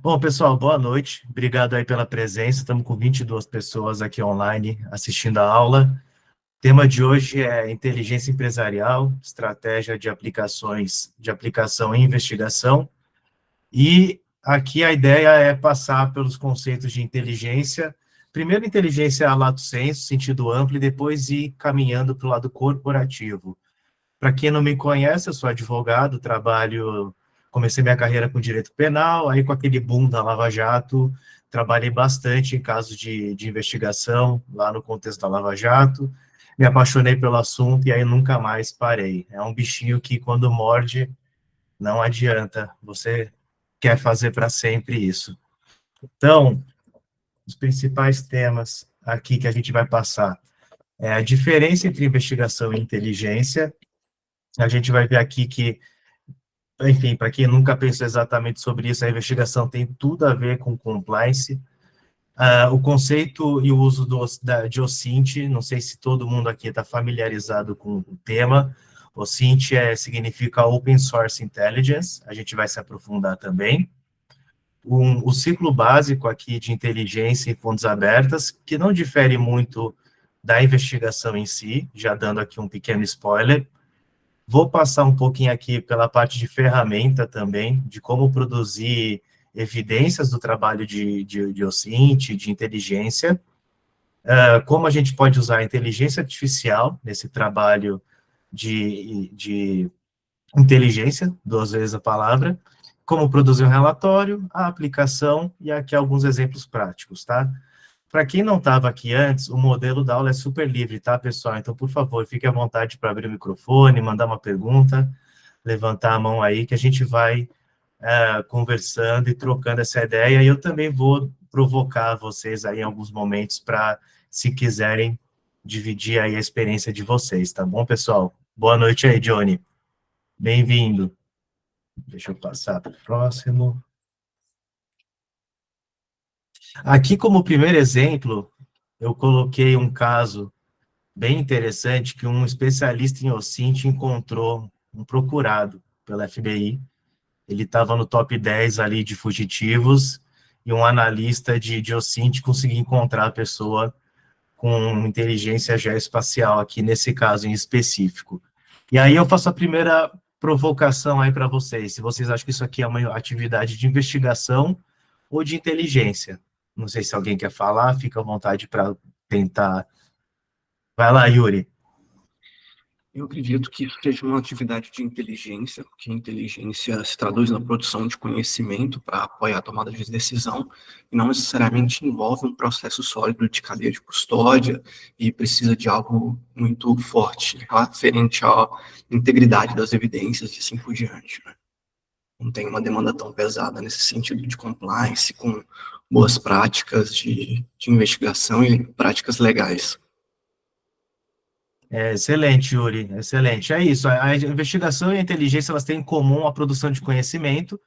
Bom, pessoal, boa noite. Obrigado aí pela presença. Estamos com 22 pessoas aqui online assistindo a aula. O tema de hoje é inteligência empresarial, estratégia de aplicações, de aplicação e investigação. E aqui a ideia é passar pelos conceitos de inteligência. Primeiro, inteligência lato sensu, sentido amplo, e depois ir caminhando para o lado corporativo. Para quem não me conhece, eu sou advogado, comecei minha carreira com direito penal, aí com aquele boom da Lava Jato, trabalhei bastante em casos de investigação, lá no contexto da Lava Jato, me apaixonei pelo assunto e aí nunca mais parei. É um bichinho que, quando morde, não adianta, você quer fazer para sempre isso. Então, os principais temas aqui que a gente vai passar é a diferença entre investigação e inteligência. A gente vai ver aqui que, enfim, para quem nunca pensou exatamente sobre isso, a investigação tem tudo a ver com compliance. O conceito e o uso de OSINT, não sei se todo mundo aqui está familiarizado com o tema. OSINT significa Open Source Intelligence, a gente vai se aprofundar também. O ciclo básico aqui de inteligência em fontes abertas, que não difere muito da investigação em si, já dando aqui um pequeno spoiler. Vou passar um pouquinho aqui pela parte de ferramenta também, de como produzir evidências do trabalho de OSINT, de inteligência, como a gente pode usar a inteligência artificial nesse trabalho de inteligência, duas vezes a palavra, como produzir um relatório, a aplicação e aqui alguns exemplos práticos, tá? Para quem não estava aqui antes, o modelo da aula é super livre, tá, pessoal? Então, por favor, fique à vontade para abrir o microfone, mandar uma pergunta, levantar a mão aí, que a gente vai conversando e trocando essa ideia. E eu também vou provocar vocês aí em alguns momentos para, se quiserem, dividir aí a experiência de vocês, tá bom, pessoal? Boa noite aí, Johnny. Bem-vindo. Deixa eu passar para o próximo. Aqui, como primeiro exemplo, eu coloquei um caso bem interessante que um especialista em OSINT encontrou um procurado pela FBI. Ele estava no top 10 ali de fugitivos e um analista de OSINT conseguiu encontrar a pessoa com inteligência geoespacial aqui nesse caso em específico. E aí eu faço a primeira provocação aí para vocês, se vocês acham que isso aqui é uma atividade de investigação ou de inteligência. Não sei se alguém quer falar, fica à vontade para tentar. Vai lá, Yuri. Eu acredito que isso seja uma atividade de inteligência, porque a inteligência se traduz na produção de conhecimento para apoiar a tomada de decisão, e não necessariamente envolve um processo sólido de cadeia de custódia e precisa de algo muito forte, referente à integridade das evidências e assim por diante, né? Não tem uma demanda tão pesada nesse sentido de compliance, com boas práticas de investigação e práticas legais. Excelente, Yuri, excelente. É isso, a investigação e a inteligência, elas têm em comum a produção de conhecimento,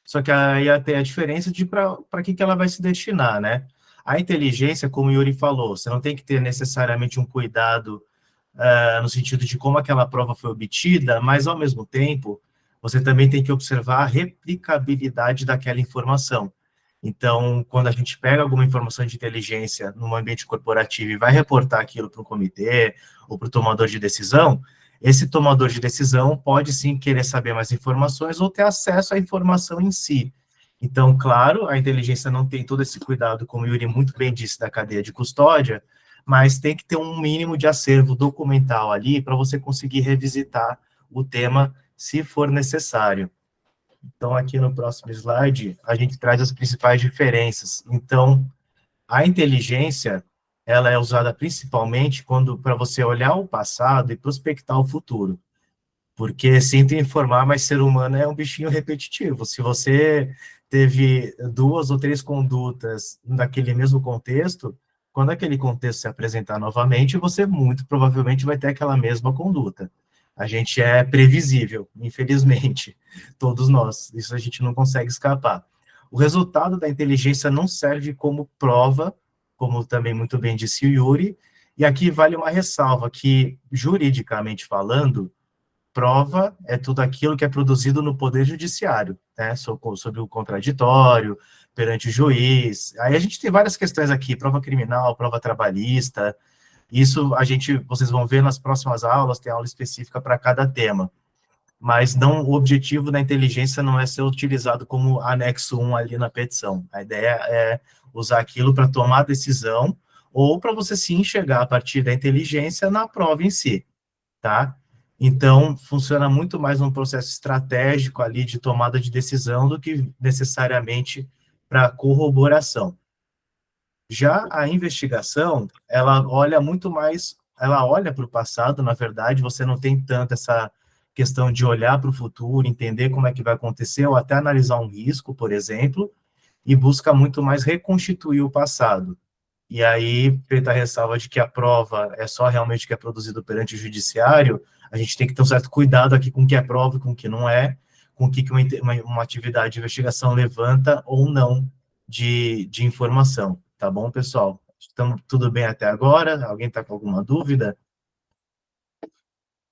só que aí tem a diferença de para que ela vai se destinar, né? A inteligência, como o Yuri falou, você não tem que ter necessariamente um cuidado no sentido de como aquela prova foi obtida, mas, ao mesmo tempo, você também tem que observar a replicabilidade daquela informação. Então, quando a gente pega alguma informação de inteligência num ambiente corporativo e vai reportar aquilo para o comitê ou para o tomador de decisão, esse tomador de decisão pode sim querer saber mais informações ou ter acesso à informação em si. Então, claro, a inteligência não tem todo esse cuidado, como o Yuri muito bem disse, da cadeia de custódia, mas tem que ter um mínimo de acervo documental ali para você conseguir revisitar o tema se for necessário. Então, aqui no próximo slide, a gente traz as principais diferenças. Então, a inteligência, ela é usada principalmente quando para você olhar o passado e prospectar o futuro. Porque, sinto informar, mas ser humano é um bichinho repetitivo. Se você teve duas ou três condutas naquele mesmo contexto, quando aquele contexto se apresentar novamente, você muito provavelmente vai ter aquela mesma conduta. A gente é previsível, infelizmente, todos nós, isso a gente não consegue escapar. O resultado da inteligência não serve como prova, como também muito bem disse o Yuri, e aqui vale uma ressalva, que, juridicamente falando, prova é tudo aquilo que é produzido no Poder Judiciário, né, sobre o contraditório, perante o juiz. Aí a gente tem várias questões aqui, prova criminal, prova trabalhista. Isso vocês vão ver nas próximas aulas, tem aula específica para cada tema. Mas não, o objetivo da inteligência não é ser utilizado como anexo 1 ali na petição. A ideia é usar aquilo para tomar decisão ou para você se enxergar a partir da inteligência na prova em si, tá? Então, funciona muito mais num processo estratégico ali de tomada de decisão do que necessariamente para corroboração. Já a investigação, ela olha muito mais, ela olha para o passado, na verdade, você não tem tanto essa questão de olhar para o futuro, entender como é que vai acontecer, ou até analisar um risco, por exemplo, e busca muito mais reconstituir o passado. E aí, feita a ressalva de que a prova é só realmente o que é produzido perante o judiciário, a gente tem que ter um certo cuidado aqui com o que é prova e com o que não é, com o que uma atividade de investigação levanta ou não de informação. Tá bom, pessoal? Estamos tudo bem até agora? Alguém está com alguma dúvida?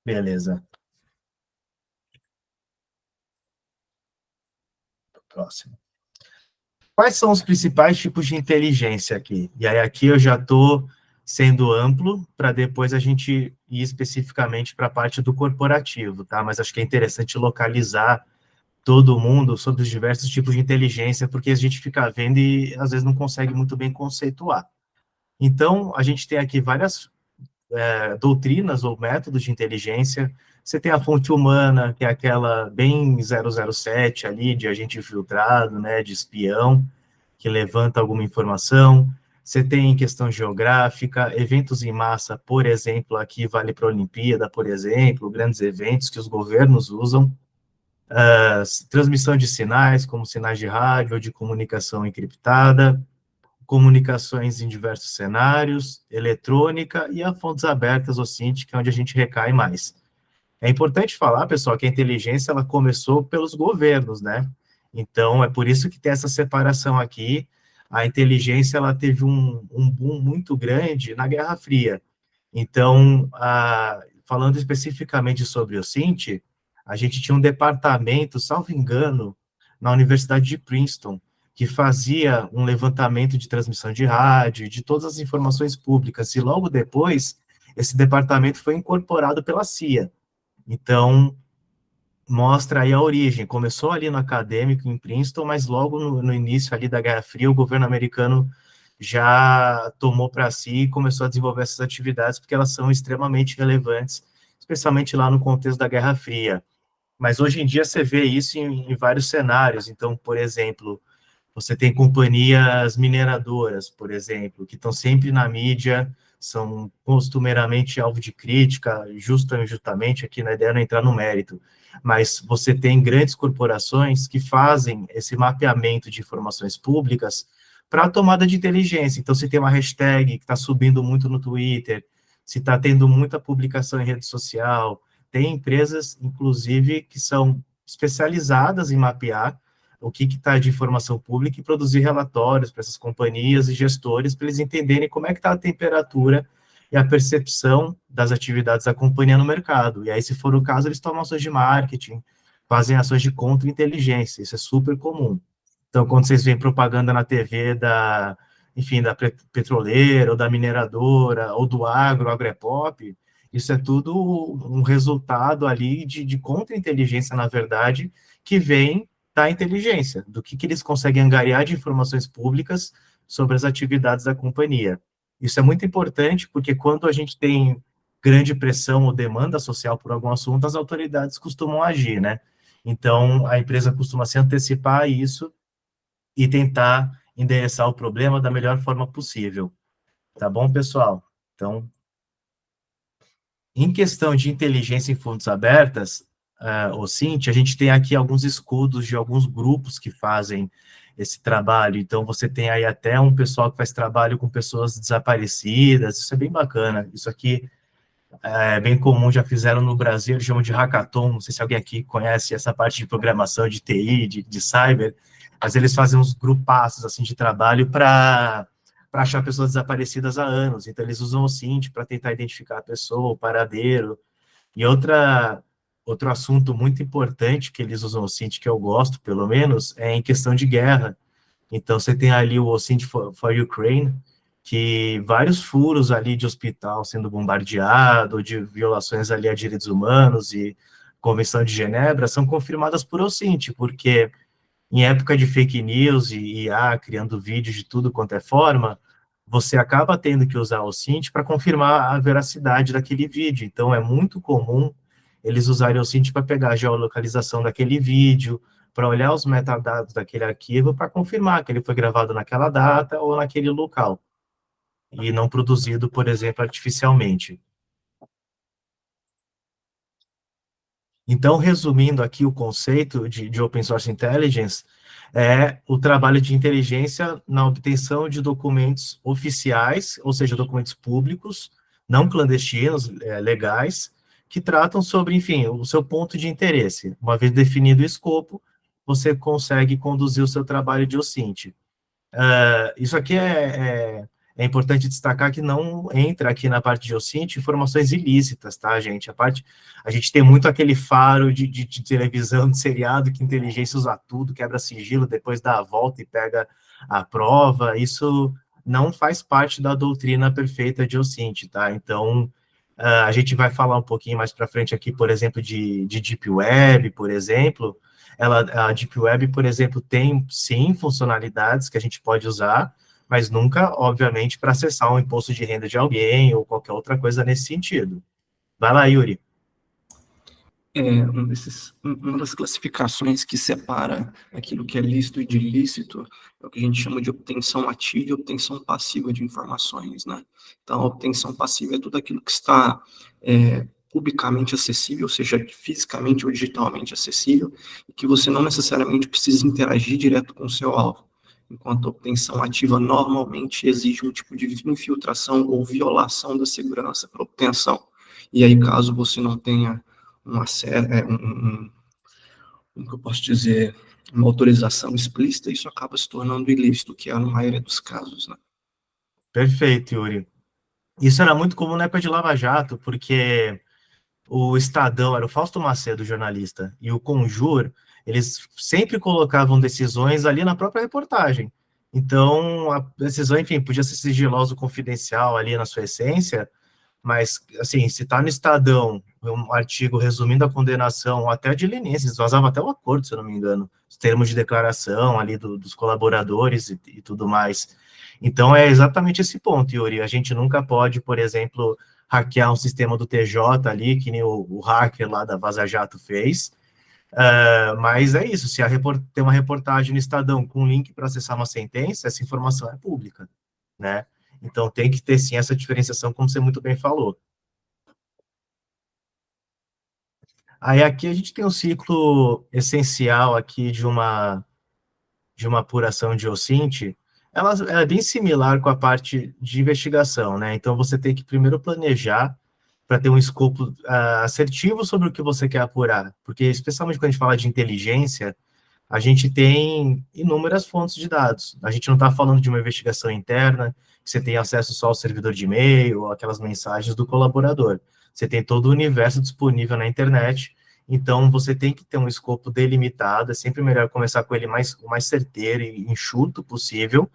Beleza. Próximo. Quais são os principais tipos de inteligência aqui? E aí aqui eu já estou sendo amplo para depois a gente ir especificamente para a parte do corporativo, tá? Mas acho que é interessante localizar todo mundo sobre os diversos tipos de inteligência, porque a gente fica vendo e às vezes não consegue muito bem conceituar. Então, a gente tem aqui várias doutrinas ou métodos de inteligência. Você tem a fonte humana, que é aquela bem 007 ali, de agente infiltrado, né, de espião, que levanta alguma informação. Você tem questão geográfica, eventos em massa, por exemplo, aqui vale para a Olimpíada, por exemplo, grandes eventos que os governos usam. Transmissão de sinais, como sinais de rádio ou de comunicação encriptada, comunicações em diversos cenários, eletrônica e a fontes abertas, ou SINT, que é onde a gente recai mais. É importante falar, pessoal, que a inteligência ela começou pelos governos, né? Então, é por isso que tem essa separação aqui. A inteligência ela teve um boom muito grande na Guerra Fria. Então, falando especificamente sobre o SINT, a gente tinha um departamento, salvo engano, na Universidade de Princeton, que fazia um levantamento de transmissão de rádio, de todas as informações públicas, e logo depois, esse departamento foi incorporado pela CIA. Então, mostra aí a origem. Começou ali no acadêmico, em Princeton, mas logo no início ali da Guerra Fria, o governo americano já tomou para si e começou a desenvolver essas atividades, porque elas são extremamente relevantes, especialmente lá no contexto da Guerra Fria. Mas hoje em dia você vê isso em vários cenários. Então, por exemplo, você tem companhias mineradoras, por exemplo, que estão sempre na mídia, são costumeiramente alvo de crítica, justa ou injustamente, aqui na ideia não é entrar no mérito, mas você tem grandes corporações que fazem esse mapeamento de informações públicas para a tomada de inteligência. Então, se tem uma hashtag que está subindo muito no Twitter, se está tendo muita publicação em rede social, tem empresas, inclusive, que são especializadas em mapear o que está de informação pública e produzir relatórios para essas companhias e gestores, para eles entenderem como é que está a temperatura e a percepção das atividades da companhia no mercado. E aí, se for o caso, eles tomam ações de marketing, fazem ações de contra-inteligência, isso é super comum. Então, quando vocês veem propaganda na TV enfim, da petroleira, ou da mineradora, ou do agro, agropop, isso é tudo um resultado ali de contra-inteligência, na verdade, que vem da inteligência, do que eles conseguem angariar de informações públicas sobre as atividades da companhia. Isso é muito importante, porque quando a gente tem grande pressão ou demanda social por algum assunto, as autoridades costumam agir, né? Então, a empresa costuma se antecipar a isso e tentar endereçar o problema da melhor forma possível. Tá bom, pessoal? Então, em questão de inteligência em fontes abertas, o SINT, a gente tem aqui alguns escudos de alguns grupos que fazem esse trabalho. Então, você tem aí até um pessoal que faz trabalho com pessoas desaparecidas, isso é bem bacana. Isso aqui é bem comum, já fizeram no Brasil, eles chamam de hackathon, não sei se alguém aqui conhece essa parte de programação, de TI, de cyber, mas eles fazem uns grupaços, assim, de trabalho para achar pessoas desaparecidas há anos. Então, eles usam o SINT para tentar identificar a pessoa, o paradeiro. E outro assunto muito importante que eles usam o SINT, que eu gosto, pelo menos, é em questão de guerra, Então, você tem ali o OSINT for Ukraine, que vários furos ali de hospital sendo bombardeado, de violações ali a direitos humanos e Convenção de Genebra, são confirmadas por OSINT, porque em época de fake news e IA criando vídeos de tudo quanto é forma, você acaba tendo que usar o Cint para confirmar a veracidade daquele vídeo. Então, é muito comum eles usarem o Cint para pegar a geolocalização daquele vídeo, para olhar os metadados daquele arquivo, para confirmar que ele foi gravado naquela data ou naquele local, e não produzido, por exemplo, artificialmente. Então, resumindo aqui o conceito de Open Source Intelligence, é o trabalho de inteligência na obtenção de documentos oficiais, ou seja, documentos públicos, não clandestinos, legais, que tratam sobre, enfim, o seu ponto de interesse. Uma vez definido o escopo, você consegue conduzir o seu trabalho de OSINT. Isso aqui é importante destacar que não entra aqui na parte de OSINT informações ilícitas, tá, gente? A gente tem muito aquele faro de televisão, de seriado, que inteligência usa tudo, quebra sigilo, depois dá a volta e pega a prova. Isso não faz parte da doutrina perfeita de OSINT, tá? Então, a gente vai falar um pouquinho mais para frente aqui, por exemplo, de Deep Web, por exemplo. A Deep Web, por exemplo, tem, sim, funcionalidades que a gente pode usar, mas nunca, obviamente, para acessar um imposto de renda de alguém ou qualquer outra coisa nesse sentido. Vai lá, Yuri. Uma das classificações que separa aquilo que é lícito e de ilícito é o que a gente chama de obtenção ativa e obtenção passiva de informações, né? Então, a obtenção passiva é tudo aquilo que está publicamente acessível, ou seja, fisicamente ou digitalmente acessível, e que você não necessariamente precisa interagir direto com o seu alvo. Enquanto a obtenção ativa normalmente exige um tipo de infiltração ou violação da segurança para obtenção. E aí, caso você não tenha como que eu posso dizer, uma autorização explícita, isso acaba se tornando ilícito, que é na maioria dos casos, né? Perfeito, Yuri. Isso era muito comum na época de Lava Jato, porque o Estadão, era o Fausto Macedo, jornalista, e o Conjur, eles sempre colocavam decisões ali na própria reportagem. Então, a decisão, enfim, podia ser sigiloso, confidencial ali na sua essência, mas, assim, se está no Estadão, um artigo resumindo a condenação, ou até de leniência, vazava até o acordo, se eu não me engano, os termos de declaração ali dos colaboradores e tudo mais. Então, é exatamente esse ponto, Yuri. A gente nunca pode, por exemplo, hackear um sistema do TJ ali, que nem o hacker lá da Vaza Jato fez. Mas é isso, se tem uma reportagem no Estadão com um link para acessar uma sentença, essa informação é pública, né? Então tem que ter sim essa diferenciação, como você muito bem falou. Aí aqui a gente tem um ciclo essencial aqui de uma apuração de OSINT. Ela é bem similar com a parte de investigação, né? Então você tem que primeiro planejar para ter um escopo assertivo sobre o que você quer apurar, porque especialmente quando a gente fala de inteligência, a gente tem inúmeras fontes de dados. A gente não está falando de uma investigação interna, que você tem acesso só ao servidor de e-mail, ou aquelas mensagens do colaborador. Você tem todo o universo disponível na internet, então você tem que ter um escopo delimitado, é sempre melhor começar com ele o mais certeiro e enxuto possível,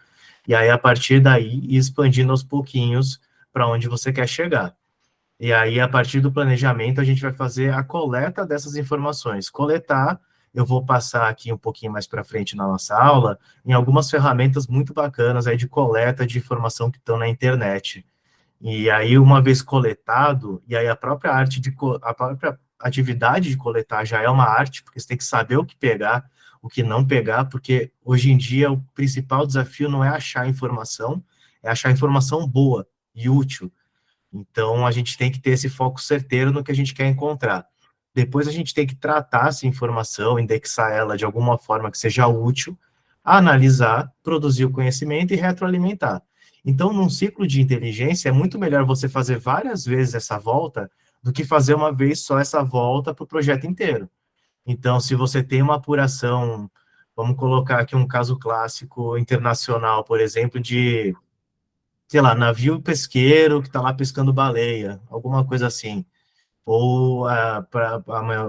e aí, a partir daí, ir expandindo aos pouquinhos para onde você quer chegar. E aí, a partir do planejamento, a gente vai fazer a coleta dessas informações. Coletar, eu vou passar aqui um pouquinho mais para frente na nossa aula, em algumas ferramentas muito bacanas aí de coleta de informação que estão na internet. E aí, uma vez coletado, e aí a própria a própria atividade de coletar já é uma arte, porque você tem que saber o que pegar, o que não pegar, porque hoje em dia o principal desafio não é achar informação, é achar informação boa e útil. Então, a gente tem que ter esse foco certeiro no que a gente quer encontrar. Depois, a gente tem que tratar essa informação, indexar ela de alguma forma que seja útil, analisar, produzir o conhecimento e retroalimentar. Então, num ciclo de inteligência, é muito melhor você fazer várias vezes essa volta do que fazer uma vez só essa volta para o projeto inteiro. Então, se você tem uma apuração, vamos colocar aqui um caso clássico internacional, por exemplo, de sei lá, navio pesqueiro que está lá pescando baleia, alguma coisa assim. Ou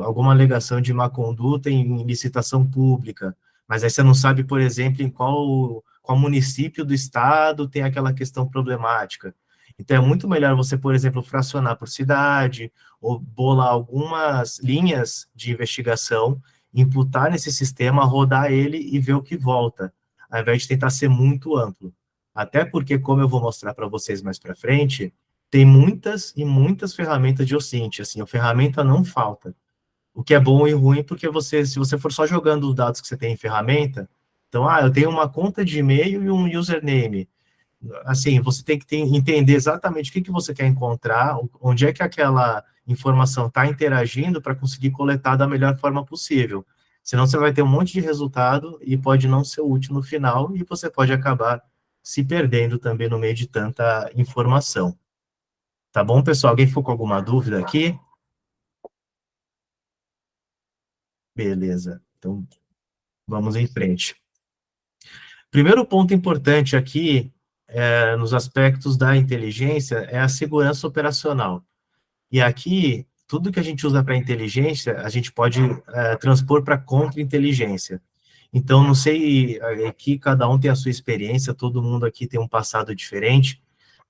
alguma alegação de má conduta em licitação pública. mas aí você não sabe, por exemplo, em qual município do estado tem aquela questão problemática. Então, é muito melhor você, por exemplo, fracionar por cidade, ou bolar algumas linhas de investigação, imputar nesse sistema, rodar ele e ver o que volta, ao invés de tentar ser muito amplo. Até porque, como eu vou mostrar para vocês mais para frente, tem muitas e muitas ferramentas de OSINT, assim, a ferramenta não falta. O que é bom e ruim, porque você, se você for só jogando os dados que você tem em ferramenta, então, eu tenho uma conta de e-mail e um username. Assim, você tem que entender exatamente o que você quer encontrar, onde é que aquela informação está interagindo para conseguir coletar da melhor forma possível. Senão você vai ter um monte de resultado e pode não ser útil no final e você pode acabar se perdendo também no meio de tanta informação. Tá bom, pessoal? Alguém ficou com alguma dúvida aqui? Beleza. Então, vamos em frente. Primeiro ponto importante aqui, nos aspectos da inteligência, é a segurança operacional. E aqui, tudo que a gente usa para inteligência, a gente pode transpor para contra-inteligência. Então, não sei, aqui cada um tem a sua experiência, todo mundo aqui tem um passado diferente,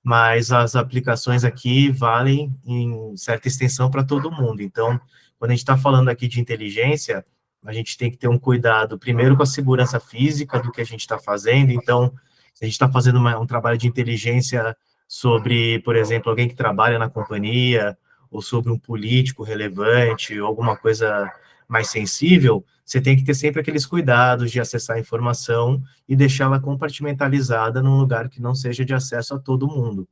mas as aplicações aqui valem em certa extensão para todo mundo. Então, quando a gente está falando aqui de inteligência, a gente tem que ter um cuidado, primeiro, com a segurança física do que a gente está fazendo. Então, se a gente está fazendo um trabalho de inteligência sobre, por exemplo, alguém que trabalha na companhia, ou sobre um político relevante, ou alguma coisa mais sensível, você tem que ter sempre aqueles cuidados de acessar a informação e deixá-la compartimentalizada num lugar que não seja de acesso a todo mundo.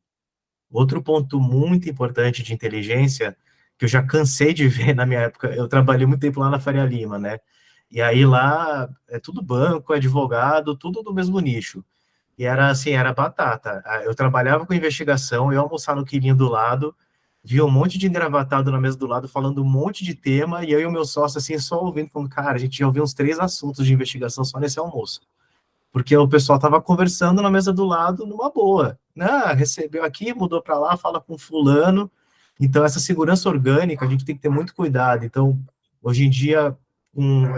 Outro ponto muito importante de inteligência, que eu já cansei de ver na minha época, eu trabalhei muito tempo lá na Faria Lima, né? E aí lá é tudo banco, advogado, tudo do mesmo nicho. E era assim, era batata. Eu trabalhava com investigação, eu almoçava no quilinho do lado, via um monte de engravatado na mesa do lado, falando um monte de tema, e eu e o meu sócio, assim, só ouvindo, falando, cara, a gente já ouviu uns 3 assuntos de investigação só nesse almoço. Porque o pessoal estava conversando na mesa do lado numa boa. Recebeu aqui, mudou para lá, fala com fulano. Então, essa segurança orgânica, a gente tem que ter muito cuidado. Então, hoje em dia,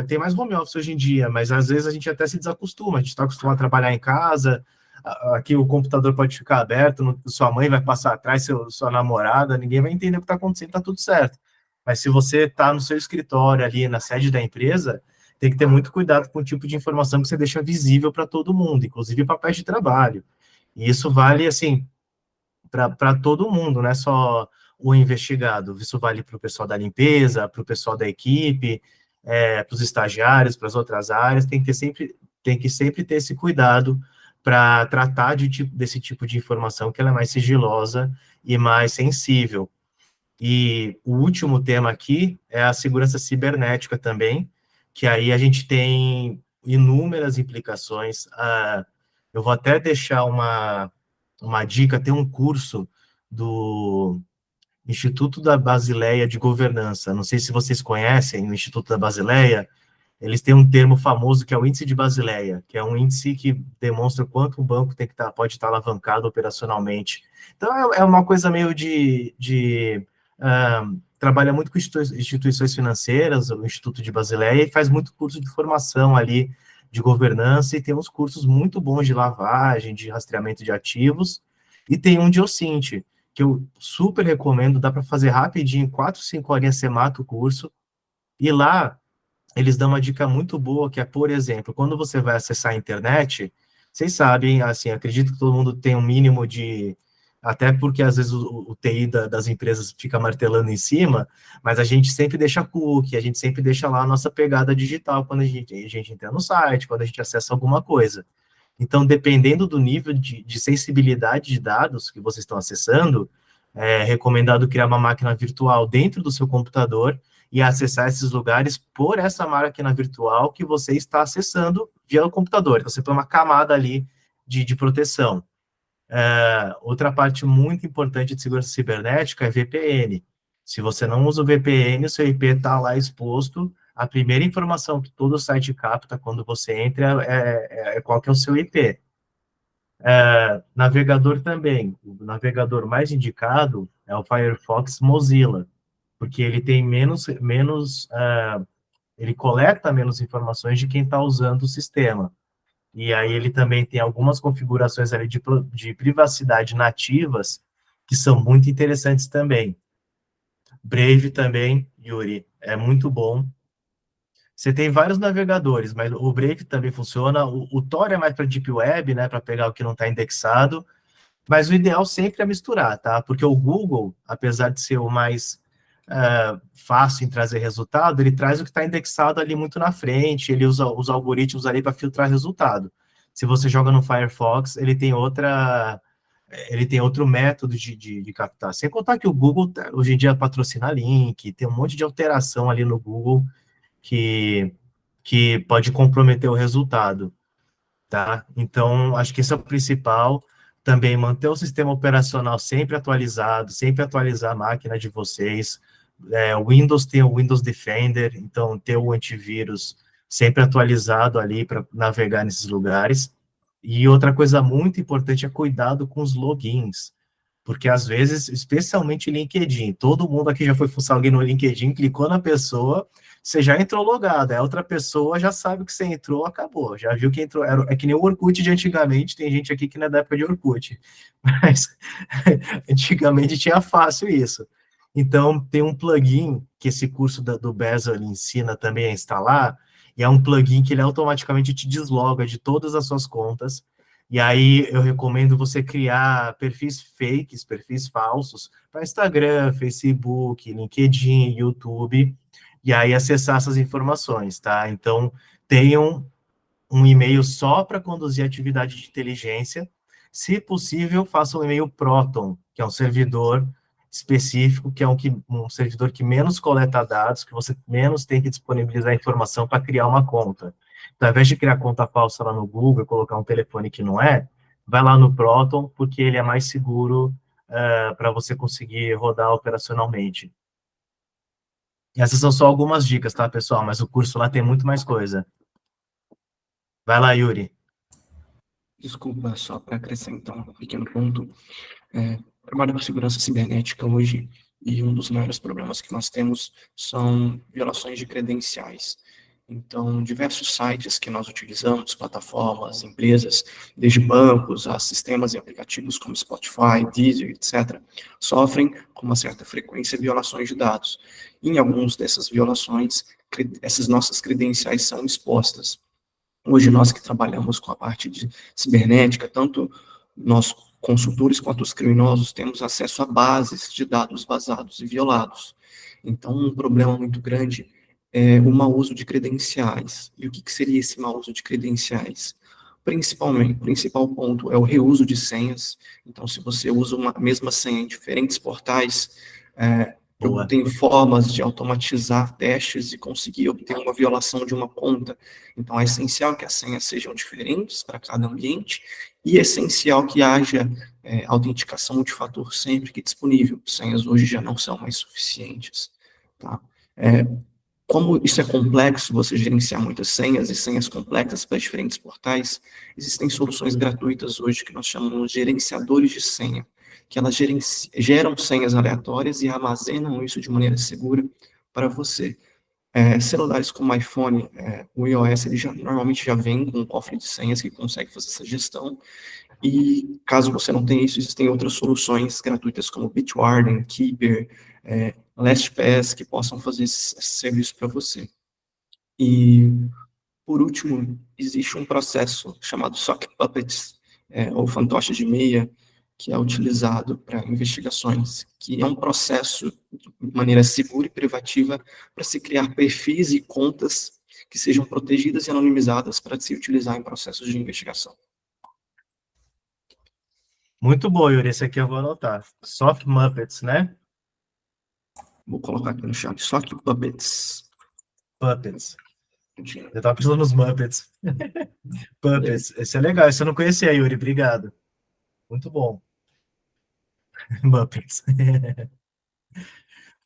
tem mais home office hoje em dia, mas às vezes a gente até se desacostuma. A gente está acostumado a trabalhar em casa, aqui o computador pode ficar aberto, sua mãe vai passar atrás, sua namorada, ninguém vai entender o que está acontecendo, está tudo certo. Mas se você está no seu escritório ali, na sede da empresa, tem que ter muito cuidado com o tipo de informação que você deixa visível para todo mundo, inclusive papéis de trabalho. E isso vale, assim, para todo mundo, não é só o investigado. Isso vale para o pessoal da limpeza, para o pessoal da equipe, para os estagiários, para as outras áreas. Tem que sempre ter esse cuidado para tratar desse tipo de informação que ela é mais sigilosa e mais sensível. E o último tema aqui é a segurança cibernética também, que aí a gente tem inúmeras implicações. Eu vou até deixar uma dica, tem um curso do Instituto da Basileia de Governança. Não sei se vocês conhecem o Instituto da Basileia, eles têm um termo famoso que é o índice de Basileia, que é um índice que demonstra quanto o banco pode estar alavancado operacionalmente. Então, é uma coisa meio trabalha muito com instituições financeiras, o Instituto de Basileia, e faz muito curso de formação ali de governança, e tem uns cursos muito bons de lavagem, de rastreamento de ativos, e tem um de OSINT, que eu super recomendo, dá para fazer rapidinho, 4, 5 horinhas você mata o curso, e lá eles dão uma dica muito boa, que é, por exemplo, quando você vai acessar a internet, vocês sabem, assim, acredito que todo mundo tem um mínimo de, até porque às vezes o TI das empresas fica martelando em cima, mas a gente sempre deixa cookie, a gente sempre deixa lá a nossa pegada digital quando a gente entra no site, quando a gente acessa alguma coisa. Então, dependendo do nível de sensibilidade de dados que vocês estão acessando, é recomendado criar uma máquina virtual dentro do seu computador e acessar esses lugares por essa máquina virtual que você está acessando via o computador. Então, você põe uma camada ali de proteção. Outra parte muito importante de segurança cibernética é VPN. Se você não usa o VPN, o seu IP está lá exposto. A primeira informação que todo site capta quando você entra é qual que é o seu IP. Navegador também. O navegador mais indicado é o Firefox Mozilla, porque ele tem menos ele coleta menos informações de quem está usando o sistema. E aí ele também tem algumas configurações ali de privacidade nativas que são muito interessantes também. Brave também, Yuri, é muito bom. Você tem vários navegadores, mas o Brave também funciona. O Tor é mais para Deep Web, né, para pegar o que não está indexado. Mas o ideal sempre é misturar, tá? Porque o Google, apesar de ser o mais fácil em trazer resultado, ele traz o que está indexado ali muito na frente, ele usa os algoritmos ali para filtrar resultado. Se você joga no Firefox, ele tem outro método de captar. Sem contar que o Google, hoje em dia, patrocina link, tem um monte de alteração ali no Google que, que pode comprometer o resultado, tá? Então, acho que esse é o principal. Também manter o sistema operacional sempre atualizado, sempre atualizar a máquina de vocês. O Windows tem o Windows Defender, então ter o antivírus sempre atualizado ali para navegar nesses lugares. E outra coisa muito importante é cuidado com os logins, porque às vezes, especialmente LinkedIn, todo mundo aqui já foi fuçar alguém no LinkedIn, clicou na pessoa, você já entrou logado, a outra pessoa já sabe que você entrou, acabou, já viu que entrou, é que nem o Orkut de antigamente, tem gente aqui que não é da época de Orkut, mas antigamente tinha fácil isso. Então, tem um plugin que esse curso do Bezel ensina também a instalar, e é um plugin que ele automaticamente te desloga de todas as suas contas, e aí eu recomendo você criar perfis fakes, perfis falsos, para Instagram, Facebook, LinkedIn, YouTube, e aí acessar essas informações, tá? Então, tenham um e-mail só para conduzir atividade de inteligência. Se possível, faça um e-mail Proton, que é um servidor específico, que é um servidor que menos coleta dados, que você menos tem que disponibilizar informação para criar uma conta. Então, ao invés de criar conta falsa lá no Google e colocar um telefone que não é, vai lá no Proton, porque ele é mais seguro para você conseguir rodar operacionalmente. Essas são só algumas dicas, tá, pessoal? Mas o curso lá tem muito mais coisa. Vai lá, Yuri. Desculpa, só para acrescentar um pequeno ponto. Trabalho com segurança cibernética hoje e um dos maiores problemas que nós temos são violações de credenciais. Então, diversos sites que nós utilizamos, plataformas, empresas, desde bancos a sistemas e aplicativos como Spotify, Deezer, etc., sofrem com uma certa frequência violações de dados. E em algumas dessas violações, essas nossas credenciais são expostas. Hoje, nós que trabalhamos com a parte de cibernética, tanto nós consultores quanto os criminosos temos acesso a bases de dados vazados e violados. Então, um problema muito grande é o mau uso de credenciais. E o que seria esse mau uso de credenciais? Principalmente, o principal ponto é o reuso de senhas. Então, se você usa uma mesma senha em diferentes portais, tem formas de automatizar testes e conseguir obter uma violação de uma conta. Então, é essencial que as senhas sejam diferentes para cada ambiente e é essencial que haja autenticação multifator sempre que disponível. Senhas hoje já não são mais suficientes. Tá? Como isso é complexo, você gerenciar muitas senhas e senhas complexas para diferentes portais, existem soluções gratuitas hoje que nós chamamos de gerenciadores de senha, que elas geram senhas aleatórias e armazenam isso de maneira segura para você. Celulares como iPhone, o iOS, ele normalmente já vem com um cofre de senhas que consegue fazer essa gestão, e caso você não tenha isso, existem outras soluções gratuitas como Bitwarden, Keeper, LastPass, que possam fazer esse serviço para você. E, por último, existe um processo chamado Sock Puppets, ou fantoche de meia, que é utilizado para investigações, que é um processo de maneira segura e privativa para se criar perfis e contas que sejam protegidas e anonimizadas para se utilizar em processos de investigação. Muito bom, Yuri. Esse aqui eu vou anotar. Soft Muppets, né? Vou colocar aqui no chat. Sock Puppets. Puppets. Eu tava pensando nos Muppets. Puppets. Esse é legal. Esse eu não conhecia, Yuri. Obrigado. Muito bom. Muppets.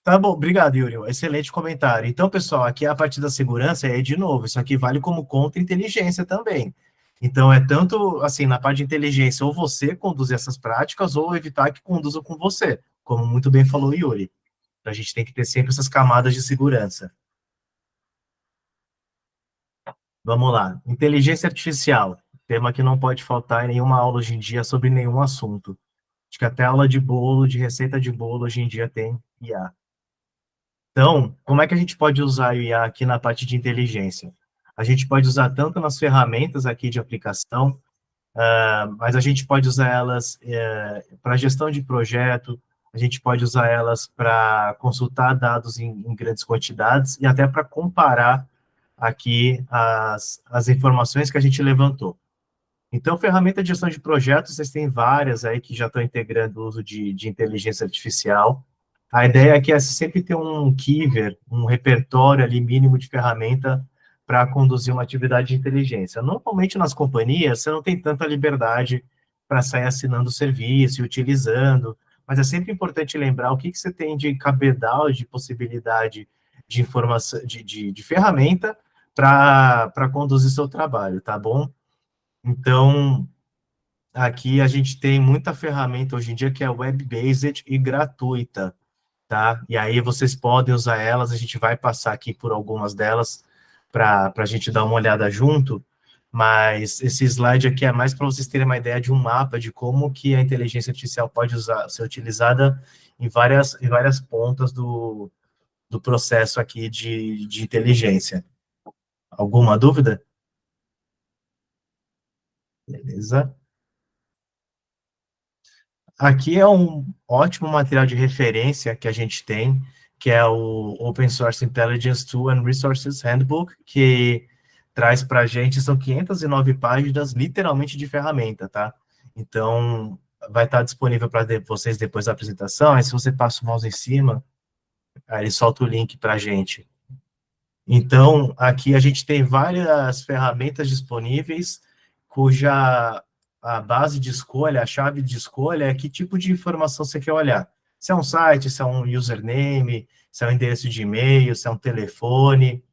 Tá bom, obrigado, Yuri. Excelente comentário. Então, pessoal, aqui a parte da segurança é de novo, isso aqui vale como contra-inteligência também. Então, é tanto assim, na parte de inteligência, ou você conduzir essas práticas, ou evitar que conduzam com você, como muito bem falou o Yuri. Então, a gente tem que ter sempre essas camadas de segurança. Vamos lá. Inteligência artificial, tema que não pode faltar em nenhuma aula hoje em dia sobre nenhum assunto. Acho que até aula de bolo, de receita de bolo, hoje em dia tem IA. Então, como é que a gente pode usar o IA aqui na parte de inteligência? A gente pode usar tanto nas ferramentas aqui de aplicação, mas a gente pode usar elas para gestão de projeto, a gente pode usar elas para consultar dados em grandes quantidades e até para comparar aqui as informações que a gente levantou. Então, ferramenta de gestão de projetos, vocês têm várias aí que já estão integrando o uso de inteligência artificial. A ideia aqui é sempre ter um keyver, um repertório ali mínimo de ferramenta para conduzir uma atividade de inteligência. Normalmente nas companhias, você não tem tanta liberdade para sair assinando o serviço e utilizando, mas é sempre importante lembrar o que você tem de cabedal, de possibilidade de informação, de ferramenta para conduzir seu trabalho, tá bom? Então, aqui a gente tem muita ferramenta hoje em dia que é web-based e gratuita, tá? E aí vocês podem usar elas, a gente vai passar aqui por algumas delas para a gente dar uma olhada junto, mas esse slide aqui é mais para vocês terem uma ideia de um mapa de como que a inteligência artificial pode ser utilizada em várias pontas do processo aqui de inteligência. Alguma dúvida? Beleza. Aqui é um ótimo material de referência que a gente tem, que é o Open Source Intelligence Tool and Resources Handbook, que traz para a gente, são 509 páginas, literalmente, de ferramenta, tá? Então, vai estar disponível para vocês depois da apresentação, aí se você passa o mouse em cima, aí ele solta o link para a gente. Então, aqui a gente tem várias ferramentas disponíveis, cuja a base de escolha, a chave de escolha é que tipo de informação você quer olhar. Se é um site, se é um username, se é um endereço de e-mail, se é um telefone.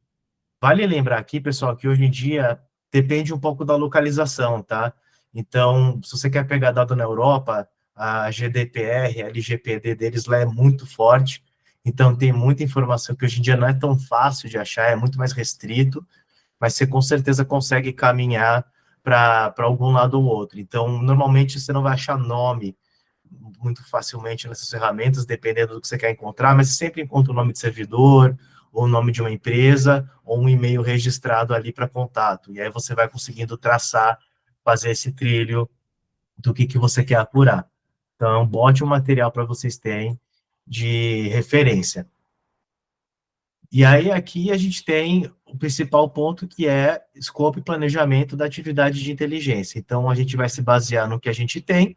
Vale lembrar aqui, pessoal, que hoje em dia depende um pouco da localização, tá? Então, se você quer pegar dado na Europa, a GDPR, a LGPD deles lá é muito forte, então tem muita informação que hoje em dia não é tão fácil de achar, é muito mais restrito, mas você com certeza consegue caminhar para algum lado ou outro. Então, normalmente você não vai achar nome muito facilmente nessas ferramentas, dependendo do que você quer encontrar, mas você sempre encontra o nome de servidor, ou o nome de uma empresa, ou um e-mail registrado ali para contato. E aí você vai conseguindo traçar, fazer esse trilho do que você quer apurar. Então, é um ótimo material para vocês terem de referência. E aí, aqui a gente tem o principal ponto, que é escopo e planejamento da atividade de inteligência. Então, a gente vai se basear no que a gente tem,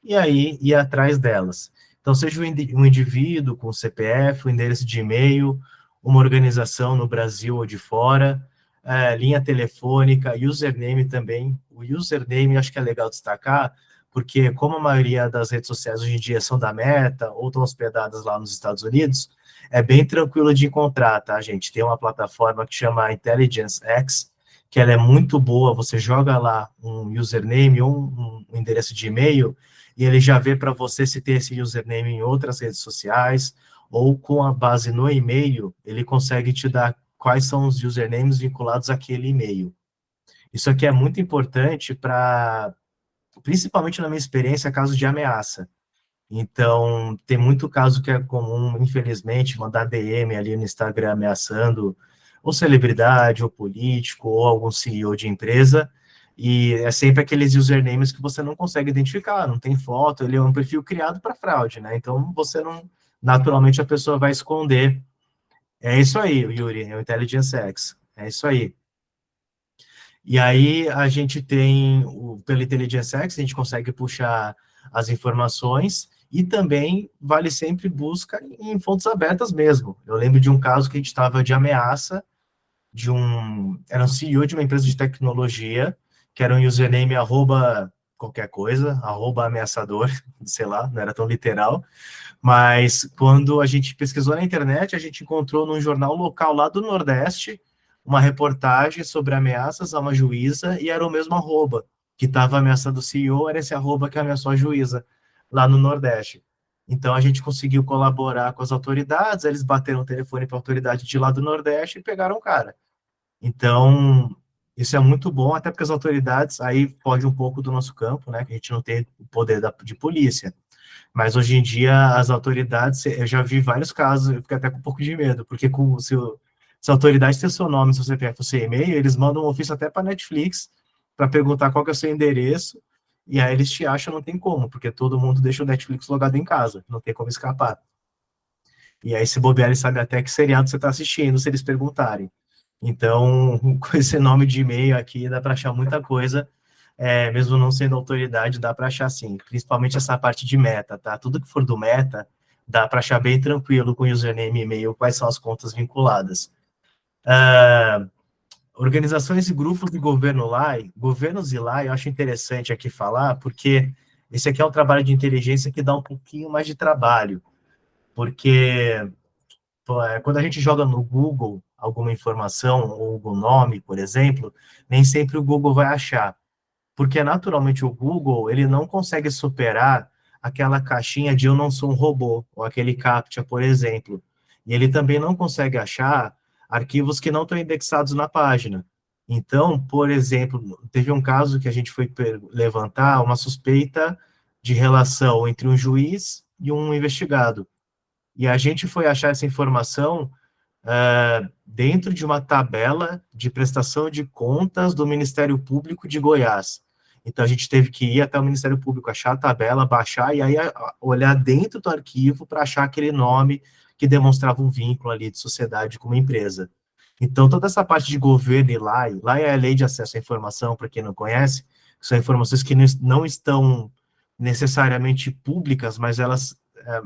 e aí ir atrás delas. Então, seja um indivíduo com CPF, um endereço de e-mail, uma organização no Brasil ou de fora, linha telefônica, username também. O username acho que é legal destacar, porque como a maioria das redes sociais hoje em dia são da Meta ou estão hospedadas lá nos Estados Unidos, é bem tranquilo de encontrar, tá, gente? Tem uma plataforma que chama Intelligence X, que ela é muito boa, você joga lá um username ou um endereço de e-mail, e ele já vê para você se tem esse username em outras redes sociais, ou com a base no e-mail, ele consegue te dar quais são os usernames vinculados àquele e-mail. Isso aqui é muito importante para, principalmente na minha experiência, caso de ameaça. Então, tem muito caso que é comum, infelizmente, mandar DM ali no Instagram ameaçando ou celebridade, ou político, ou algum CEO de empresa, e é sempre aqueles usernames que você não consegue identificar, não tem foto, ele é um perfil criado para fraude, né? Então, você não, naturalmente, a pessoa vai esconder. É isso aí, Yuri, é o Intelligence X, é isso aí. E aí a gente tem, pela Intelligence X, a gente consegue puxar as informações e também vale sempre busca em fontes abertas mesmo. Eu lembro de um caso que a gente estava de ameaça era um CEO de uma empresa de tecnologia, que era um username arroba qualquer coisa, arroba ameaçador, sei lá, não era tão literal, mas quando a gente pesquisou na internet, a gente encontrou num jornal local lá do Nordeste uma reportagem sobre ameaças a uma juíza, e era o mesmo arroba que estava ameaçando o CEO, era esse arroba que ameaçou a juíza lá no Nordeste. Então a gente conseguiu colaborar com as autoridades, eles bateram o telefone para a autoridade de lá do Nordeste e pegaram o cara. Então, Isso é muito bom, até porque as autoridades, aí foge um pouco do nosso campo, né, que a gente não tem o poder de polícia. Mas hoje em dia, as autoridades, eu já vi vários casos, eu fico até com um pouco de medo, porque se a autoridade tem seu nome, seu CPF, seu e-mail, eles mandam um ofício até para a Netflix para perguntar qual que é o seu endereço, e aí eles te acham, não tem como, porque todo mundo deixa o Netflix logado em casa, não tem como escapar. E aí, se bobear, eles sabem até que seriado você está assistindo, se eles perguntarem. Então, com esse nome de e-mail aqui, dá para achar muita coisa, mesmo não sendo autoridade, dá para achar sim, principalmente essa parte de meta, tá? Tudo que for do meta, dá para achar bem tranquilo com username e e-mail, quais são as contas vinculadas. Organizações e grupos de governo lá, governos e lá, eu acho interessante aqui falar, porque esse aqui é um trabalho de inteligência que dá um pouquinho mais de trabalho, porque quando a gente joga no Google alguma informação, ou algum nome, por exemplo, nem sempre o Google vai achar, porque naturalmente o Google, ele não consegue superar aquela caixinha de eu não sou um robô, ou aquele CAPTCHA, por exemplo. E ele também não consegue achar arquivos que não estão indexados na página. Então, por exemplo, teve um caso que a gente foi levantar uma suspeita de relação entre um juiz e um investigado. E a gente foi achar essa informação dentro de uma tabela de prestação de contas do Ministério Público de Goiás. Então, a gente teve que ir até o Ministério Público, achar a tabela, baixar e aí olhar dentro do arquivo para achar aquele nome que demonstrava um vínculo ali de sociedade com uma empresa. Então, toda essa parte de governo e lá é a Lei de Acesso à Informação, para quem não conhece, são informações que não estão necessariamente públicas, mas elas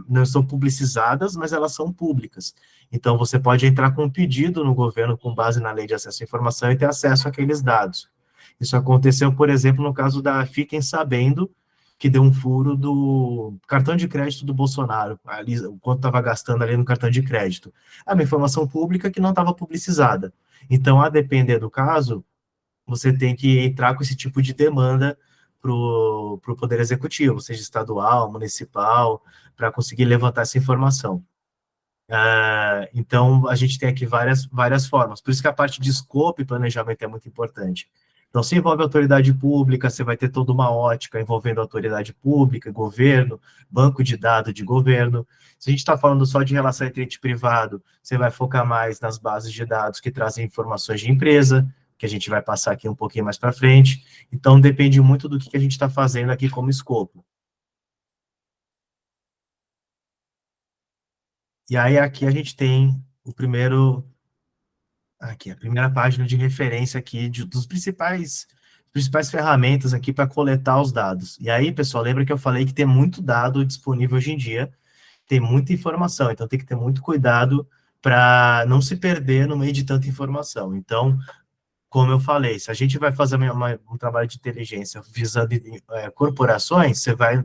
não são publicizadas, mas elas são públicas. Então, você pode entrar com um pedido no governo com base na Lei de Acesso à Informação e ter acesso àqueles dados. Isso aconteceu, por exemplo, no caso da Fiquem Sabendo, que deu um furo do cartão de crédito do Bolsonaro, ali, o quanto estava gastando ali no cartão de crédito. É uma informação pública que não estava publicizada. Então, a depender do caso, você tem que entrar com esse tipo de demanda para o Poder Executivo, seja estadual, municipal, para conseguir levantar essa informação. Então, a gente tem aqui várias formas. Por isso que a parte de escopo e planejamento é muito importante. Então, se envolve autoridade pública, você vai ter toda uma ótica envolvendo autoridade pública, governo, banco de dados de governo. Se a gente está falando só de relação entre ente privado, você vai focar mais nas bases de dados que trazem informações de empresa, que a gente vai passar aqui um pouquinho mais para frente. Então, depende muito do que a gente está fazendo aqui como escopo. E aí, aqui a gente tem o primeiro. Aqui, a primeira página de referência aqui dos principais ferramentas aqui para coletar os dados. E aí, pessoal, lembra que eu falei que tem muito dado disponível hoje em dia, tem muita informação, então tem que ter muito cuidado para não se perder no meio de tanta informação. Então, como eu falei, se a gente vai fazer um trabalho de inteligência visando corporações, você vai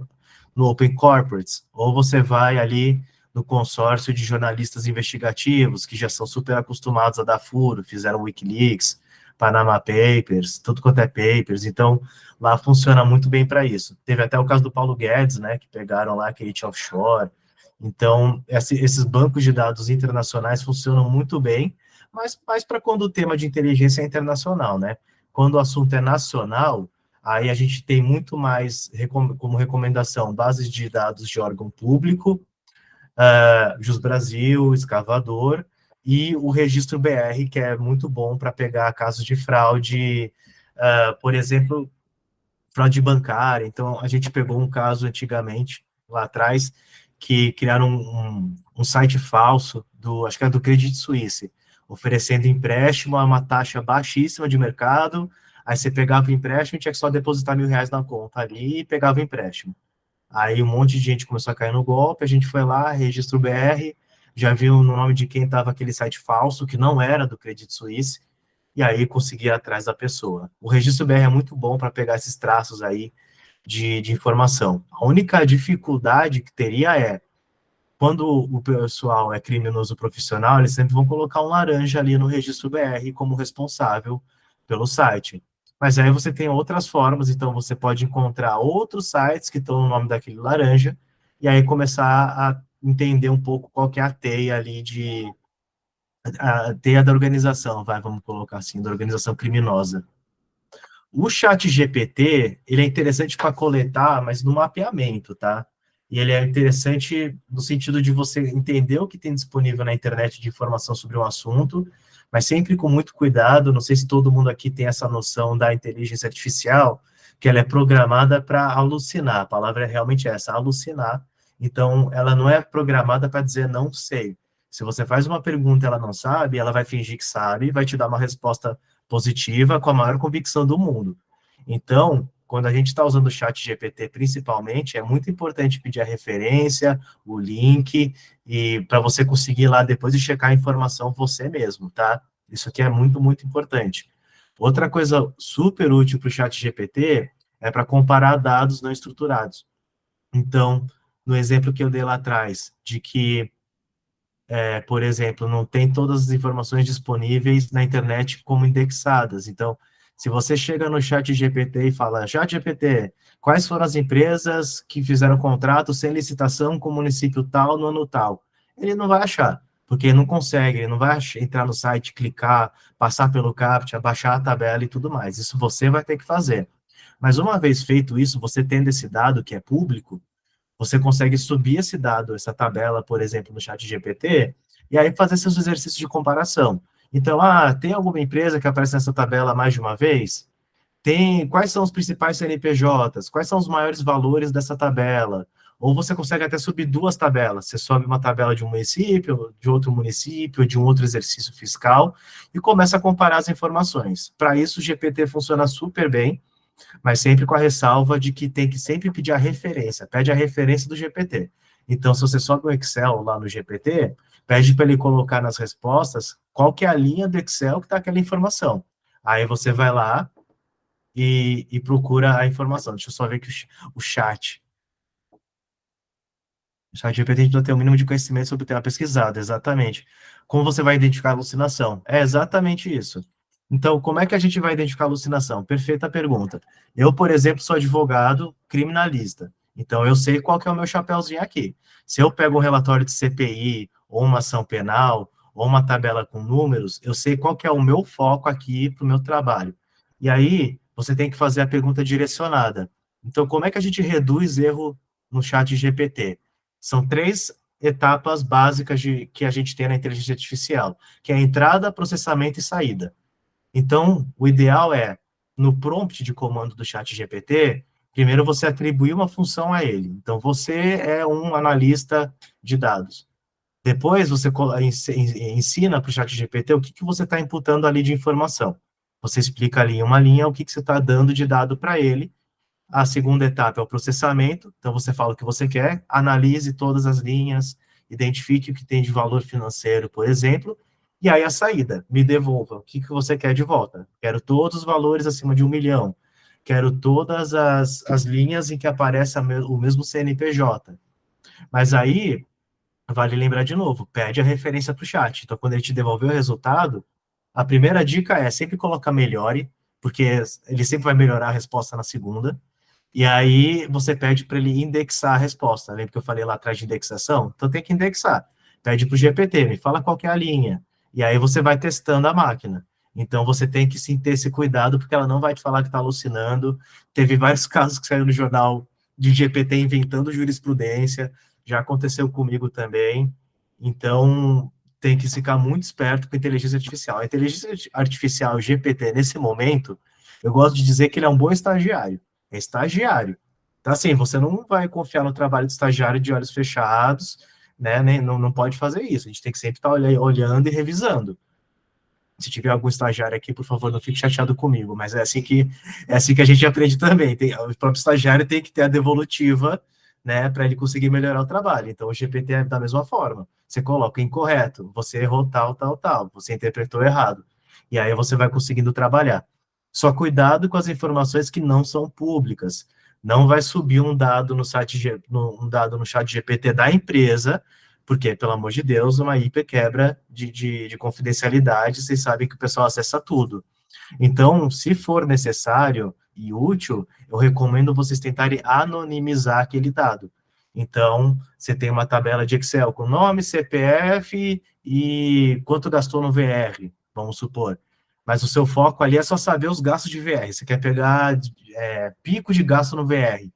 no Open Corporates, ou você vai ali no consórcio de jornalistas investigativos, que já são super acostumados a dar furo, fizeram Wikileaks, Panama Papers, tudo quanto é papers, então lá funciona muito bem para isso. Teve até o caso do Paulo Guedes, né, que pegaram lá aquele offshore. Então, esses bancos de dados internacionais funcionam muito bem, mas mais para quando o tema de inteligência é internacional, né? Quando o assunto é nacional, aí a gente tem muito mais como recomendação bases de dados de órgão público, Jus Brasil, Escavador, e o Registro BR, que é muito bom para pegar casos de fraude, por exemplo, fraude bancária. Então, a gente pegou um caso antigamente, lá atrás, que criaram um site falso, acho que era do Credit Suisse, oferecendo empréstimo a uma taxa baixíssima de mercado, aí você pegava o empréstimo e tinha que só depositar R$ 1.000 na conta ali e pegava o empréstimo. Aí um monte de gente começou a cair no golpe, a gente foi lá, registro BR, já viu no nome de quem estava aquele site falso, que não era do Credit Suisse, e aí conseguir ir atrás da pessoa. O registro BR é muito bom para pegar esses traços aí de informação. A única dificuldade que teria é, quando o pessoal é criminoso profissional, eles sempre vão colocar um laranja ali no registro BR como responsável pelo site. Mas aí você tem outras formas, então você pode encontrar outros sites que estão no nome daquele laranja, e aí começar a entender um pouco qual que é a teia ali a teia da organização, vamos colocar assim, da organização criminosa. O chat GPT, ele é interessante para coletar, mas no mapeamento, tá? E ele é interessante no sentido de você entender o que tem disponível na internet de informação sobre um assunto, mas sempre com muito cuidado. Não sei se todo mundo aqui tem essa noção da inteligência artificial, que ela é programada para alucinar. A palavra é realmente essa, alucinar. Então, ela não é programada para dizer não sei. Se você faz uma pergunta e ela não sabe, ela vai fingir que sabe, vai te dar uma resposta positiva com a maior convicção do mundo. Então, quando a gente está usando o chat GPT principalmente, é muito importante pedir a referência, o link, e para você conseguir lá depois de checar a informação você mesmo, tá? Isso aqui é muito, muito importante. Outra coisa super útil para o chat GPT é para comparar dados não estruturados. Então, no exemplo que eu dei lá atrás, de que por exemplo, não tem todas as informações disponíveis na internet como indexadas. Então, se você chega no chat GPT e fala, chat GPT, quais foram as empresas que fizeram contrato sem licitação com o município tal no ano tal? Ele não vai achar, porque ele não consegue, ele não vai entrar no site, clicar, passar pelo CAPTCHA, baixar a tabela e tudo mais. Isso você vai ter que fazer. Mas uma vez feito isso, você tendo esse dado que é público, você consegue subir esse dado, essa tabela, por exemplo, no chat GPT, e aí fazer seus exercícios de comparação. Então, tem alguma empresa que aparece nessa tabela mais de uma vez? Tem, quais são os principais CNPJs? Quais são os maiores valores dessa tabela? Ou você consegue até subir duas tabelas. Você sobe uma tabela de um município, de outro município, de um outro exercício fiscal, e começa a comparar as informações. Para isso, o GPT funciona super bem, mas sempre com a ressalva de que tem que sempre pedir a referência, pede a referência do GPT. Então, se você sobe o Excel lá no GPT, pede para ele colocar nas respostas qual que é a linha do Excel que está aquela informação. Aí você vai lá e procura a informação. Deixa eu só ver que o chat. O chat GPT precisa ter o mínimo de conhecimento sobre o tema pesquisado, exatamente. Como você vai identificar a alucinação? É exatamente isso. Então, como é que a gente vai identificar a alucinação? Perfeita pergunta. Eu, por exemplo, sou advogado criminalista. Então, eu sei qual que é o meu chapéuzinho aqui. Se eu pego um relatório de CPI, ou uma ação penal, ou uma tabela com números, eu sei qual que é o meu foco aqui para o meu trabalho. E aí, você tem que fazer a pergunta direcionada. Então, como é que a gente reduz erro no chat GPT? São três etapas básicas que a gente tem na inteligência artificial, que é a entrada, processamento e saída. Então, o ideal é, no prompt de comando do chat GPT, primeiro você atribuir uma função a ele. Então, você é um analista de dados. Depois, você ensina para o chat GPT o que você está imputando ali de informação. Você explica ali em uma linha o que você está dando de dado para ele. A segunda etapa é o processamento, então você fala o que você quer, analise todas as linhas, identifique o que tem de valor financeiro, por exemplo, e aí a saída, me devolva, o que você quer de volta? Quero todos os valores acima de 1 milhão, quero todas as linhas em que aparece o mesmo CNPJ. Mas aí, vale lembrar de novo, pede a referência para o chat. Então, quando ele te devolver o resultado, a primeira dica é sempre colocar melhore, porque ele sempre vai melhorar a resposta na segunda. E aí você pede para ele indexar a resposta. Lembra que eu falei lá atrás de indexação? Então tem que indexar. Pede para o GPT, me fala qual que é a linha. E aí você vai testando a máquina. Então você tem que sim ter esse cuidado, porque ela não vai te falar que está alucinando. Teve vários casos que saíram no jornal de GPT inventando jurisprudência. Já aconteceu comigo também. Então tem que ficar muito esperto com a inteligência artificial. A inteligência artificial, GPT, nesse momento, eu gosto de dizer que ele é um bom estagiário. É estagiário. Então, assim, você não vai confiar no trabalho de estagiário de olhos fechados, né? Nem, não pode fazer isso. A gente tem que sempre estar olhando e revisando. Se tiver algum estagiário aqui, por favor, não fique chateado comigo, mas é assim que a gente aprende também. O próprio estagiário tem que ter a devolutiva, né, para ele conseguir melhorar o trabalho. Então, o GPT é da mesma forma. Você coloca incorreto, você errou tal, tal, tal, você interpretou errado. E aí você vai conseguindo trabalhar. Só cuidado com as informações que não são públicas. Não vai subir um dado um dado no chat GPT da empresa, porque, pelo amor de Deus, uma IP quebra de confidencialidade, vocês sabem que o pessoal acessa tudo. Então, se for necessário e útil, eu recomendo vocês tentarem anonimizar aquele dado. Então, você tem uma tabela de Excel com nome, CPF e quanto gastou no VR, vamos supor. Mas o seu foco ali é só saber os gastos de VR. Você quer pegar pico de gasto no VR.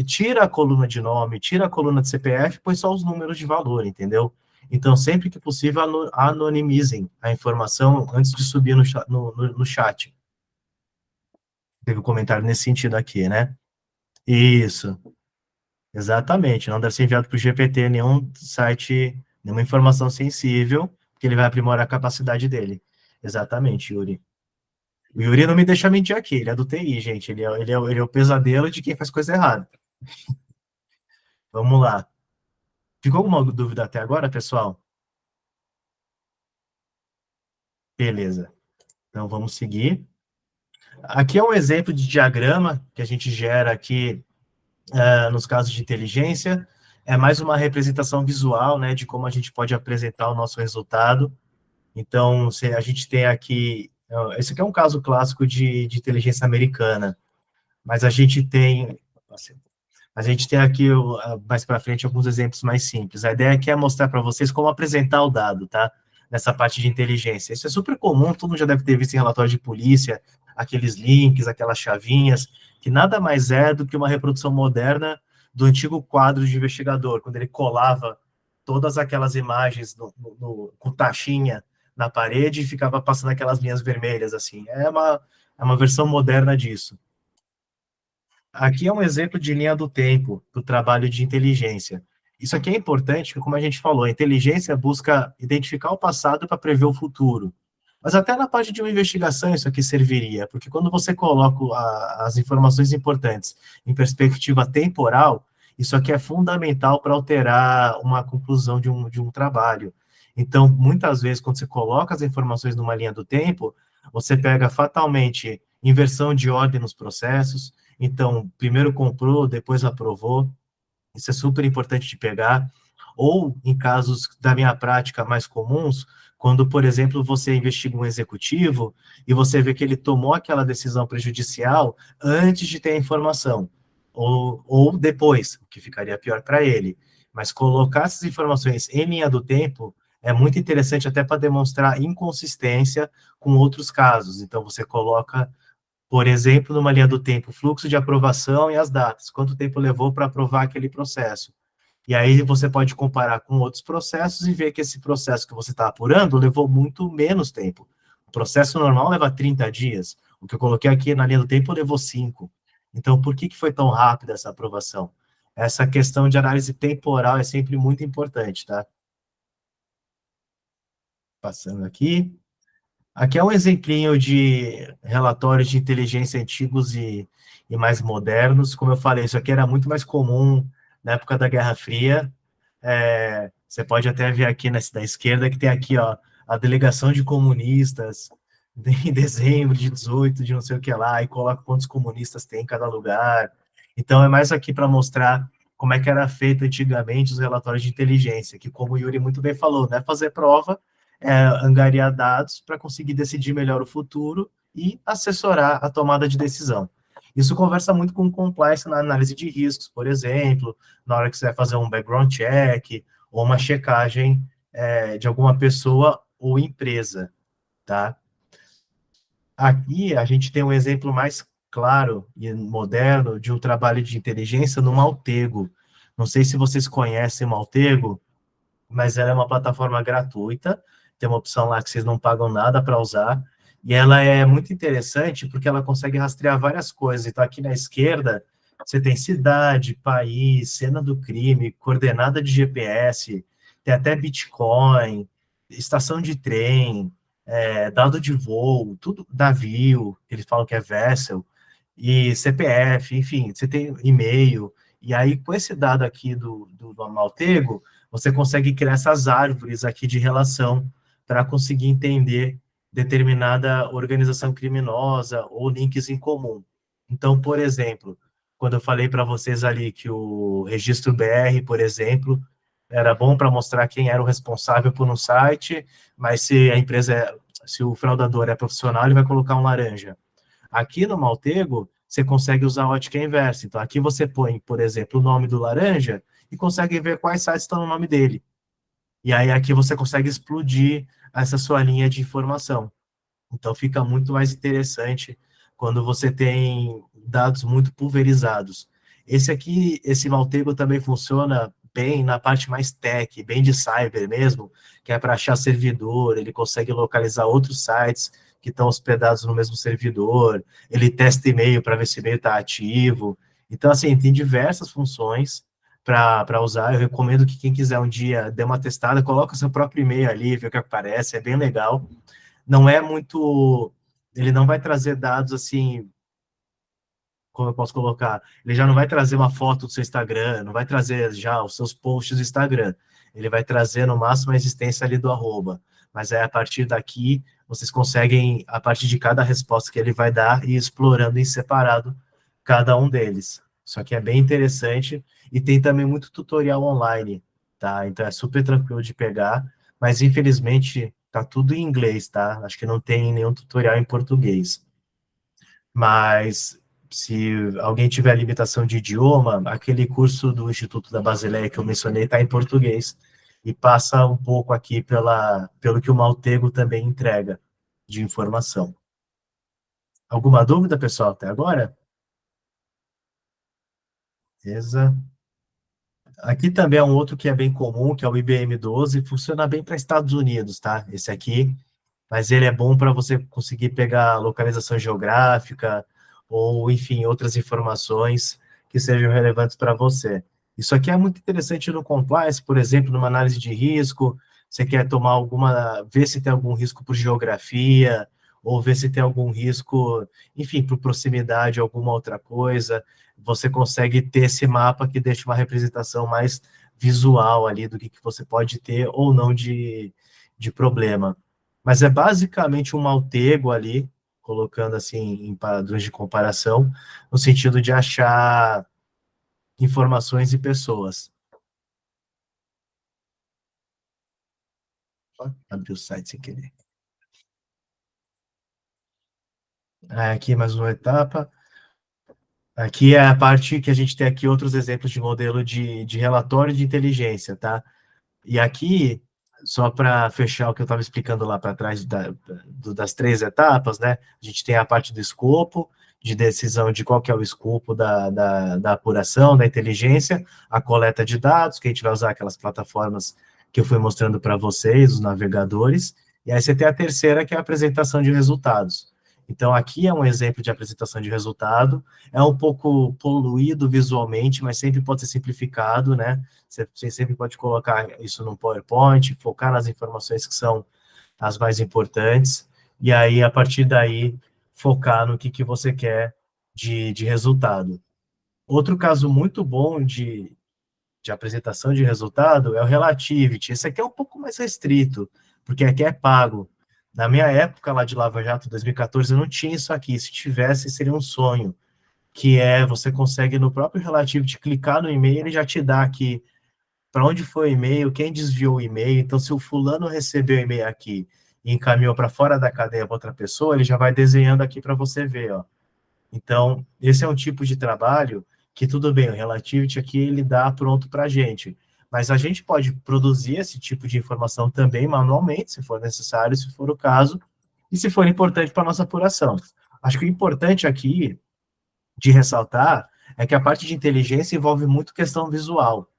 Tira a coluna de nome, tira a coluna de CPF, põe só os números de valor, entendeu? Então, sempre que possível, anonimizem a informação antes de subir no chat. Teve um comentário nesse sentido aqui, né? Isso, exatamente. Não deve ser enviado para o GPT nenhum site, nenhuma informação sensível, que ele vai aprimorar a capacidade dele. Exatamente, Yuri. O Yuri não me deixa mentir aqui, ele é do TI, gente. Ele é o pesadelo de quem faz coisa errada. Vamos lá. Ficou alguma dúvida até agora, pessoal? Beleza. Então vamos seguir. Aqui é um exemplo de diagrama que a gente gera aqui nos casos de inteligência. É mais uma representação visual, né, de como a gente pode apresentar o nosso resultado. Então, a gente tem aqui... Esse aqui é um caso clássico de inteligência americana, mas a gente tem aqui, mais para frente, alguns exemplos mais simples. A ideia aqui é mostrar para vocês como apresentar o dado, tá? Nessa parte de inteligência. Isso é super comum, todo mundo já deve ter visto em relatório de polícia, aqueles links, aquelas chavinhas, que nada mais é do que uma reprodução moderna do antigo quadro de investigador, quando ele colava todas aquelas imagens com taxinha na parede e ficava passando aquelas linhas vermelhas, assim. É uma versão moderna disso. Aqui é um exemplo de linha do tempo do trabalho de inteligência. Isso aqui é importante, porque, como a gente falou, a inteligência busca identificar o passado para prever o futuro. Mas até na parte de uma investigação isso aqui serviria, porque quando você coloca as informações importantes em perspectiva temporal, isso aqui é fundamental para alterar uma conclusão de um trabalho. Então, muitas vezes, quando você coloca as informações numa linha do tempo, você pega fatalmente inversão de ordem nos processos. Então, primeiro comprou, depois aprovou. Isso é super importante de pegar. Ou, em casos da minha prática mais comuns, quando, por exemplo, você investiga um executivo e você vê que ele tomou aquela decisão prejudicial antes de ter a informação, ou depois, o que ficaria pior para ele. Mas colocar essas informações em linha do tempo é muito interessante até para demonstrar inconsistência com outros casos. Então, você coloca, por exemplo, numa linha do tempo, fluxo de aprovação e as datas, quanto tempo levou para aprovar aquele processo. E aí você pode comparar com outros processos e ver que esse processo que você está apurando levou muito menos tempo. O processo normal leva 30 dias, o que eu coloquei aqui na linha do tempo levou 5. Então, por que foi tão rápida essa aprovação? Essa questão de análise temporal é sempre muito importante, tá? Passando aqui. Aqui é um exemplinho de relatórios de inteligência antigos e mais modernos. Como eu falei, isso aqui era muito mais comum na época da Guerra Fria. Você pode até ver aqui da esquerda que tem aqui, ó, a delegação de comunistas em dezembro de 18, de não sei o que lá, e coloca quantos comunistas tem em cada lugar. Então, é mais aqui para mostrar como é que era feito antigamente os relatórios de inteligência, que, como o Yuri muito bem falou, não é fazer prova, angariar dados para conseguir decidir melhor o futuro e assessorar a tomada de decisão. Isso conversa muito com compliance na análise de riscos, por exemplo, na hora que você vai fazer um background check ou uma checagem de alguma pessoa ou empresa, tá? Aqui a gente tem um exemplo mais claro e moderno de um trabalho de inteligência no Maltego. Não sei se vocês conhecem o Maltego, mas ela é uma plataforma gratuita, tem uma opção lá que vocês não pagam nada para usar, e ela é muito interessante porque ela consegue rastrear várias coisas. Então, aqui na esquerda, você tem cidade, país, cena do crime, coordenada de GPS, tem até Bitcoin, estação de trem, dado de voo, tudo, navio, eles falam que é vessel, e CPF, enfim, você tem e-mail, e aí com esse dado aqui do Amaltego, você consegue criar essas árvores aqui de relação para conseguir entender determinada organização criminosa ou links em comum. Então, por exemplo, quando eu falei para vocês ali que o registro BR, por exemplo, era bom para mostrar quem era o responsável por um site, mas se o fraudador é profissional, ele vai colocar um laranja. Aqui no Maltego, você consegue usar a ótica inversa. Então, aqui você põe, por exemplo, o nome do laranja e consegue ver quais sites estão no nome dele. E aí, aqui você consegue explodir essa sua linha de informação. Então, fica muito mais interessante quando você tem dados muito pulverizados. Esse aqui, esse Maltego também funciona bem na parte mais tech, bem de cyber mesmo, que é para achar servidor, ele consegue localizar outros sites que estão hospedados no mesmo servidor, ele testa e-mail para ver se o e-mail está ativo. Então, assim, tem diversas funções para usar. Eu recomendo que quem quiser um dia dê uma testada, coloca seu próprio e-mail ali, vê o que aparece, é bem legal. Não é muito. Ele não vai trazer dados assim, como eu posso colocar? Ele já não vai trazer uma foto do seu Instagram, não vai trazer já os seus posts do Instagram. Ele vai trazer no máximo a existência ali do arroba. Mas aí a partir daqui, vocês conseguem, a partir de cada resposta que ele vai dar, ir explorando em separado cada um deles. Isso aqui é bem interessante e tem também muito tutorial online, tá? Então é super tranquilo de pegar, mas infelizmente tá tudo em inglês, tá? Acho que não tem nenhum tutorial em português. Mas se alguém tiver limitação de idioma, aquele curso do Instituto da Basileia que eu mencionei está em português e passa um pouco aqui pelo que o Maltego também entrega de informação. Alguma dúvida, pessoal, até agora? Beleza. Aqui também é um outro que é bem comum, que é o IBM 12, funciona bem para Estados Unidos, tá? Esse aqui, mas ele é bom para você conseguir pegar localização geográfica ou, enfim, outras informações que sejam relevantes para você. Isso aqui é muito interessante no compliance, por exemplo, numa análise de risco, você quer tomar alguma, ver se tem algum risco por geografia, ou ver se tem algum risco, enfim, por proximidade, alguma outra coisa, você consegue ter esse mapa que deixa uma representação mais visual ali do que você pode ter ou não de problema. Mas é basicamente um maltego ali, colocando assim em padrões de comparação, no sentido de achar informações e pessoas. Abri o site sem querer. Aqui mais uma etapa. Aqui é a parte que a gente tem aqui outros exemplos de modelo de relatório de inteligência, tá? E aqui, só para fechar o que eu estava explicando lá para trás das três etapas, né? A gente tem a parte do escopo, de decisão de qual que é o escopo da apuração, da inteligência, a coleta de dados, que a gente vai usar aquelas plataformas que eu fui mostrando para vocês, os navegadores, e aí você tem a terceira, que é a apresentação de resultados. Então, aqui é um exemplo de apresentação de resultado, é um pouco poluído visualmente, mas sempre pode ser simplificado, né? Você sempre pode colocar isso no PowerPoint, focar nas informações que são as mais importantes, e aí, a partir daí, focar no que você quer de resultado. Outro caso muito bom de apresentação de resultado é o Relativity. Esse aqui é um pouco mais restrito, porque aqui é pago. Na minha época, lá de Lava Jato, 2014, eu não tinha isso aqui. Se tivesse, seria um sonho, que é, você consegue no próprio Relativity clicar no e-mail, ele já te dá aqui para onde foi o e-mail, quem desviou o e-mail. Então, se o fulano recebeu o e-mail aqui e encaminhou para fora da cadeia para outra pessoa, ele já vai desenhando aqui para você ver, ó. Então, esse é um tipo de trabalho que, tudo bem, o Relativity aqui ele dá pronto para a gente, mas a gente pode produzir esse tipo de informação também manualmente, se for necessário, se for o caso, e se for importante para a nossa apuração. Acho que o importante aqui de ressaltar é que a parte de inteligência envolve muito questão visual.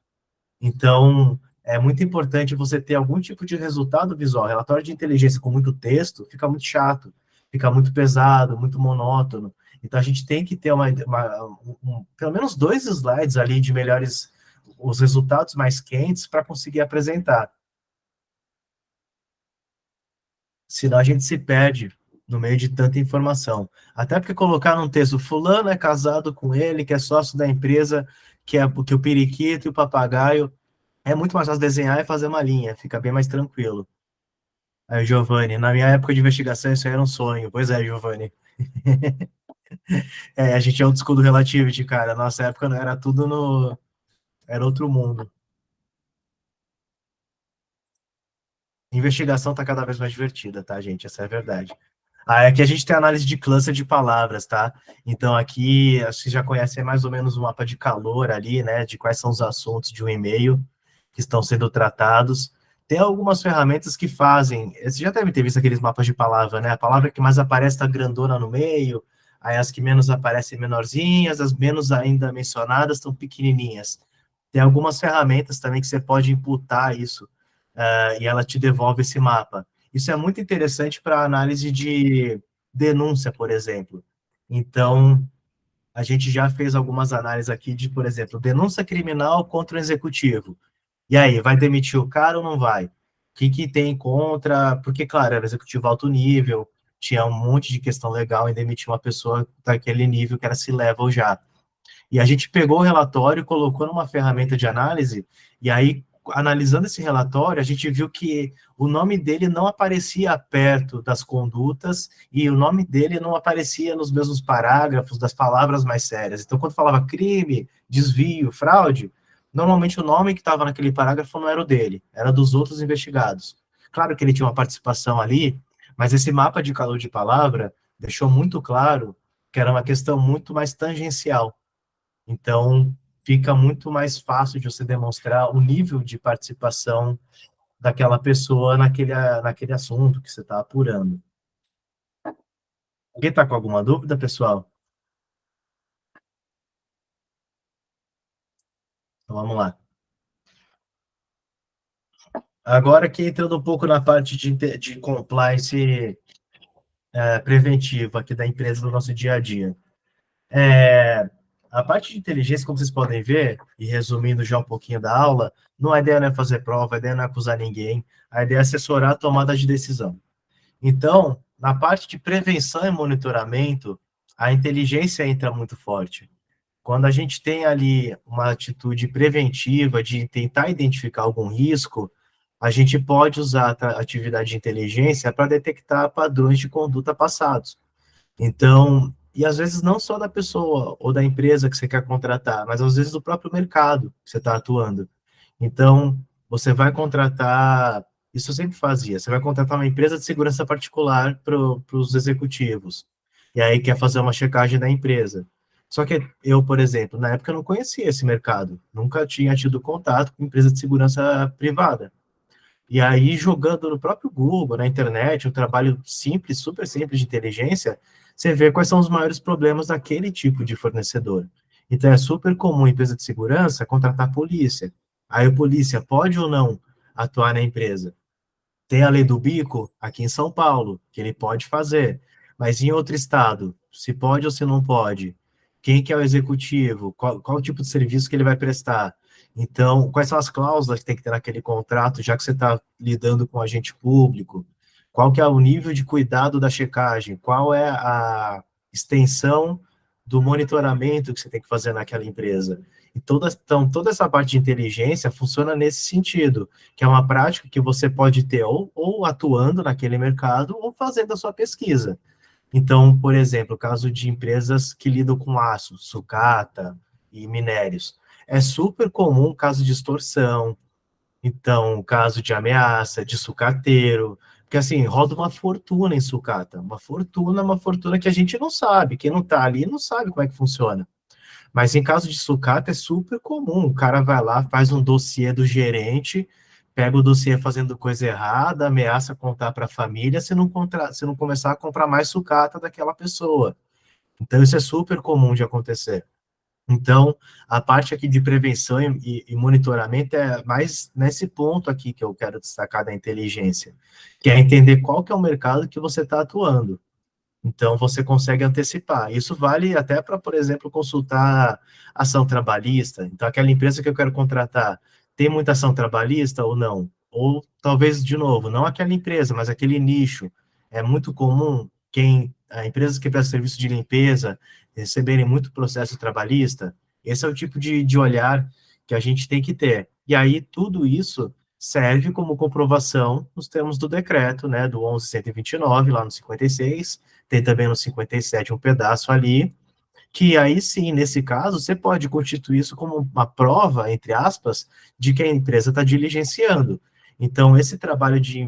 Então, é muito importante você ter algum tipo de resultado visual. Relatório de inteligência com muito texto fica muito chato, fica muito pesado, muito monótono. Então, a gente tem que ter pelo menos 2 slides ali de melhores, os resultados mais quentes para conseguir apresentar. Senão a gente se perde no meio de tanta informação. Até porque colocar num texto, fulano é casado com ele, que é sócio da empresa, que o periquito e o papagaio. É muito mais fácil desenhar e fazer uma linha, fica bem mais tranquilo. Aí, Giovanni, na minha época de investigação, isso aí era um sonho. Pois é, Giovanni. É, a gente é um school do Relativity, cara. Nossa época não era tudo no. Era outro mundo. Investigação tá cada vez mais divertida, tá, gente? Essa é a verdade. Ah, aqui a gente tem análise de cluster de palavras, tá? Então aqui, acho que vocês já conhecem mais ou menos o mapa de calor ali, né? De quais são os assuntos de um e-mail que estão sendo tratados. Tem algumas ferramentas que fazem, você já deve ter visto aqueles mapas de palavra, né? A palavra que mais aparece está grandona no meio, aí as que menos aparecem menorzinhas, as menos ainda mencionadas estão pequenininhas. Tem algumas ferramentas também que você pode imputar isso, e ela te devolve esse mapa. Isso é muito interessante para análise de denúncia, por exemplo. Então, a gente já fez algumas análises aqui de, por exemplo, denúncia criminal contra o executivo. E aí, vai demitir o cara ou não vai? O que, que tem contra? Porque, claro, era executivo alto nível, tinha um monte de questão legal em demitir uma pessoa daquele nível que era C-level já. E a gente pegou o relatório, colocou numa ferramenta de análise, e aí, analisando esse relatório, a gente viu que o nome dele não aparecia perto das condutas e o nome dele não aparecia nos mesmos parágrafos das palavras mais sérias. Então, quando falava crime, desvio, fraude, normalmente o nome que estava naquele parágrafo não era o dele, era dos outros investigados. Claro que ele tinha uma participação ali, mas esse mapa de calor de palavra deixou muito claro que era uma questão muito mais tangencial. Então, fica muito mais fácil de você demonstrar o nível de participação daquela pessoa naquele assunto que você está apurando. Alguém está com alguma dúvida, pessoal? Então, vamos lá. Agora aqui entrando um pouco na parte de compliance preventiva aqui da empresa no nosso dia a dia. A parte de inteligência, como vocês podem ver, e resumindo já um pouquinho da aula, a ideia não é fazer prova, a ideia não é acusar ninguém, a ideia é assessorar a tomada de decisão. Então, na parte de prevenção e monitoramento, a inteligência entra muito forte. Quando a gente tem ali uma atitude preventiva de tentar identificar algum risco, a gente pode usar a atividade de inteligência para detectar padrões de conduta passados. Então, e às vezes não só da pessoa ou da empresa que você quer contratar, mas às vezes do próprio mercado que você está atuando. Então, você vai contratar, isso eu sempre fazia, você vai contratar uma empresa de segurança particular para os executivos, e aí quer fazer uma checagem da empresa. Só que eu, por exemplo, na época eu não conhecia esse mercado, nunca tinha tido contato com empresa de segurança privada. E aí, jogando no próprio Google, na internet, um trabalho simples, super simples de inteligência, você vê quais são os maiores problemas daquele tipo de fornecedor. Então, é super comum a empresa de segurança contratar polícia. Aí, a polícia pode ou não atuar na empresa? Tem a lei do bico aqui em São Paulo, que ele pode fazer, mas em outro estado, se pode ou se não pode? Quem que é o executivo? Qual o tipo de serviço que ele vai prestar? Então, quais são as cláusulas que tem que ter naquele contrato, já que você está lidando com agente público? Qual que é o nível de cuidado da checagem? Qual é a extensão do monitoramento que você tem que fazer naquela empresa? E toda essa parte de inteligência funciona nesse sentido, que é uma prática que você pode ter ou atuando naquele mercado ou fazendo a sua pesquisa. Então, por exemplo, o caso de empresas que lidam com aço, sucata e minérios. É super comum o caso de extorsão, então, o caso de ameaça, de sucateiro, porque assim, roda uma fortuna em sucata, uma fortuna que a gente não sabe, quem não está ali não sabe como é que funciona. Mas em caso de sucata é super comum. O cara vai lá, faz um dossiê do gerente, pega o dossiê fazendo coisa errada, ameaça contar para a família se não começar a comprar mais sucata daquela pessoa. Então isso é super comum de acontecer. Então, a parte aqui de prevenção e monitoramento é mais nesse ponto aqui que eu quero destacar da inteligência, que é entender qual que é o mercado que você está atuando. Então, você consegue antecipar. Isso vale até para, por exemplo, consultar ação trabalhista. Então, aquela empresa que eu quero contratar, tem muita ação trabalhista ou não? Ou talvez, de novo, não aquela empresa, mas aquele nicho. É muito comum empresas que prestam serviço de limpeza receberem muito processo trabalhista. Esse é o tipo de olhar que a gente tem que ter. E aí, tudo isso serve como comprovação nos termos do decreto, né, do 11.129, lá no 56, tem também no 57 um pedaço ali, que aí sim, nesse caso, você pode constituir isso como uma prova, entre aspas, de que a empresa está diligenciando. Então, esse trabalho de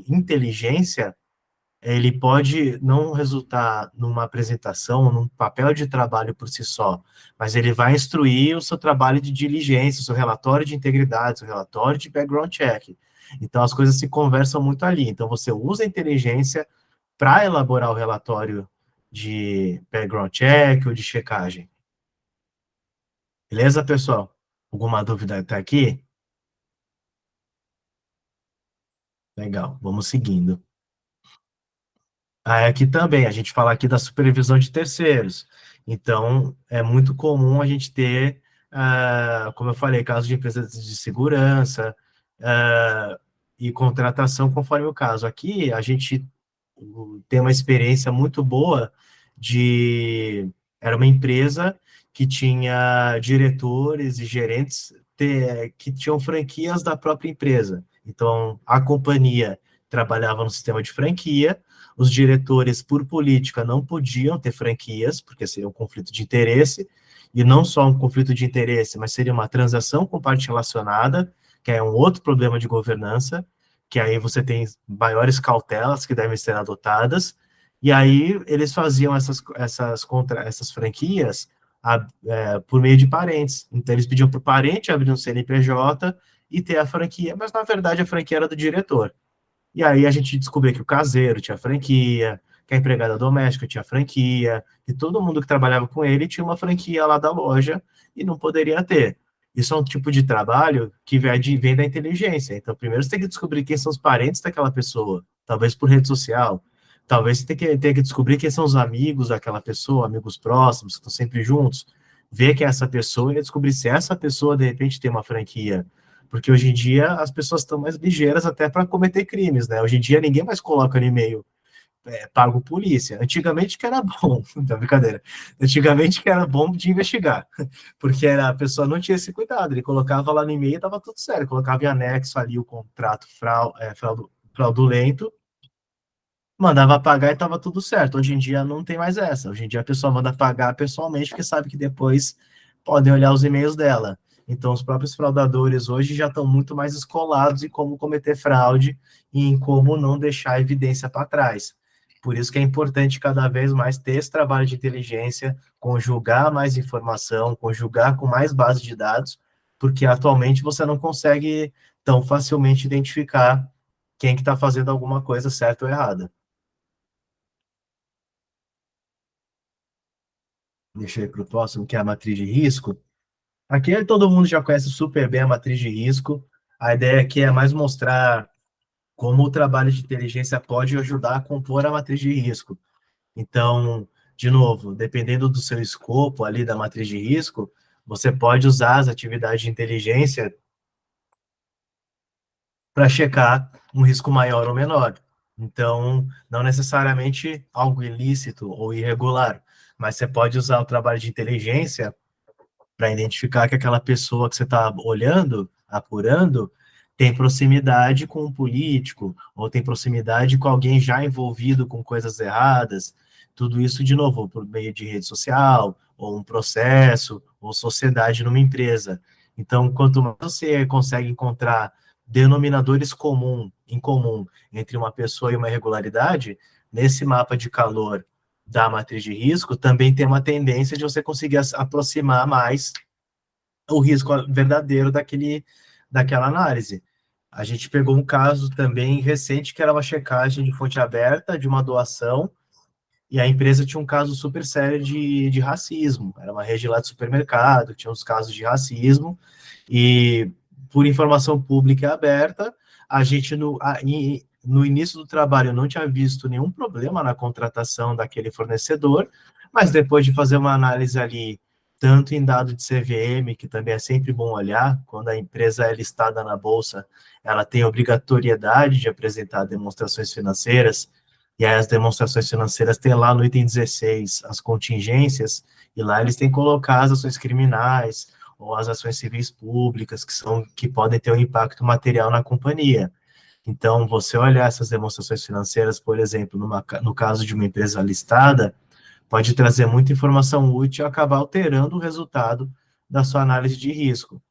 inteligência, ele pode não resultar numa apresentação, num papel de trabalho por si só, mas ele vai instruir o seu trabalho de diligência, o seu relatório de integridade, o seu relatório de background check. Então, as coisas se conversam muito ali. Então, você usa a inteligência para elaborar o relatório de background check ou de checagem. Beleza, pessoal? Alguma dúvida até aqui? Legal, vamos seguindo. Aqui também, a gente fala aqui da supervisão de terceiros. Então, é muito comum a gente ter, como eu falei, casos de empresas de segurança, e contratação conforme o caso. Aqui, a gente tem uma experiência muito boa de... Era uma empresa que tinha diretores e gerentes que tinham franquias da própria empresa. Então, a companhia trabalhava no sistema de franquia, os diretores, por política, não podiam ter franquias, porque seria um conflito de interesse, e não só um conflito de interesse, mas seria uma transação com parte relacionada, que é um outro problema de governança, que aí você tem maiores cautelas que devem ser adotadas, e aí eles faziam essas franquias por meio de parentes. Então, eles pediam para o parente abrir um CNPJ e ter a franquia, mas na verdade a franquia era do diretor. E aí a gente descobriu que o caseiro tinha franquia, que a empregada doméstica tinha franquia, que todo mundo que trabalhava com ele tinha uma franquia lá da loja e não poderia ter. Isso é um tipo de trabalho que vem da inteligência. Então, primeiro você tem que descobrir quem são os parentes daquela pessoa, talvez por rede social. Talvez você tenha que descobrir quem são os amigos daquela pessoa, amigos próximos, que estão sempre juntos. Ver quem é essa pessoa e descobrir se essa pessoa, de repente, tem uma franquia, porque hoje em dia as pessoas estão mais ligeiras até para cometer crimes, né? Hoje em dia ninguém mais coloca no e-mail pago polícia. Antigamente que era bom, não, brincadeira. Antigamente que era bom de investigar, porque a pessoa não tinha esse cuidado, ele colocava lá no e-mail e estava tudo certo, colocava em anexo ali o contrato fraudulento, mandava pagar e estava tudo certo. Hoje em dia não tem mais essa. Hoje em dia a pessoa manda pagar pessoalmente, porque sabe que depois podem olhar os e-mails dela. Então, os próprios fraudadores hoje já estão muito mais escolados em como cometer fraude e em como não deixar evidência para trás. Por isso que é importante cada vez mais ter esse trabalho de inteligência, conjugar mais informação, conjugar com mais base de dados, porque atualmente você não consegue tão facilmente identificar quem que está fazendo alguma coisa certa ou errada. Deixa eu ir para o próximo, que é a matriz de risco. Aqui todo mundo já conhece super bem a matriz de risco. A ideia aqui é mais mostrar como o trabalho de inteligência pode ajudar a compor a matriz de risco. Então, de novo, dependendo do seu escopo ali da matriz de risco, você pode usar as atividades de inteligência para checar um risco maior ou menor. Então, não necessariamente algo ilícito ou irregular, mas você pode usar o trabalho de inteligência para identificar que aquela pessoa que você está olhando, apurando, tem proximidade com um político, ou tem proximidade com alguém já envolvido com coisas erradas. Tudo isso, de novo, por meio de rede social, ou um processo, ou sociedade numa empresa. Então, quanto mais você consegue encontrar denominadores em comum entre uma pessoa e uma irregularidade, nesse mapa de calor da matriz de risco, também tem uma tendência de você conseguir aproximar mais o risco verdadeiro daquela análise. A gente pegou um caso também recente, que era uma checagem de fonte aberta de uma doação, e a empresa tinha um caso super sério de racismo. Era uma rede lá de supermercado, tinha uns casos de racismo, e por informação pública e aberta, a gente no início do trabalho não tinha visto nenhum problema na contratação daquele fornecedor, mas depois de fazer uma análise ali, tanto em dado de CVM, que também é sempre bom olhar, quando a empresa é listada na bolsa, ela tem obrigatoriedade de apresentar demonstrações financeiras, e aí as demonstrações financeiras tem lá no item 16 as contingências, e lá eles têm que colocar as ações criminais ou as ações civis públicas que podem ter um impacto material na companhia. Então, você olhar essas demonstrações financeiras, por exemplo, no caso de uma empresa listada, pode trazer muita informação útil e acabar alterando o resultado da sua análise de risco.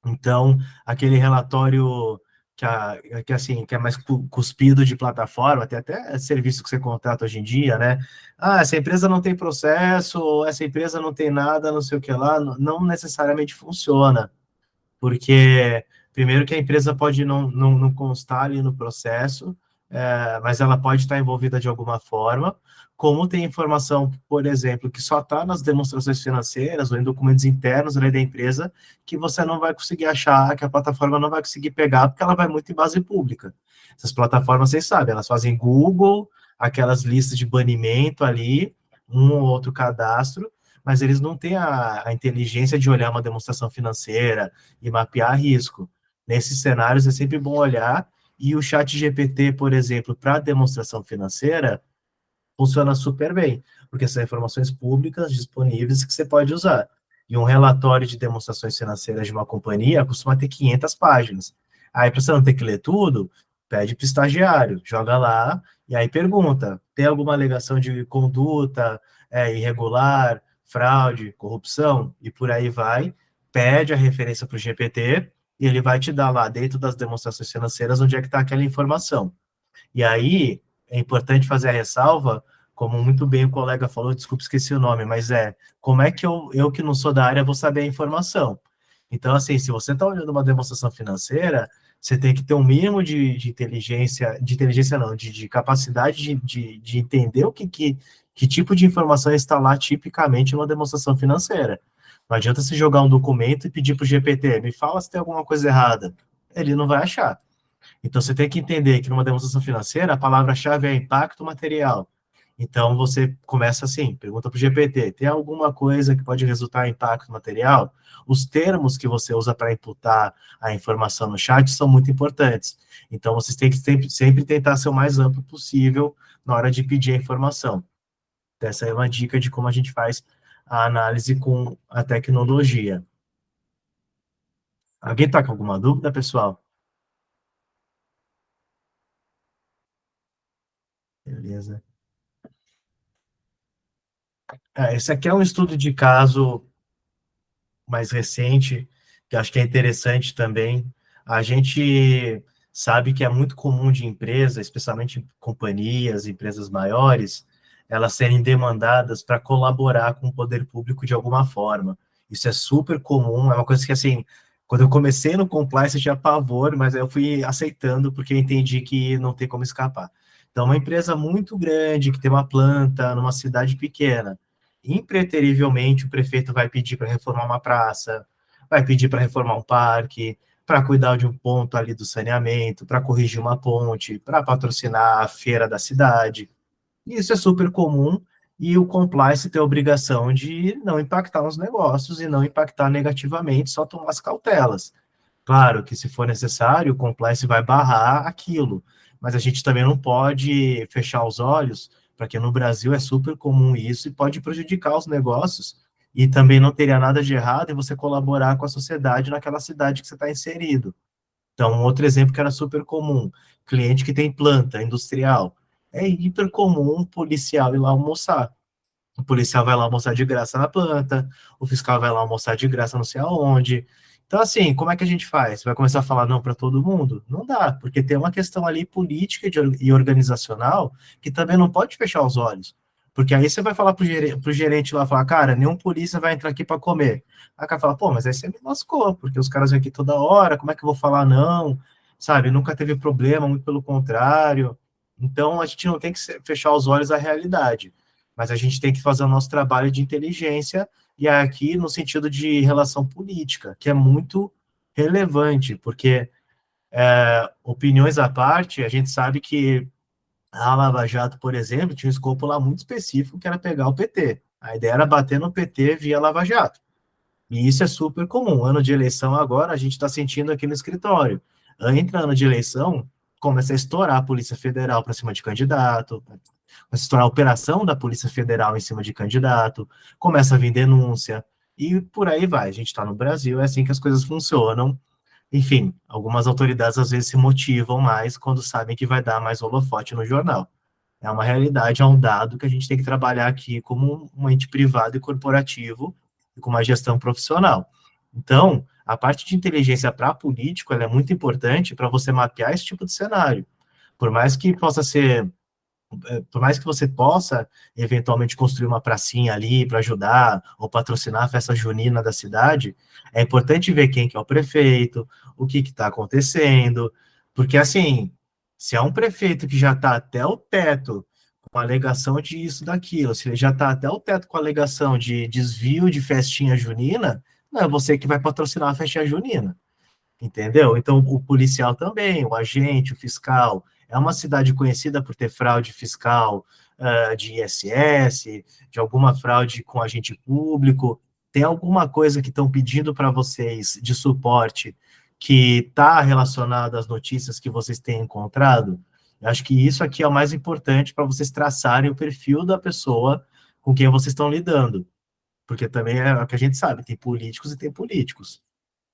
Então, aquele relatório que é mais cuspido de plataforma, tem até serviço que você contrata hoje em dia, né? Ah, essa empresa não tem processo, ou essa empresa não tem nada, não sei o que lá, não necessariamente funciona, porque Primeiro que a empresa pode não constar ali no processo, mas ela pode estar envolvida de alguma forma, como tem informação, por exemplo, que só está nas demonstrações financeiras ou em documentos internos ali da empresa, que você não vai conseguir achar, que a plataforma não vai conseguir pegar, porque ela vai muito em base pública. Essas plataformas, vocês sabem, elas fazem Google, aquelas listas de banimento ali, um ou outro cadastro, mas eles não têm a inteligência de olhar uma demonstração financeira e mapear risco. Nesses cenários é sempre bom olhar, e o chat GPT, por exemplo, para demonstração financeira, funciona super bem, porque são informações públicas disponíveis que você pode usar. E um relatório de demonstrações financeiras de uma companhia costuma ter 500 páginas. Aí, para você não ter que ler tudo, pede para o estagiário, joga lá, e aí pergunta, tem alguma alegação de conduta irregular, fraude, corrupção, e por aí vai, pede a referência para o GPT, e ele vai te dar lá, dentro das demonstrações financeiras, onde é que está aquela informação. E aí, é importante fazer a ressalva, como muito bem o colega falou, desculpa, esqueci o nome, mas como é que eu que não sou da área vou saber a informação? Então, assim, se você está olhando uma demonstração financeira, você tem que ter um mínimo de inteligência não, de capacidade de entender que tipo de informação está lá tipicamente numa demonstração financeira. Não adianta você jogar um documento e pedir para o GPT, me fala se tem alguma coisa errada. Ele não vai achar. Então, você tem que entender que numa demonstração financeira, a palavra-chave é impacto material. Então, você começa assim, pergunta para o GPT, tem alguma coisa que pode resultar em impacto material? Os termos que você usa para imputar a informação no chat são muito importantes. Então, vocês têm que sempre tentar ser o mais amplo possível na hora de pedir a informação. Essa é uma dica de como a gente faz a análise com a tecnologia. Alguém está com alguma dúvida, pessoal? Beleza. Esse aqui é um estudo de caso mais recente, que acho que é interessante também. A gente sabe que é muito comum de empresas, especialmente companhias, empresas maiores, elas serem demandadas para colaborar com o poder público de alguma forma. Isso é super comum, é uma coisa que, assim, quando eu comecei no compliance eu tinha pavor, mas eu fui aceitando porque eu entendi que não tem como escapar. Então, uma empresa muito grande, que tem uma planta numa cidade pequena, impreterivelmente o prefeito vai pedir para reformar uma praça, vai pedir para reformar um parque, para cuidar de um ponto ali do saneamento, para corrigir uma ponte, para patrocinar a feira da cidade. Isso é super comum e o compliance tem a obrigação de não impactar os negócios e não impactar negativamente, só tomar as cautelas. Claro que, se for necessário, o compliance vai barrar aquilo, mas a gente também não pode fechar os olhos, porque no Brasil é super comum isso e pode prejudicar os negócios, e também não teria nada de errado em você colaborar com a sociedade naquela cidade que você está inserido. Então, um outro exemplo que era super comum, cliente que tem planta industrial, é hiper comum um policial ir lá almoçar. O policial vai lá almoçar de graça na planta, o fiscal vai lá almoçar de graça não sei aonde. Então, assim, como é que a gente faz? Vai começar a falar não para todo mundo? Não dá, porque tem uma questão ali política e organizacional que também não pode fechar os olhos. Porque aí você vai falar pro gerente lá, falar, cara, nenhum polícia vai entrar aqui para comer. Aí o cara fala, pô, mas aí você me lascou, porque os caras vêm aqui toda hora, como é que eu vou falar não? Sabe, nunca teve problema, muito pelo contrário. Então, a gente não tem que fechar os olhos à realidade, mas a gente tem que fazer o nosso trabalho de inteligência, e aqui no sentido de relação política, que é muito relevante, porque, opiniões à parte, a gente sabe que a Lava Jato, por exemplo, tinha um escopo lá muito específico, que era pegar o PT. A ideia era bater no PT via Lava Jato. E isso é super comum. Ano de eleição agora, a gente está sentindo aqui no escritório. Entra ano de eleição, começa a estourar a Polícia Federal para cima de candidato, começa a estourar a operação da Polícia Federal em cima de candidato, começa a vir denúncia, e por aí vai. A gente está no Brasil, é assim que as coisas funcionam. Enfim, algumas autoridades às vezes se motivam mais quando sabem que vai dar mais holofote no jornal. É uma realidade, é um dado que a gente tem que trabalhar aqui como um ente privado e corporativo e com uma gestão profissional. Então, a parte de inteligência para político, ela é muito importante para você mapear esse tipo de cenário. Por mais que possa ser por mais que você possa eventualmente construir uma pracinha ali para ajudar ou patrocinar a festa junina da cidade, é importante ver quem que é o prefeito, o que está acontecendo, porque assim, se é um prefeito que já está até o teto com a alegação de isso, daquilo, se ele já está até o teto com a alegação de desvio de festinha junina, não é você que vai patrocinar a festinha junina. Entendeu? Então, o policial também, o agente, o fiscal. É uma cidade conhecida por ter fraude fiscal, de ISS, de alguma fraude com agente público. Tem alguma coisa que estão pedindo para vocês de suporte que está relacionado às notícias que vocês têm encontrado? Eu acho que isso aqui é o mais importante para vocês traçarem o perfil da pessoa com quem vocês estão lidando. Porque também é o que a gente sabe, tem políticos e tem políticos.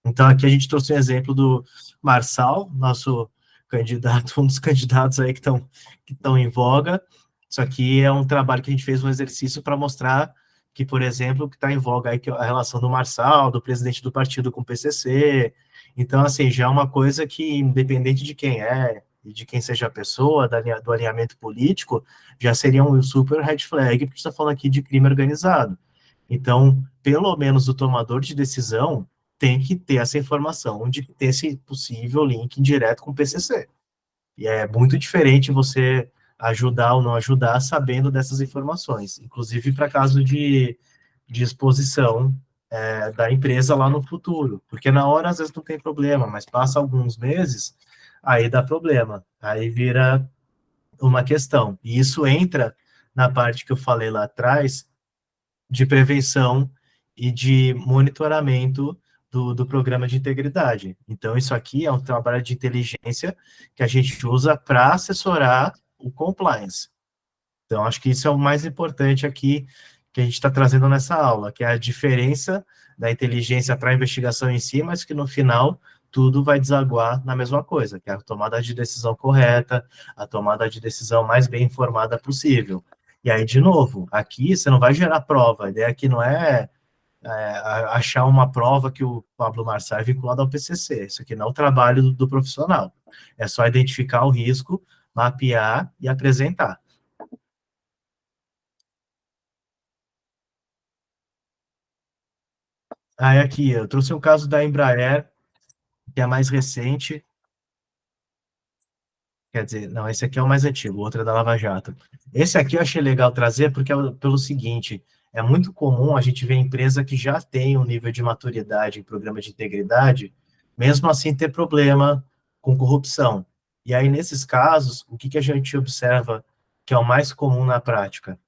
Então, aqui a gente trouxe um exemplo do Marçal, nosso candidato, um dos candidatos aí que estão em voga. Isso aqui é um trabalho que a gente fez, um exercício para mostrar que, por exemplo, o que está em voga aí, que é a relação do Marçal, do presidente do partido com o PCC. Então, assim, já é uma coisa que, independente de quem é e de quem seja a pessoa, do alinhamento político, já seria um super red flag, porque está falando aqui de crime organizado. Então, pelo menos o tomador de decisão tem que ter essa informação de ter esse possível link direto com o PCC. E é muito diferente você ajudar ou não ajudar sabendo dessas informações, inclusive para caso de exposição da empresa lá no futuro, porque na hora às vezes não tem problema, mas passa alguns meses, aí dá problema, aí vira uma questão. E isso entra na parte que eu falei lá atrás, de prevenção e de monitoramento do programa de integridade. Então, isso aqui é um trabalho de inteligência que a gente usa para assessorar o compliance. Então, acho que isso é o mais importante aqui que a gente está trazendo nessa aula, que é a diferença da inteligência para a investigação em si, mas que no final tudo vai desaguar na mesma coisa, que é a tomada de decisão correta, a tomada de decisão mais bem informada possível. E aí, de novo, aqui você não vai gerar prova, a ideia aqui não é achar uma prova que o Pablo Marçal é vinculado ao PCC, isso aqui não é o trabalho do profissional, é só identificar o risco, mapear e apresentar. Aí aqui, eu trouxe um caso da Embraer, que é mais recente, quer dizer, não, esse aqui é o mais antigo, o outro é da Lava Jato. Esse aqui eu achei legal trazer porque é pelo seguinte, é muito comum a gente ver empresa que já tem um nível de maturidade em programa de integridade, mesmo assim ter problema com corrupção. E aí, nesses casos, o que que a gente observa que é o mais comum na prática?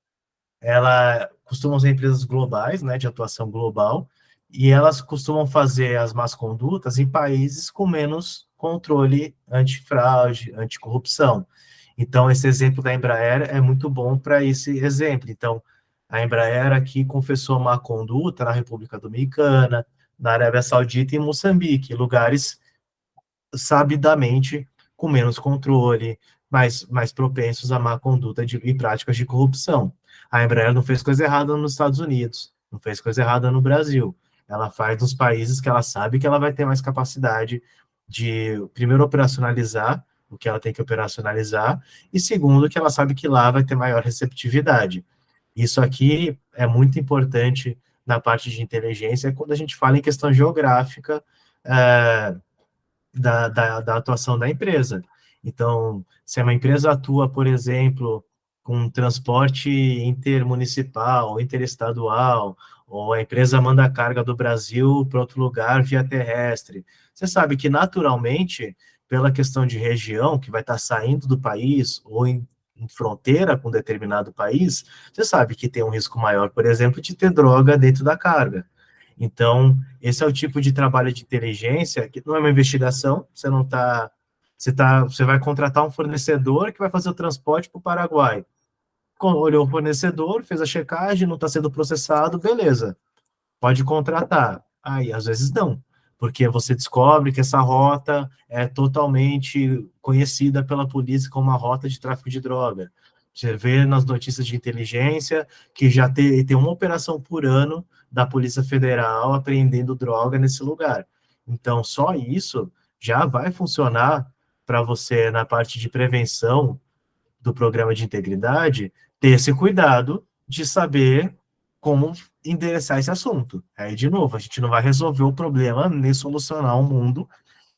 Ela costumam ser empresas globais, né, de atuação global, e elas costumam fazer as más condutas em países com menos controle antifraude, anticorrupção. Então, esse exemplo da Embraer é muito bom para esse exemplo. Então, a Embraer aqui confessou má conduta na República Dominicana, na Arábia Saudita e em Moçambique, lugares sabidamente com menos controle, mais propensos a má conduta e práticas de corrupção. A Embraer não fez coisa errada nos Estados Unidos, não fez coisa errada no Brasil. Ela faz nos países que ela sabe que ela vai ter mais capacidade de, primeiro, operacionalizar o que ela tem que operacionalizar, e segundo, que ela sabe que lá vai ter maior receptividade. Isso aqui é muito importante na parte de inteligência, quando a gente fala em questão geográfica, é, da atuação da empresa. Então, se uma empresa atua, por exemplo, com transporte intermunicipal, interestadual, ou a empresa manda a carga do Brasil para outro lugar via terrestre, você sabe que naturalmente, pela questão de região, que vai estar saindo do país ou em fronteira com determinado país, você sabe que tem um risco maior, por exemplo, de ter droga dentro da carga. Então, esse é o tipo de trabalho de inteligência que não é uma investigação, você não está. Você vai contratar um fornecedor que vai fazer o transporte para o Paraguai. Olhou o fornecedor, fez a checagem, não está sendo processado, beleza, pode contratar. Aí, às vezes não, porque você descobre que essa rota é totalmente conhecida pela polícia como uma rota de tráfico de droga. Você vê nas notícias de inteligência que já tem uma operação por ano da Polícia Federal apreendendo droga nesse lugar. Então, só isso já vai funcionar para você na parte de prevenção do programa de integridade, ter esse cuidado de saber como endereçar esse assunto. Aí, de novo, a gente não vai resolver o problema nem solucionar o mundo,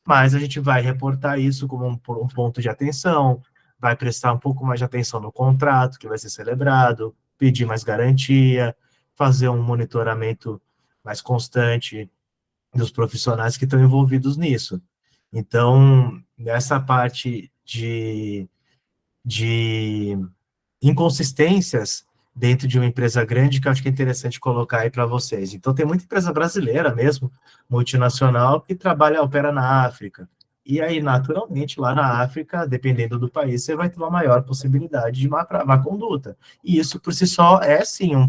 mas a gente vai reportar isso como um ponto de atenção, vai prestar um pouco mais de atenção no contrato que vai ser celebrado, pedir mais garantia, fazer um monitoramento mais constante dos profissionais que estão envolvidos nisso. Então, nessa parte de inconsistências dentro de uma empresa grande que eu acho que é interessante colocar aí para vocês. Então, tem muita empresa brasileira mesmo, multinacional, que trabalha, opera na África. E aí, naturalmente, lá na África, dependendo do país, você vai ter uma maior possibilidade de má conduta. E isso, por si só, é, sim, um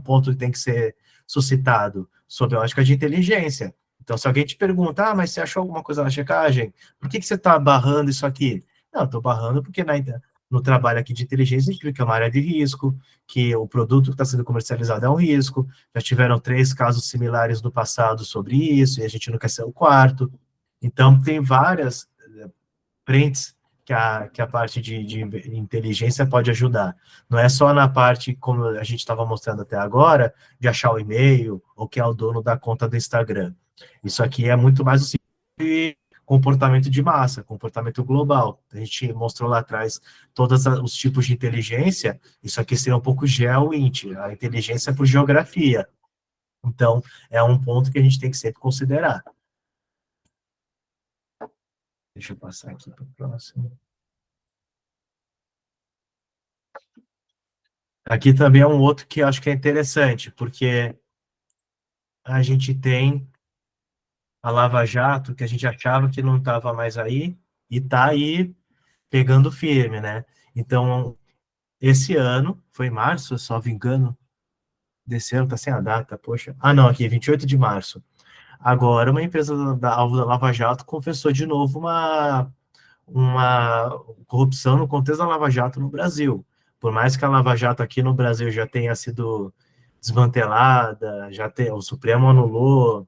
ponto que tem que ser suscitado, sob a ótica de inteligência. Então, se alguém te pergunta, mas você achou alguma coisa na checagem? Por que você está barrando isso aqui? Não, estou barrando porque no trabalho aqui de inteligência, a gente viu que é uma área de risco, que o produto que está sendo comercializado é um risco, já tiveram 3 casos similares no passado sobre isso, e a gente não quer ser o quarto. Então, tem várias frentes que a parte de inteligência pode ajudar. Não é só na parte, como a gente estava mostrando até agora, de achar o e-mail, ou quem é o dono da conta do Instagram. Isso aqui é muito mais o comportamento de massa, comportamento global. A gente mostrou lá atrás todos os tipos de inteligência, isso aqui seria um pouco geo-int, a inteligência por geografia. Então, é um ponto que a gente tem que sempre considerar. Deixa eu passar aqui para o próximo. Aqui também é um outro que eu acho que é interessante, porque a gente tem a Lava Jato, que a gente achava que não estava mais aí, e está aí pegando firme, né? Então, esse ano, foi em março, só me engano, desse ano, tá sem a data, poxa. Ah, não, aqui, 28 de março. Agora, uma empresa da alvo da Lava Jato confessou de novo uma corrupção no contexto da Lava Jato no Brasil. Por mais que a Lava Jato aqui no Brasil já tenha sido desmantelada, o Supremo anulou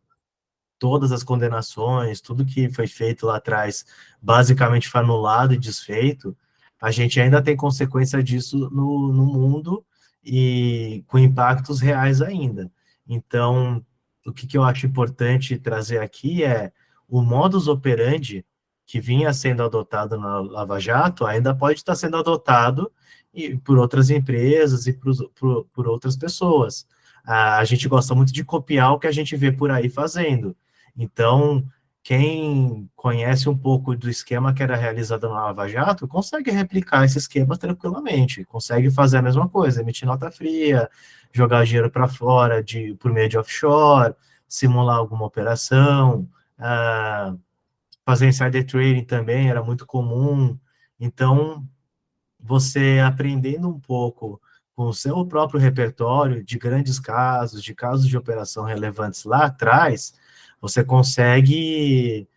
todas as condenações, tudo que foi feito lá atrás, basicamente foi anulado e desfeito, a gente ainda tem consequência disso no mundo e com impactos reais ainda. Então, o que eu acho importante trazer aqui é o modus operandi que vinha sendo adotado na Lava Jato ainda pode estar sendo adotado por outras empresas e por outras pessoas. A gente gosta muito de copiar o que a gente vê por aí fazendo. Então, quem conhece um pouco do esquema que era realizado na Lava Jato, consegue replicar esse esquema tranquilamente, consegue fazer a mesma coisa, emitir nota fria, jogar dinheiro para fora por meio de offshore, simular alguma operação, fazer insider trading também era muito comum. Então, você aprendendo um pouco com o seu próprio repertório de grandes casos, de casos de operação relevantes lá atrás, você consegue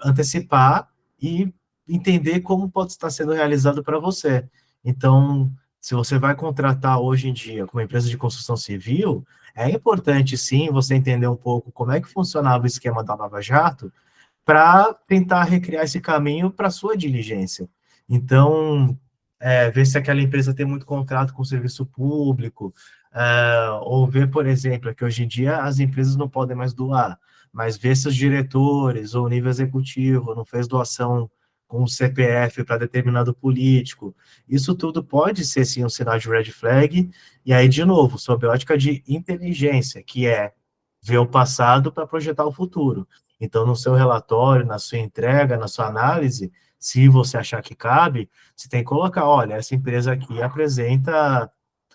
antecipar e entender como pode estar sendo realizado para você. Então, se você vai contratar hoje em dia com uma empresa de construção civil, é importante sim você entender um pouco como é que funcionava o esquema da Lava Jato, para tentar recriar esse caminho para sua diligência. Então, ver se aquela empresa tem muito contrato com o serviço público, ou ver, por exemplo, que hoje em dia as empresas não podem mais doar, mas ver se os diretores ou o nível executivo não fez doação com o CPF para determinado político. Isso tudo pode ser, sim, um sinal de red flag, e aí, de novo, sob a ótica de inteligência, que é ver o passado para projetar o futuro. Então, no seu relatório, na sua entrega, na sua análise, se você achar que cabe, você tem que colocar, olha, essa empresa aqui apresenta,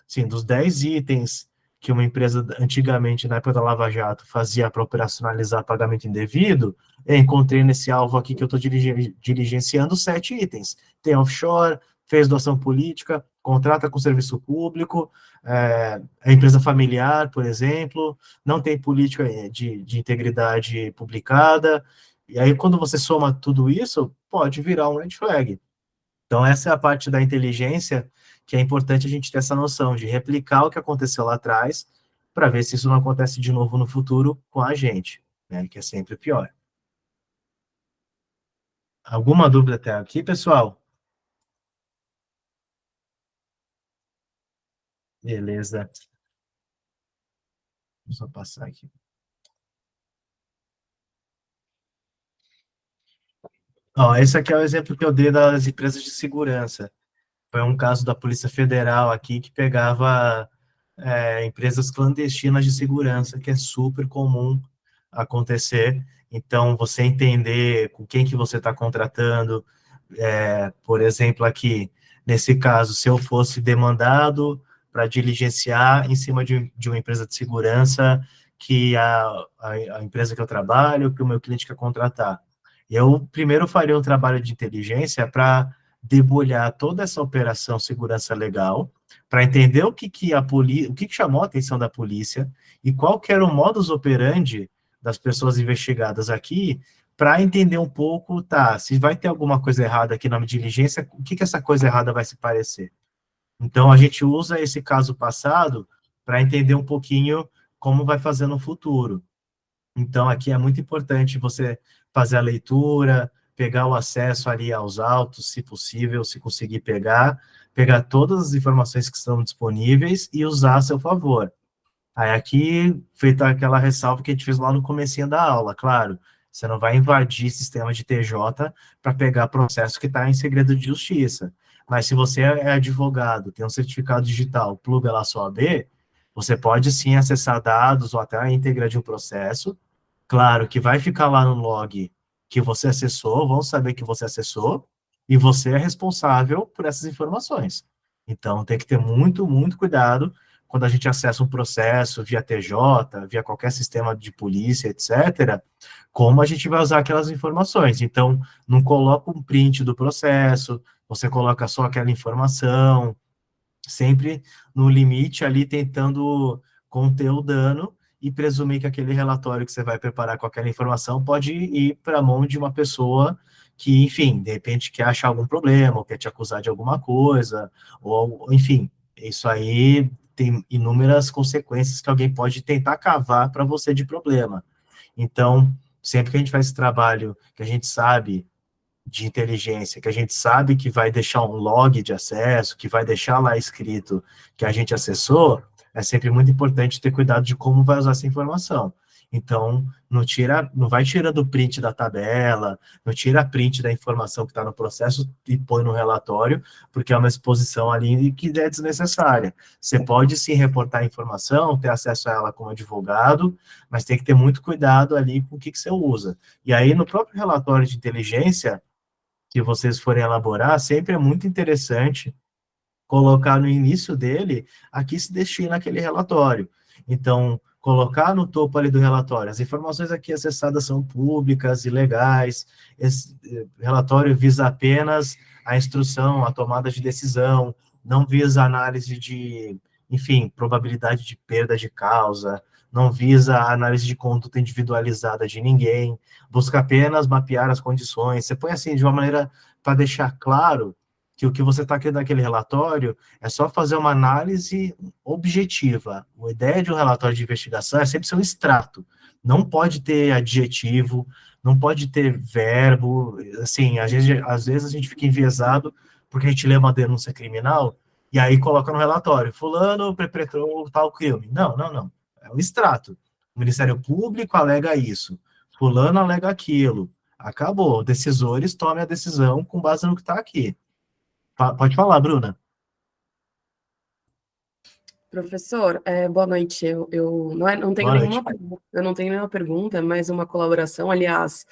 sim, dos 10 itens que uma empresa antigamente, na época da Lava Jato, fazia para operacionalizar pagamento indevido, eu encontrei nesse alvo aqui que eu estou diligenciando 7 itens. Tem offshore, fez doação política, contrata com serviço público, é empresa familiar, por exemplo, não tem política de integridade publicada, e aí quando você soma tudo isso, pode virar um red flag. Então essa é a parte da inteligência que é importante a gente ter essa noção de replicar o que aconteceu lá atrás, para ver se isso não acontece de novo no futuro com a gente, né, que é sempre pior. Alguma dúvida até aqui, pessoal? Beleza. Vou só passar aqui. Ó, esse aqui é o exemplo que eu dei das empresas de segurança. Foi um caso da Polícia Federal aqui que pegava empresas clandestinas de segurança, que é super comum acontecer. Então, você entender com quem que você está contratando, por exemplo, aqui, nesse caso, se eu fosse demandado para diligenciar em cima de uma empresa de segurança que a empresa que eu trabalho, que o meu cliente quer contratar. Eu primeiro faria um trabalho de inteligência para debulhar toda essa operação segurança legal, para entender o que chamou a atenção da polícia e qual que era o modus operandi das pessoas investigadas aqui, para entender um pouco, tá, se vai ter alguma coisa errada aqui na diligência, o que essa coisa errada vai se parecer. Então, a gente usa esse caso passado para entender um pouquinho como vai fazer no futuro. Então, aqui é muito importante você fazer a leitura, pegar o acesso ali aos autos, se possível, se conseguir pegar todas as informações que estão disponíveis e usar a seu favor. Aí aqui, feita aquela ressalva que a gente fez lá no comecinho da aula, claro, você não vai invadir sistema de TJ para pegar processo que está em segredo de justiça. Mas se você é advogado, tem um certificado digital, pluga lá sua AB, você pode sim acessar dados ou até a íntegra de um processo. Claro que vai ficar lá no log que você acessou, vão saber que você acessou, e você é responsável por essas informações. Então, tem que ter muito, muito cuidado quando a gente acessa um processo via TJ, via qualquer sistema de polícia, etc., como a gente vai usar aquelas informações. Então, não coloca um print do processo, você coloca só aquela informação, sempre no limite ali tentando conter o dano e presumir que aquele relatório que você vai preparar com aquela informação pode ir para a mão de uma pessoa que, enfim, de repente quer achar algum problema, ou quer te acusar de alguma coisa, ou, enfim, isso aí tem inúmeras consequências que alguém pode tentar cavar para você de problema. Então, sempre que a gente faz esse trabalho, que a gente sabe de inteligência, que a gente sabe que vai deixar um log de acesso, que vai deixar lá escrito que a gente acessou, é sempre muito importante ter cuidado de como vai usar essa informação. Então, não vai tirando o print da tabela, não tira print da informação que está no processo e põe no relatório, porque é uma exposição ali que é desnecessária. Você pode sim reportar a informação, ter acesso a ela como advogado, mas tem que ter muito cuidado ali com o que você usa. E aí, no próprio relatório de inteligência, que vocês forem elaborar, sempre é muito interessante colocar no início dele a que se destina aquele relatório. Então, colocar no topo ali do relatório, as informações aqui acessadas são públicas e legais, esse relatório visa apenas a instrução, a tomada de decisão, não visa análise de, enfim, probabilidade de perda de causa, não visa a análise de conduta individualizada de ninguém, busca apenas mapear as condições. Você põe assim de uma maneira para deixar claro que o que você está querendo naquele relatório é só fazer uma análise objetiva. A ideia de um relatório de investigação é sempre ser um extrato. Não pode ter adjetivo, não pode ter verbo. Assim, às vezes a gente fica enviesado porque a gente lê uma denúncia criminal e aí coloca no relatório, fulano perpetrou tal crime. Não, não, não. É um extrato. O Ministério Público alega isso, fulano alega aquilo. Acabou. Decisores tomem a decisão com base no que está aqui. Pode falar, Bruna. Professor, boa noite. Eu não tenho Boa noite. eu não tenho nenhuma pergunta, mas uma colaboração. Aliás,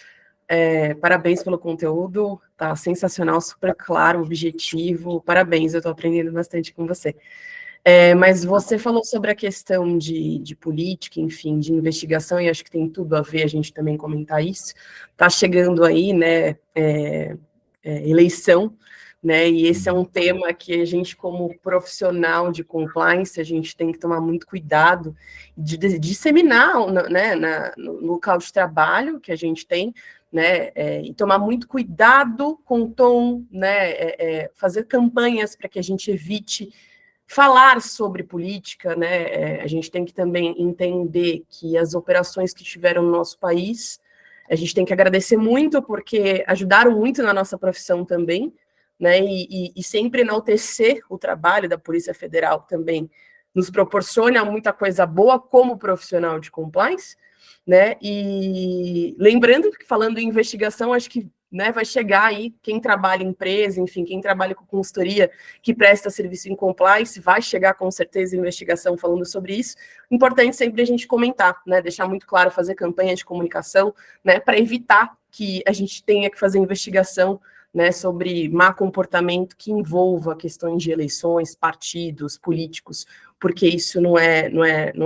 parabéns pelo conteúdo, tá sensacional, super claro, objetivo. Parabéns, eu estou aprendendo bastante com você. Mas você falou sobre a questão de política, enfim, de investigação, e acho que tem tudo a ver a gente também comentar isso. Está chegando aí, né, eleição, né, e esse é um tema que a gente, como profissional de compliance, a gente tem que tomar muito cuidado de disseminar, né, no local de trabalho que a gente tem, né, e tomar muito cuidado com o tom, né, fazer campanhas para que a gente evite falar sobre política, né, a gente tem que também entender que as operações que tiveram no nosso país, a gente tem que agradecer muito, porque ajudaram muito na nossa profissão também, né, e sempre enaltecer o trabalho da Polícia Federal também, nos proporciona muita coisa boa como profissional de compliance, né? E lembrando que falando em investigação, acho que, né, vai chegar aí quem trabalha em empresa, enfim, quem trabalha com consultoria que presta serviço em compliance, vai chegar com certeza investigação falando sobre isso. Importante sempre a gente comentar, né, deixar muito claro, fazer campanha de comunicação, né, para evitar que a gente tenha que fazer investigação, né, sobre má comportamento que envolva questões de eleições, partidos, políticos, porque isso não é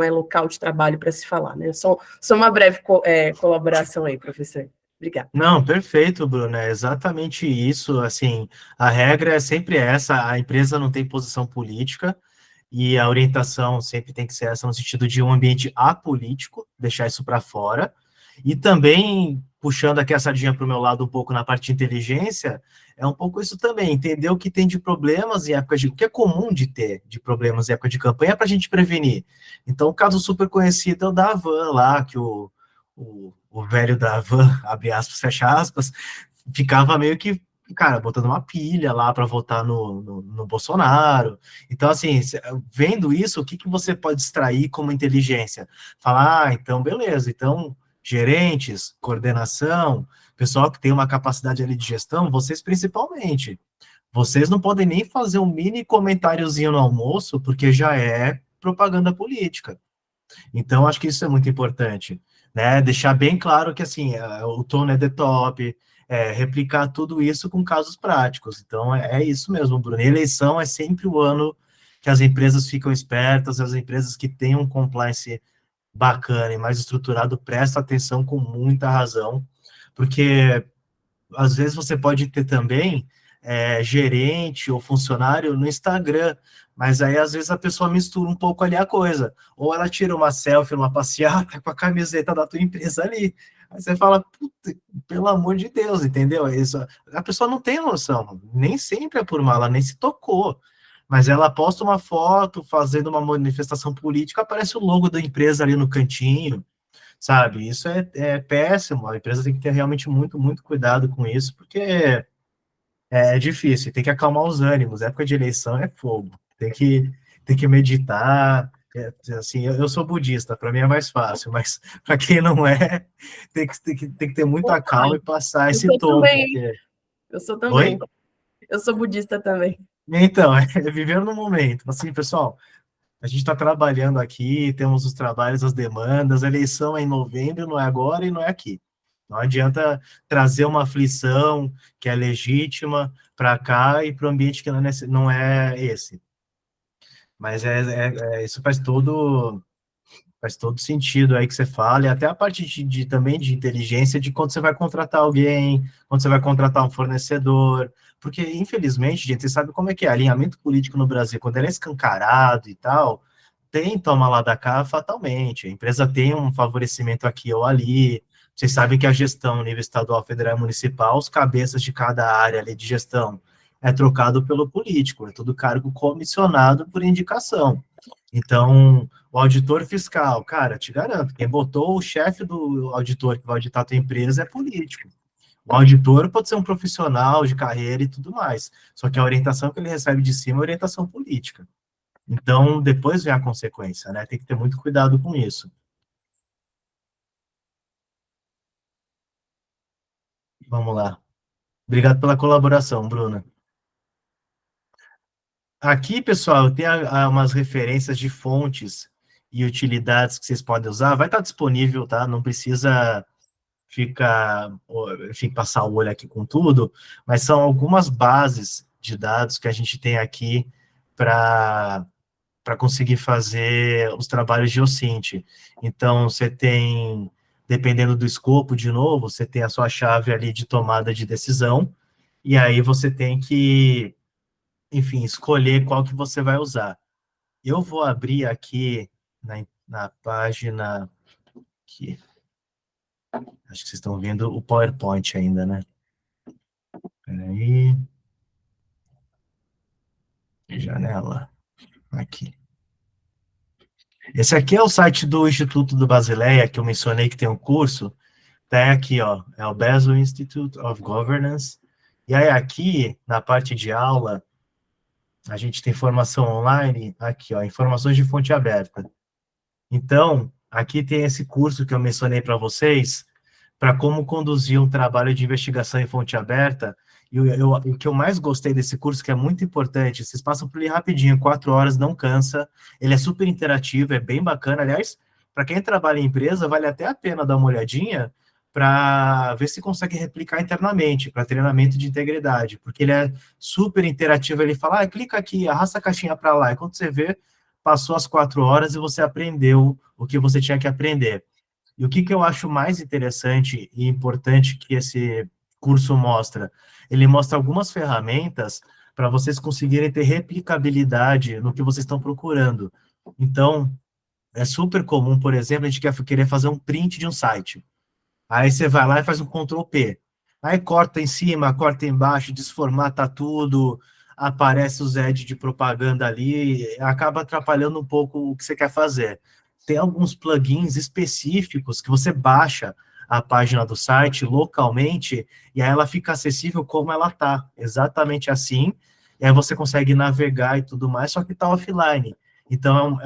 local de trabalho para se falar, né? Só uma breve colaboração aí, professor. Obrigada. Não, perfeito, Bruno, é exatamente isso, assim, a regra é sempre essa, a empresa não tem posição política, e a orientação sempre tem que ser essa, no sentido de um ambiente apolítico, deixar isso para fora, e também, puxando aqui a sardinha para o meu lado um pouco na parte de inteligência, é um pouco isso também, entender o que tem de problemas em época o que é comum de ter de problemas em época de campanha para a gente prevenir. Então, o caso super conhecido é o da Havan lá, que o velho da Havan, abre aspas, fecha aspas, ficava meio que, cara, botando uma pilha lá para votar no Bolsonaro. Então, assim, vendo isso, o que você pode extrair como inteligência? Falar, então, beleza, então, gerentes, coordenação, pessoal que tem uma capacidade ali de gestão, vocês principalmente, vocês não podem nem fazer um mini comentáriozinho no almoço, porque já é propaganda política. Então, acho que isso é muito importante, né? Deixar bem claro que, assim, o tom é the top, replicar tudo isso com casos práticos. Então, é isso mesmo, Bruno. Eleição é sempre o ano que as empresas ficam espertas, as empresas que têm um compliance bacana e mais estruturado prestam atenção com muita razão, porque às vezes você pode ter também gerente ou funcionário no Instagram, mas aí às vezes a pessoa mistura um pouco ali a coisa, ou ela tira uma selfie numa passeata com a camiseta da tua empresa ali, aí você fala, puta, pelo amor de Deus, entendeu? Isso, a pessoa não tem noção, nem sempre é por mal, ela nem se tocou, mas ela posta uma foto fazendo uma manifestação política, aparece o logo da empresa ali no cantinho, sabe? Isso é péssimo, a empresa tem que ter realmente muito, muito cuidado com isso, porque é difícil, tem que acalmar os ânimos, época de eleição é fogo, tem que meditar, assim, eu sou budista, para mim é mais fácil, mas para quem não é, tem que ter muita calma e passar esse tom. Eu sou também. Eu sou budista também. Então, é viver no momento. Assim, pessoal, a gente está trabalhando aqui, temos os trabalhos, as demandas, a eleição é em novembro, não é agora e não é aqui. Não adianta trazer uma aflição que é legítima para cá e para o ambiente que não é esse. Mas isso faz todo sentido aí que você fala, e até a parte também de inteligência de quando você vai contratar alguém, quando você vai contratar um fornecedor, porque, infelizmente, gente, você sabe como é que é, alinhamento político no Brasil, quando ele é escancarado e tal, tem toma lá da cá fatalmente, a empresa tem um favorecimento aqui ou ali, vocês sabem que a gestão, nível estadual, federal e municipal, os cabeças de cada área ali de gestão é trocado pelo político, é tudo cargo comissionado por indicação. Então, o auditor fiscal, cara, te garanto, quem botou o chefe do auditor que vai auditar a tua empresa é político. O auditor pode ser um profissional de carreira e tudo mais, só que a orientação que ele recebe de cima é orientação política. Então, depois vem a consequência, né? Tem que ter muito cuidado com isso. Vamos lá. Obrigado pela colaboração, Bruna. Aqui, pessoal, tem umas referências de fontes e utilidades que vocês podem usar. Vai estar disponível, tá? Não precisa ficar, enfim, passar o olho aqui com tudo, mas são algumas bases de dados que a gente tem aqui para conseguir fazer os trabalhos de OSINT. Então, você tem, dependendo do escopo, de novo, você tem a sua chave ali de tomada de decisão, e aí você tem que, enfim, escolher qual que você vai usar. Eu vou abrir aqui na página aqui. Acho que vocês estão vendo o PowerPoint ainda, né? Peraí. Janela. Aqui. Esse aqui é o site do Instituto do Basileia, que eu mencionei que tem um curso. Tá aqui, ó. É o Basel Institute of Governance. E aí aqui, na parte de aula, a gente tem formação online, aqui, ó, informações de fonte aberta. Então, aqui tem esse curso que eu mencionei para vocês, para como conduzir um trabalho de investigação em fonte aberta. E o que eu mais gostei desse curso, que é muito importante, vocês passam por ele rapidinho, 4 horas, não cansa. Ele é super interativo, é bem bacana. Aliás, para quem trabalha em empresa, vale até a pena dar uma olhadinha para ver se consegue replicar internamente, para treinamento de integridade, porque ele é super interativo. Ele fala, clica aqui, arrasta a caixinha para lá, e quando você vê, passou as 4 horas e você aprendeu o que você tinha que aprender. E o que eu acho mais interessante e importante que esse curso mostra? Ele mostra algumas ferramentas para vocês conseguirem ter replicabilidade no que vocês estão procurando. Então, é super comum, por exemplo, a gente querer fazer um print de um site. Aí você vai lá e faz um Ctrl P. Aí corta em cima, corta embaixo, desformata tudo, aparece os ads de propaganda ali, acaba atrapalhando um pouco o que você quer fazer. Tem alguns plugins específicos que você baixa a página do site localmente e aí ela fica acessível como ela tá, exatamente assim. E aí você consegue navegar e tudo mais, só que está offline. Então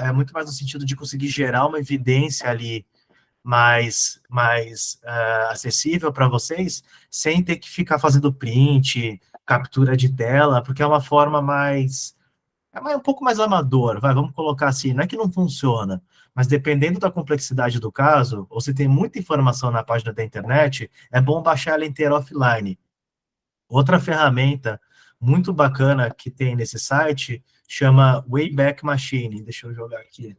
é muito mais no sentido de conseguir gerar uma evidência ali mais acessível para vocês, sem ter que ficar fazendo print, captura de tela, porque é uma forma um pouco mais amador, vamos colocar assim, não é que não funciona, mas dependendo da complexidade do caso, ou se tem muita informação na página da internet, é bom baixar ela inteira offline. Outra ferramenta muito bacana que tem nesse site chama Wayback Machine. Deixa eu jogar aqui.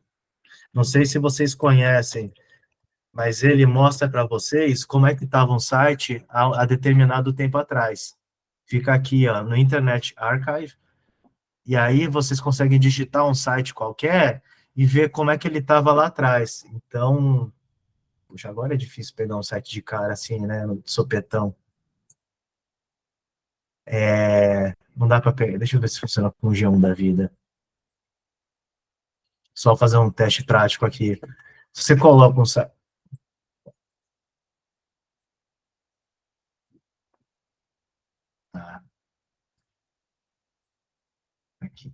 Não sei se vocês conhecem, mas ele mostra para vocês como é que estava um site há determinado tempo atrás. Fica aqui, ó, no Internet Archive, e aí vocês conseguem digitar um site qualquer e ver como é que ele estava lá atrás. Então, puxa, agora é difícil pegar um site de cara assim, né, no sopetão. Não dá para pegar, deixa eu ver se funciona com o G1 da vida. Só fazer um teste prático aqui. Se você coloca um site... Aqui.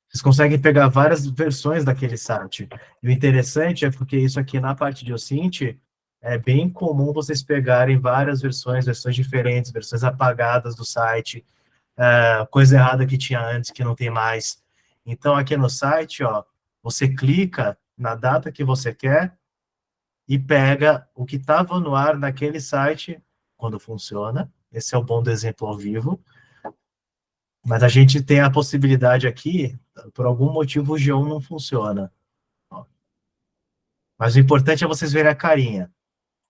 Vocês conseguem pegar várias versões daquele site. E o interessante é porque isso aqui na parte de OSINT é bem comum vocês pegarem várias versões diferentes, versões apagadas do site, coisa errada que tinha antes que não tem mais. Então aqui no site, ó, você clica na data que você quer e pega o que estava no ar naquele site quando funciona. Esse é o bom do exemplo ao vivo. Mas a gente tem a possibilidade aqui, por algum motivo o G1 não funciona. Mas o importante é vocês verem a carinha,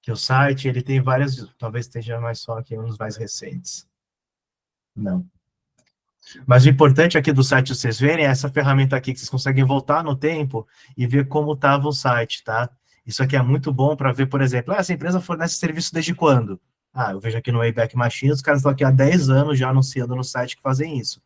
que o site, ele tem várias, talvez esteja mais só aqui, uns mais recentes. Não. Mas o importante aqui do site, vocês verem, é essa ferramenta aqui, que vocês conseguem voltar no tempo e ver como estava o site, tá? Isso aqui é muito bom para ver, por exemplo, essa empresa fornece serviço desde quando? Eu vejo aqui no Wayback Machine, os caras estão aqui há 10 anos já anunciando no site que fazem isso.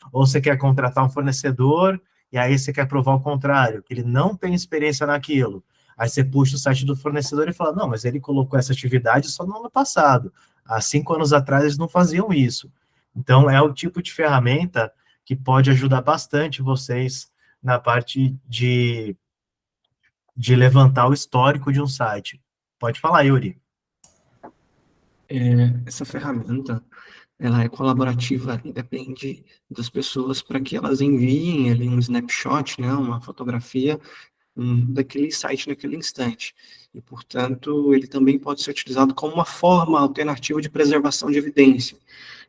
Ou você quer contratar um fornecedor, e aí você quer provar o contrário, que ele não tem experiência naquilo. Aí você puxa o site do fornecedor e fala, não, mas ele colocou essa atividade só no ano passado. Há 5 anos atrás eles não faziam isso. Então, é o tipo de ferramenta que pode ajudar bastante vocês na parte de levantar o histórico de um site. Pode falar, Yuri. Essa ferramenta, ela é colaborativa, depende das pessoas para que elas enviem ali um snapshot, né, uma fotografia daquele site naquele instante. E, portanto, ele também pode ser utilizado como uma forma alternativa de preservação de evidência.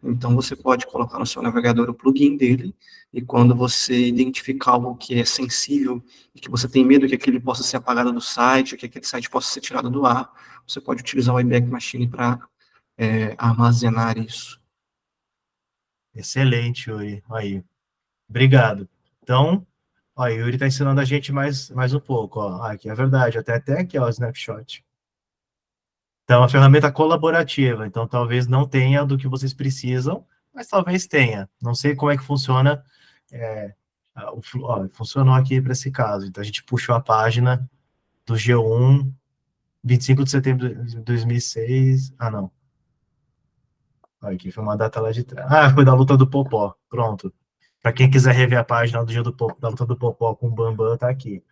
Então, você pode colocar no seu navegador o plugin dele, e quando você identificar algo que é sensível, e que você tem medo que aquele possa ser apagado do site, ou que aquele site possa ser tirado do ar, você pode utilizar o Wayback Machine para armazenar isso. Excelente, Yuri. Aí. Obrigado. Então, ó, o Yuri está ensinando a gente mais um pouco. Ó. Aqui é verdade, até aqui, ó, o snapshot. Então, é uma ferramenta colaborativa. Então, talvez não tenha do que vocês precisam, mas talvez tenha. Não sei como é que funciona. Funcionou aqui para esse caso. Então, a gente puxou a página do G1, 25 de setembro de 2006. Não. Aqui foi uma data lá de trás. Ah, foi da luta do Popó. Pronto. Para quem quiser rever a página do dia da luta do Popó com o Bambam, tá aqui.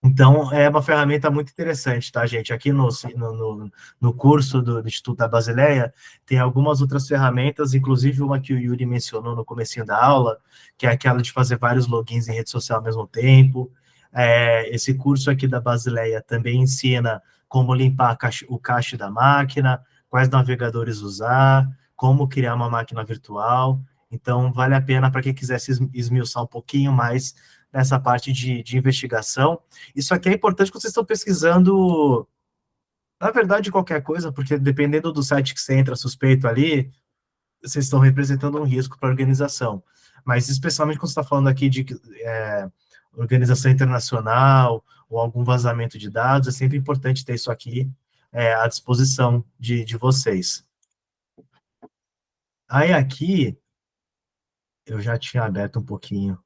Então, é uma ferramenta muito interessante, tá, gente? Aqui no curso do Instituto da Basileia, tem algumas outras ferramentas, inclusive uma que o Yuri mencionou no comecinho da aula, que é aquela de fazer vários logins em rede social ao mesmo tempo. Esse curso aqui da Basileia também ensina como limpar o cache da máquina, quais navegadores usar, como criar uma máquina virtual. Então, vale a pena para quem quiser se esmiuçar um pouquinho mais nessa parte de investigação. Isso aqui é importante quando vocês estão pesquisando, na verdade, qualquer coisa, porque dependendo do site que você entra suspeito ali, vocês estão representando um risco para a organização. Mas especialmente quando você está falando aqui de organização internacional ou algum vazamento de dados, é sempre importante ter isso aqui à disposição de vocês. Aí aqui, eu já tinha aberto um pouquinho,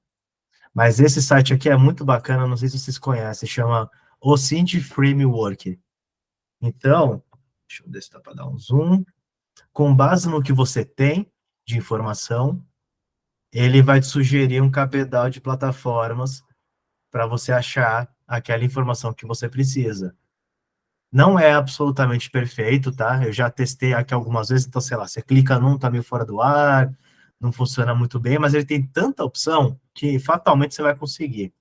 mas esse site aqui é muito bacana, não sei se vocês conhecem, chama OSINT Framework. Então, deixa eu ver se dá para dar um zoom. Com base no que você tem de informação, ele vai te sugerir um cabedal de plataformas para você achar aquela informação que você precisa. Não é absolutamente perfeito, tá? Eu já testei aqui algumas vezes, então, sei lá, você clica num, tá meio fora do ar, não funciona muito bem, mas ele tem tanta opção que fatalmente você vai conseguir.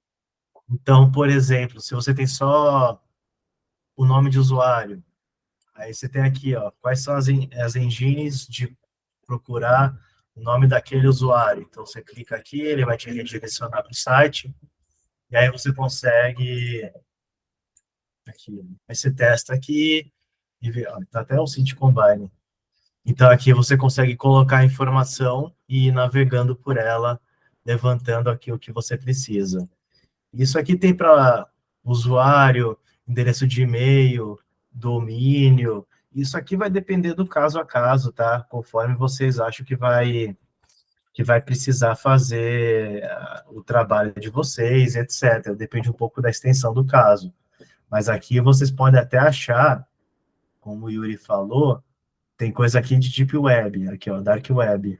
Então, por exemplo, se você tem só o nome de usuário, aí você tem aqui, ó, quais são as engines de procurar o nome daquele usuário. Então, você clica aqui, ele vai te redirecionar para o site, e aí você consegue, aqui, aí você testa aqui, e vê, ó, tá até o City Combine. Então, aqui você consegue colocar a informação e ir navegando por ela, levantando aqui o que você precisa. Isso aqui tem para usuário, endereço de e-mail, domínio. Isso aqui vai depender do caso a caso, tá? Conforme vocês acham que vai precisar fazer o trabalho de vocês, etc. Depende um pouco da extensão do caso. Mas aqui vocês podem até achar, como o Yuri falou, tem coisa aqui de Deep Web, aqui, ó, Dark Web.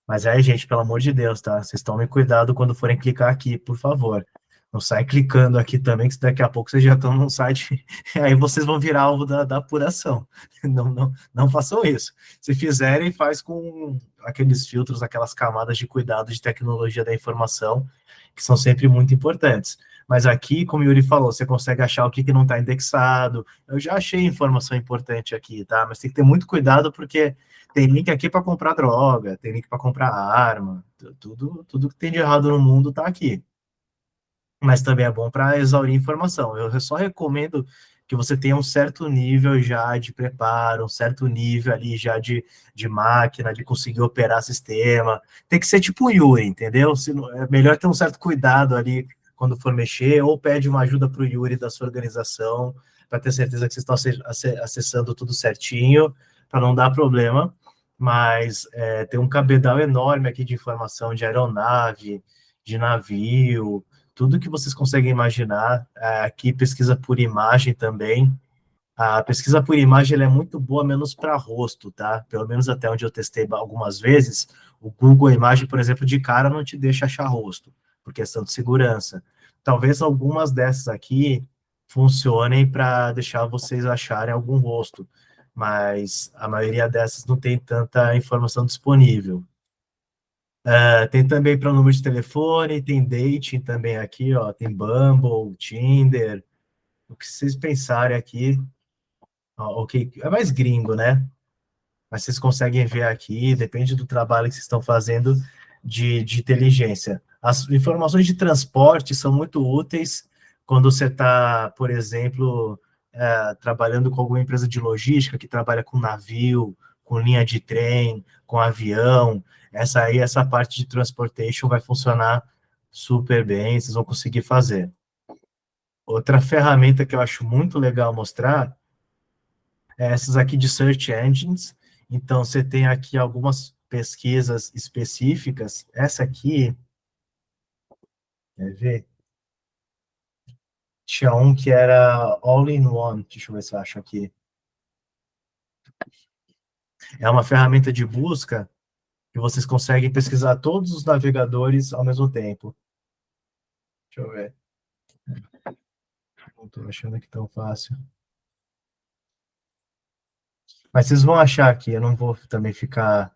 Mas aí, gente, pelo amor de Deus, tá? Vocês tomem cuidado quando forem clicar aqui, por favor. Não sai clicando aqui também, que daqui a pouco vocês já estão num site, aí vocês vão virar alvo da apuração. Não façam isso. Se fizerem, faz com aqueles filtros, aquelas camadas de cuidado de tecnologia da informação, que são sempre muito importantes. Mas aqui, como o Yuri falou, você consegue achar o que não está indexado. Eu já achei informação importante aqui, tá? Mas tem que ter muito cuidado, porque tem link aqui para comprar droga, tem link para comprar arma, tudo que tem de errado no mundo está aqui. Mas também é bom para exaurir informação. Eu só recomendo que você tenha um certo nível já de preparo, um certo nível ali já de máquina, de conseguir operar sistema. Tem que ser tipo o Yuri, entendeu? É melhor ter um certo cuidado ali quando for mexer, ou pede uma ajuda para o Yuri da sua organização, para ter certeza que vocês estão acessando tudo certinho, para não dar problema. Mas tem um cabedal enorme aqui de informação de aeronave, de navio, tudo que vocês conseguem imaginar. Aqui, pesquisa por imagem também. A pesquisa por imagem ela é muito boa, menos para rosto, tá? Pelo menos até onde eu testei algumas vezes, o Google Imagem, por exemplo, de cara não te deixa achar rosto, por questão de segurança. Talvez algumas dessas aqui funcionem para deixar vocês acharem algum rosto, mas a maioria dessas não tem tanta informação disponível. Tem também para número de telefone, tem dating também aqui, ó, tem Bumble, Tinder, o que vocês pensarem aqui, ó, ok, é mais gringo, né? Mas vocês conseguem ver aqui, depende do trabalho que vocês estão fazendo de inteligência. As informações de transporte são muito úteis quando você está, por exemplo, trabalhando com alguma empresa de logística que trabalha com navio, com linha de trem, com avião. Essa parte de transportation vai funcionar super bem, vocês vão conseguir fazer. Outra ferramenta que eu acho muito legal mostrar essas aqui de search engines. Então, você tem aqui algumas pesquisas específicas. Essa aqui, quer ver? Tinha um que era all-in-one. Deixa eu ver se eu acho aqui. É uma ferramenta de busca que vocês conseguem pesquisar todos os navegadores ao mesmo tempo. Deixa eu ver. Não estou achando aqui tão fácil. Mas vocês vão achar aqui, eu não vou também ficar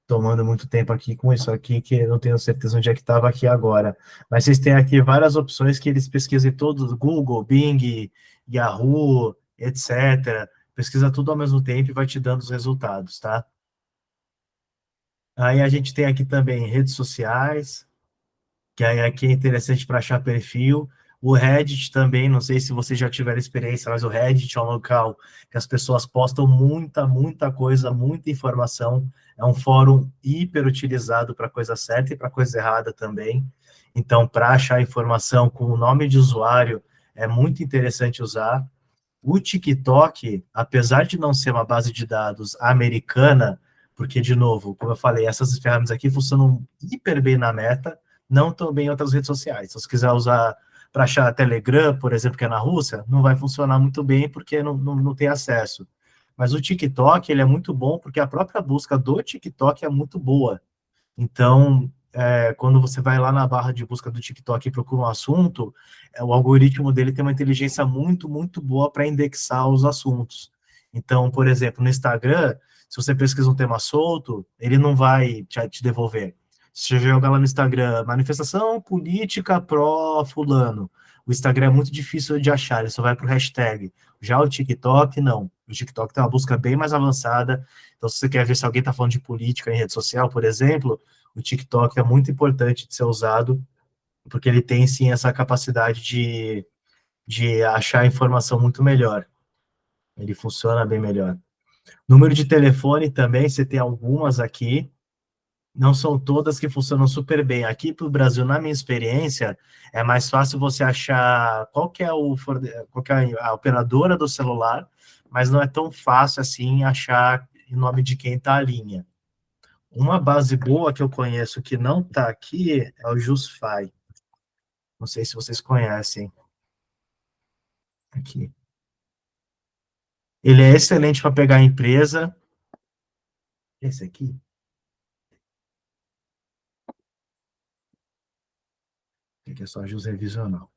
tomando muito tempo aqui com isso aqui, que eu não tenho certeza onde é que estava aqui agora. Mas vocês têm aqui várias opções que eles pesquisam todos, Google, Bing, Yahoo, etc. Pesquisa tudo ao mesmo tempo e vai te dando os resultados, tá? Aí a gente tem aqui também redes sociais, que aí aqui é interessante para achar perfil. O Reddit também, não sei se vocês já tiveram experiência, mas o Reddit é um local que as pessoas postam muita coisa, muita informação. É um fórum hiper utilizado para coisa certa e para coisa errada também. Então, para achar informação com o nome de usuário, é muito interessante usar. O TikTok, apesar de não ser uma base de dados americana, porque, de novo, como eu falei, essas ferramentas aqui funcionam hiper bem na Meta, não tão bem em outras redes sociais. Se você quiser usar para achar Telegram, por exemplo, que é na Rússia, não vai funcionar muito bem porque não tem acesso. Mas o TikTok, ele é muito bom porque a própria busca do TikTok é muito boa. Então, quando você vai lá na barra de busca do TikTok e procura um assunto, o algoritmo dele tem uma inteligência muito boa para indexar os assuntos. Então, por exemplo, no Instagram, se você pesquisa um tema solto, ele não vai te devolver. Se você joga lá no Instagram, manifestação política pró fulano, o Instagram é muito difícil de achar, ele só vai para o hashtag. Já o TikTok, não. O TikTok tem uma busca bem mais avançada. Então, se você quer ver se alguém está falando de política em rede social, por exemplo, o TikTok é muito importante de ser usado, porque ele tem, sim, essa capacidade de achar informação muito melhor. Ele funciona bem melhor. Número de telefone também, você tem algumas aqui, não são todas que funcionam super bem. Aqui para o Brasil, na minha experiência, é mais fácil você achar qual que é a operadora do celular, mas não é tão fácil assim achar o nome de quem está a linha. Uma base boa que eu conheço que não está aqui é o JustFi. Não sei se vocês conhecem. Aqui. Ele é excelente para pegar a empresa. Esse aqui. Aqui é só Jus Revisional.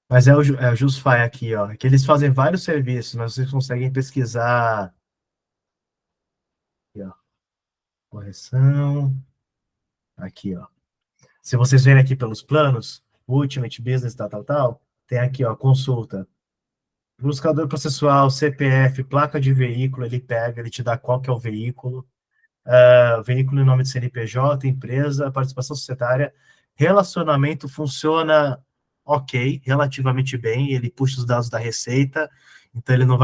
Mas é o JustFi aqui, ó. Que eles fazem vários serviços, mas vocês conseguem pesquisar. Aqui, ó. Correção. Aqui, ó. Se vocês verem aqui pelos planos, Ultimate Business, tal, tem aqui, ó, consulta. Buscador processual, CPF, placa de veículo, ele pega, ele te dá qual que é o veículo, veículo em nome de CNPJ, empresa, participação societária, relacionamento funciona ok, relativamente bem, ele puxa os dados da Receita, então ele não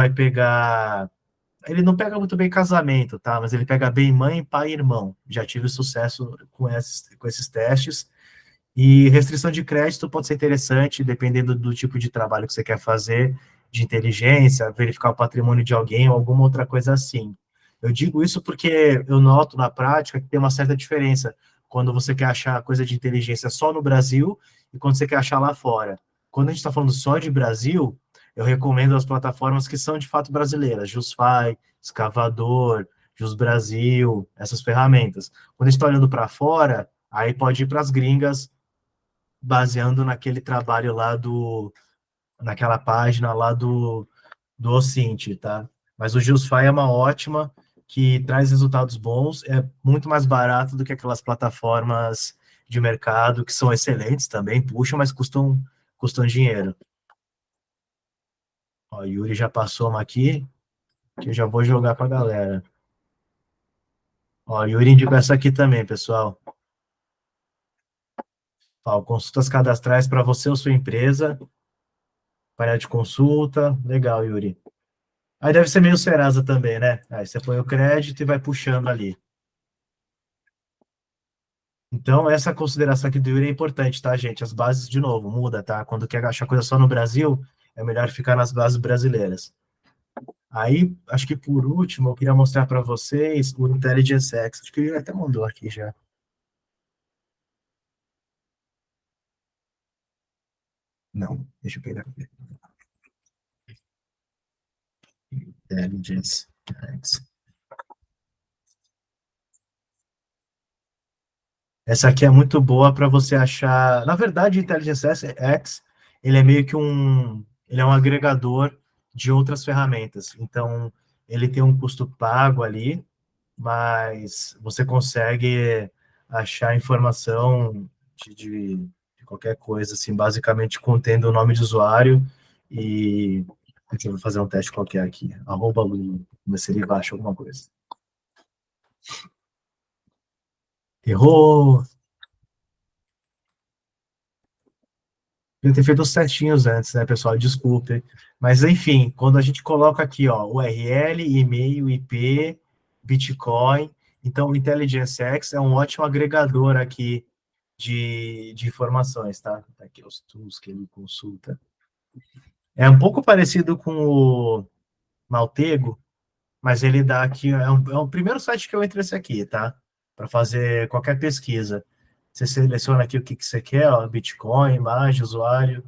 pega muito bem casamento, tá? Mas ele pega bem mãe, pai e irmão. Já tive sucesso com esses testes. E restrição de crédito pode ser interessante, dependendo do tipo de trabalho que você quer fazer, de inteligência, verificar o patrimônio de alguém ou alguma outra coisa assim. Eu digo isso porque eu noto na prática que tem uma certa diferença quando você quer achar coisa de inteligência só no Brasil e quando você quer achar lá fora. Quando a gente está falando só de Brasil, eu recomendo as plataformas que são de fato brasileiras, JustFi, Escavador, Just Brasil, essas ferramentas. Quando a gente está olhando para fora, aí pode ir para as gringas, baseando naquele trabalho lá naquela página lá do Ocint, tá? Mas o JustFi é uma ótima, que traz resultados bons, é muito mais barato do que aquelas plataformas de mercado, que são excelentes também, puxam, mas custam dinheiro. Ó, o Yuri já passou uma aqui, que eu já vou jogar para a galera. Ó, o Yuri indicou essa aqui também, pessoal. Ó, consultas cadastrais para você ou sua empresa, painel de consulta, legal, Yuri. Aí deve ser meio Serasa também, né? Aí você põe o crédito e vai puxando ali. Então, essa consideração aqui do Yuri é importante, tá, gente? As bases, de novo, muda, tá? Quando quer achar coisa só no Brasil, é melhor ficar nas bases brasileiras. Aí, acho que por último, eu queria mostrar para vocês o Intelligence X. Acho que ele até mandou aqui já. Não, deixa eu pegar aqui. Intelligence. Essa aqui é muito boa para você achar. Na verdade, Intelligence X, ele é meio que ele é um agregador de outras ferramentas. Então, ele tem um custo pago ali, mas você consegue achar informação de qualquer coisa, assim, basicamente contendo o nome de usuário e deixa eu fazer um teste qualquer aqui, @Lulu, ver se ele baixa alguma coisa. Errou! Eu ter feito os certinhos antes, né, pessoal? Desculpe. Mas, enfim, quando a gente coloca aqui, ó, URL, e-mail, IP, Bitcoin, então o Intelligence X é um ótimo agregador aqui de informações, tá? Tá aqui os tools que ele consulta. É um pouco parecido com o Maltego, mas ele dá aqui, é o primeiro site que eu entro esse aqui, tá? Para fazer qualquer pesquisa. Você seleciona aqui o que você quer, ó, Bitcoin, imagem, usuário,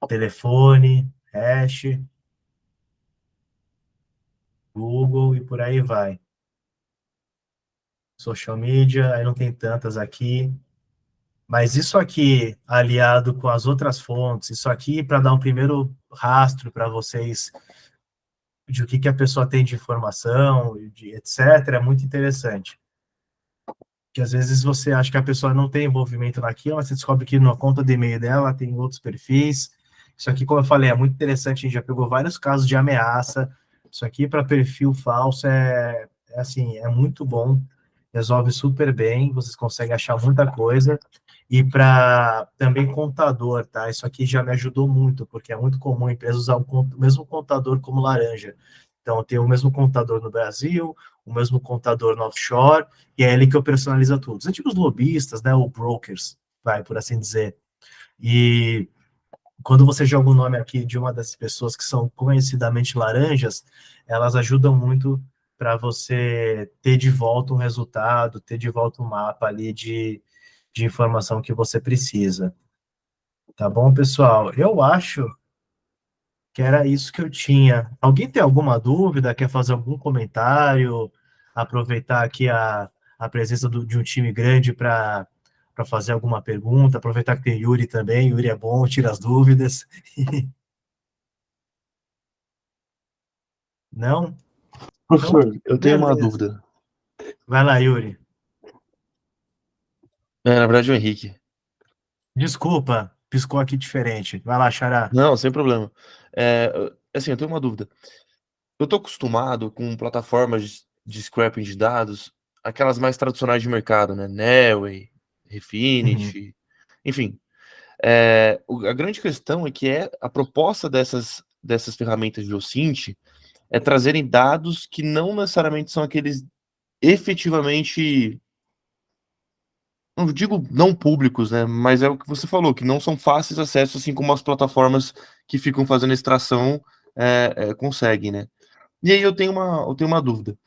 telefone, hash, Google e por aí vai. Social media, aí não tem tantas aqui. Mas isso aqui, aliado com as outras fontes, isso aqui para dar um primeiro rastro para vocês de o que a pessoa tem de informação, de etc., é muito interessante. Que às vezes você acha que a pessoa não tem envolvimento naquilo, mas você descobre que na conta de e-mail dela tem outros perfis. Isso aqui, como eu falei, é muito interessante, a gente já pegou vários casos de ameaça. Isso aqui para perfil falso assim, é muito bom, resolve super bem, vocês conseguem achar muita coisa. E para também contador, tá? Isso aqui já me ajudou muito, porque é muito comum a empresa usar o mesmo contador como laranja. Então, tem o mesmo contador no Brasil, o mesmo contador no offshore, e é ele que operacionaliza tudo. Os antigos lobistas, né, ou brokers, vai, por assim dizer. E quando você joga o nome aqui de uma das pessoas que são conhecidamente laranjas, elas ajudam muito para você ter de volta um resultado, ter de volta um mapa ali de informação que você precisa. Tá bom, pessoal? Eu acho que era isso que eu tinha. Alguém tem alguma dúvida? Quer fazer algum comentário? Aproveitar aqui a presença de um time grande para fazer alguma pergunta? Aproveitar que tem Yuri também. Yuri é bom, tira as dúvidas. Não? Professor, eu tenho uma Beleza. dúvida. Vai lá, Yuri. Na verdade, o Henrique. Desculpa, piscou aqui diferente. Vai lá, Xará. Não, sem problema. Assim, eu tenho uma dúvida. Eu tô acostumado com plataformas de scraping de dados, aquelas mais tradicionais de mercado, né? Nelway, Refinity, enfim. A grande questão é que a proposta dessas ferramentas de OSINT é trazerem dados que não necessariamente são aqueles efetivamente, não digo não públicos, né? Mas é o que você falou, que não são fáceis de acesso, assim como as plataformas que ficam fazendo extração conseguem, né? E aí eu tenho uma dúvida.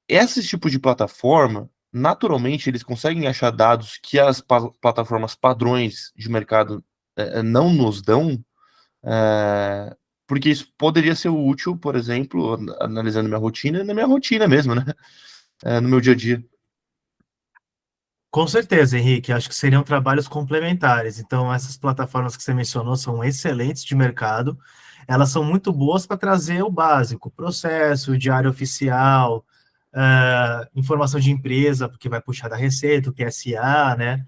Esses tipos de plataforma, naturalmente, eles conseguem achar dados que as plataformas padrões de mercado não nos dão, é, porque isso poderia ser útil, por exemplo, analisando minha rotina, na minha rotina mesmo, né? No meu dia a dia. Com certeza, Henrique. Acho que seriam trabalhos complementares. Então, essas plataformas que você mencionou são excelentes de mercado. Elas são muito boas para trazer o básico, processo, diário oficial, informação de empresa, porque vai puxar da Receita, o QSA, né?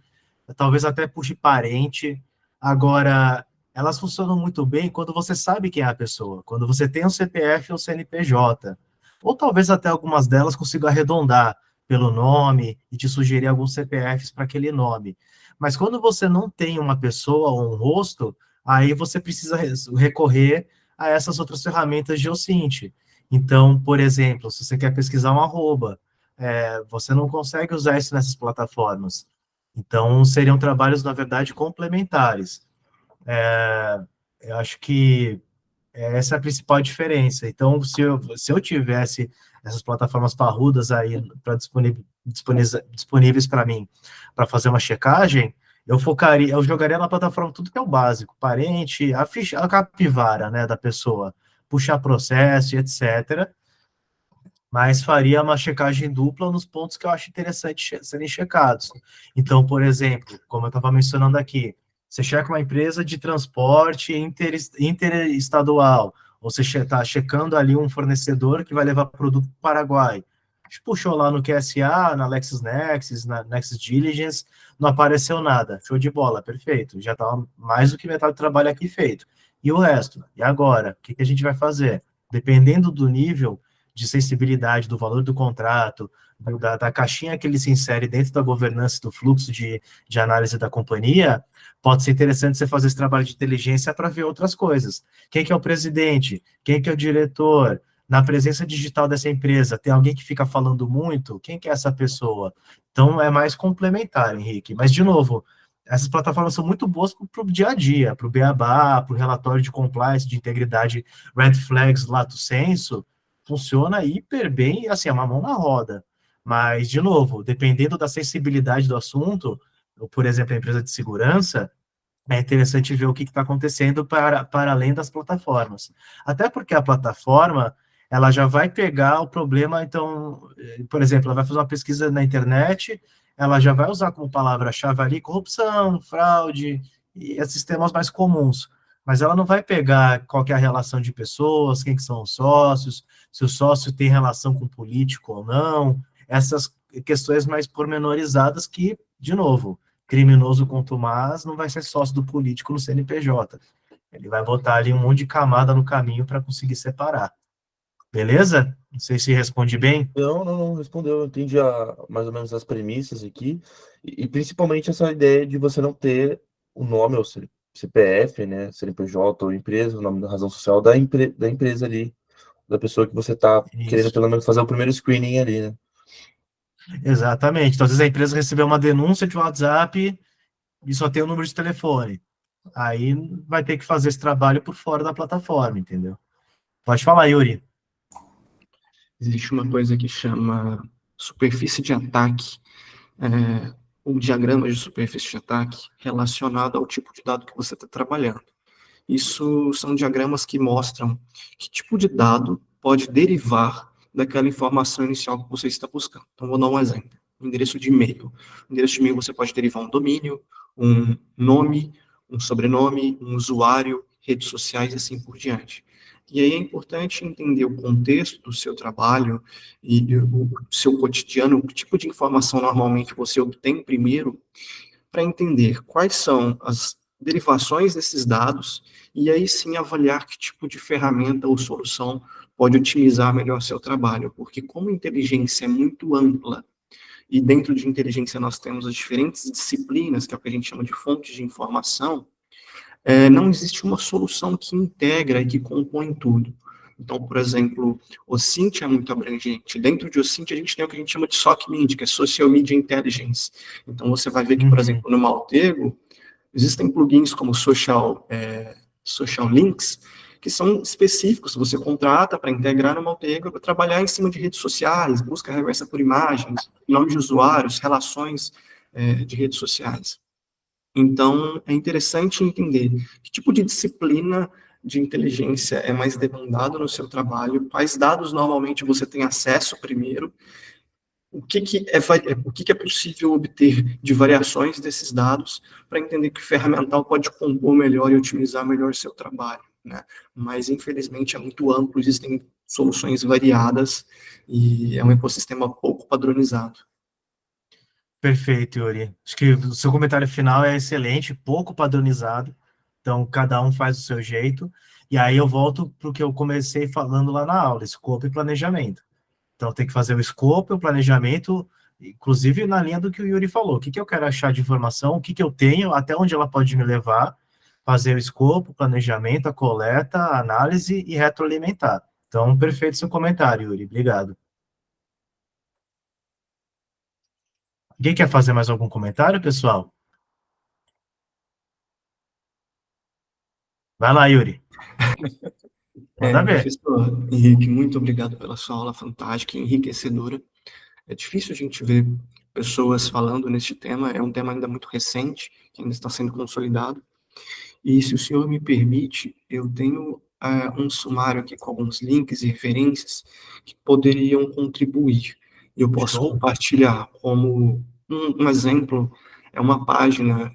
Talvez até puxe parente. Agora, elas funcionam muito bem quando você sabe quem é a pessoa, quando você tem um CPF ou CNPJ. Ou talvez até algumas delas consigam arredondar pelo nome e te sugerir alguns CPFs para aquele nome. Mas quando você não tem uma pessoa ou um rosto, aí você precisa recorrer a essas outras ferramentas de OSINT. Então, por exemplo, se você quer pesquisar um arroba, você não consegue usar isso nessas plataformas. Então, seriam trabalhos, na verdade, complementares. Eu acho que essa é a principal diferença. Então, se eu tivesse essas plataformas parrudas aí para disponíveis para mim, para fazer uma checagem, eu jogaria na plataforma tudo que é o básico, parente, a capivara, né, da pessoa, puxar processo e etc. mas faria uma checagem dupla nos pontos que eu acho interessante serem checados. Então, por exemplo, como eu estava mencionando aqui, você checa uma empresa de transporte interestadual, ou você está checando ali um fornecedor que vai levar produto para o Paraguai. A gente puxou lá no QSA, na LexisNexis, na Nexus Diligence, não apareceu nada. Show de bola, perfeito. Já está mais do que metade do trabalho aqui feito. E o resto? E agora? O que a gente vai fazer? Dependendo do nível de sensibilidade do valor do contrato, da caixinha que ele se insere dentro da governança do fluxo de análise da companhia, pode ser interessante você fazer esse trabalho de inteligência para ver outras coisas. Quem que é o presidente? Quem que é o diretor? Na presença digital dessa empresa, tem alguém que fica falando muito? Quem que é essa pessoa? Então, é mais complementar, Henrique. Mas, de novo, essas plataformas são muito boas para o dia a dia, para o beabá, para o relatório de compliance, de integridade, red flags, lato sensu, funciona hiper bem, assim, é uma mão na roda. Mas, de novo, dependendo da sensibilidade do assunto, por exemplo, a empresa de segurança, é interessante ver o que está acontecendo para além das plataformas. Até porque a plataforma, ela já vai pegar o problema, então, por exemplo, ela vai fazer uma pesquisa na internet, ela já vai usar como palavra-chave ali corrupção, fraude e esses temas mais comuns. Mas ela não vai pegar qual que é a relação de pessoas, quem que são os sócios, se o sócio tem relação com político ou não, essas questões mais pormenorizadas que, de novo, criminoso contumaz não vai ser sócio do político no CNPJ. Ele vai botar ali um monte de camada no caminho para conseguir separar. Beleza? Não sei se responde bem. Não respondeu. Eu entendi mais ou menos as premissas aqui. E principalmente essa ideia de você não ter o nome, ou CPF, né? CNPJ ou empresa, o nome da razão social da empresa ali, da pessoa que você está querendo Isso. pelo menos fazer o primeiro screening ali, né? Exatamente. Então, às vezes a empresa recebeu uma denúncia de WhatsApp e só tem o número de telefone. Aí vai ter que fazer esse trabalho por fora da plataforma, entendeu? Pode falar, Yuri. Existe uma coisa que chama superfície de ataque, ou diagrama de superfície de ataque relacionado ao tipo de dado que você está trabalhando. Isso são diagramas que mostram que tipo de dado pode derivar daquela informação inicial que você está buscando. Então, vou dar um exemplo. Endereço de e-mail. Endereço de e-mail você pode derivar um domínio, um nome, um sobrenome, um usuário, redes sociais e assim por diante. E aí é importante entender o contexto do seu trabalho e o seu cotidiano, que tipo de informação normalmente você obtém primeiro, para entender quais são as derivações desses dados e aí sim avaliar que tipo de ferramenta ou solução pode otimizar melhor seu trabalho, porque como inteligência é muito ampla e dentro de inteligência nós temos as diferentes disciplinas, que é o que a gente chama de fontes de informação, não existe uma solução que integra e que compõe tudo. Então, por exemplo, o OSINT é muito abrangente. Dentro de OSINT, a gente tem o que a gente chama de SOC que é Social Media Intelligence. Então, você vai ver que, por exemplo, no Maltego, existem plugins como Social Links, que são específicos, você contrata para integrar no Maltego, para trabalhar em cima de redes sociais, busca reversa por imagens, nome de usuários, relações de redes sociais. Então, é interessante entender que tipo de disciplina de inteligência é mais demandado no seu trabalho, quais dados normalmente você tem acesso primeiro, o que é possível obter de variações desses dados para entender que ferramental pode compor melhor e otimizar melhor seu trabalho, né? Mas, infelizmente, é muito amplo, existem soluções variadas e é um ecossistema pouco padronizado. Perfeito, Yuri. Acho que o seu comentário final é excelente, pouco padronizado. Então, cada um faz o seu jeito. E aí eu volto para o que eu comecei falando lá na aula, escopo e planejamento. Então, tem que fazer o escopo e o planejamento, inclusive na linha do que o Yuri falou. O que eu quero achar de informação, o que eu tenho, até onde ela pode me levar, fazer o escopo, o planejamento, a coleta, a análise e retroalimentar. Então, perfeito seu comentário, Yuri. Obrigado. Alguém quer fazer mais algum comentário, pessoal? Vai lá, Yuri. Manda ver. Professor Henrique, muito obrigado pela sua aula fantástica e enriquecedora. É difícil a gente ver pessoas falando neste tema, é um tema ainda muito recente, que ainda está sendo consolidado. E se o senhor me permite, eu tenho um sumário aqui com alguns links e referências que poderiam contribuir. Eu posso Show. compartilhar como um exemplo, é uma página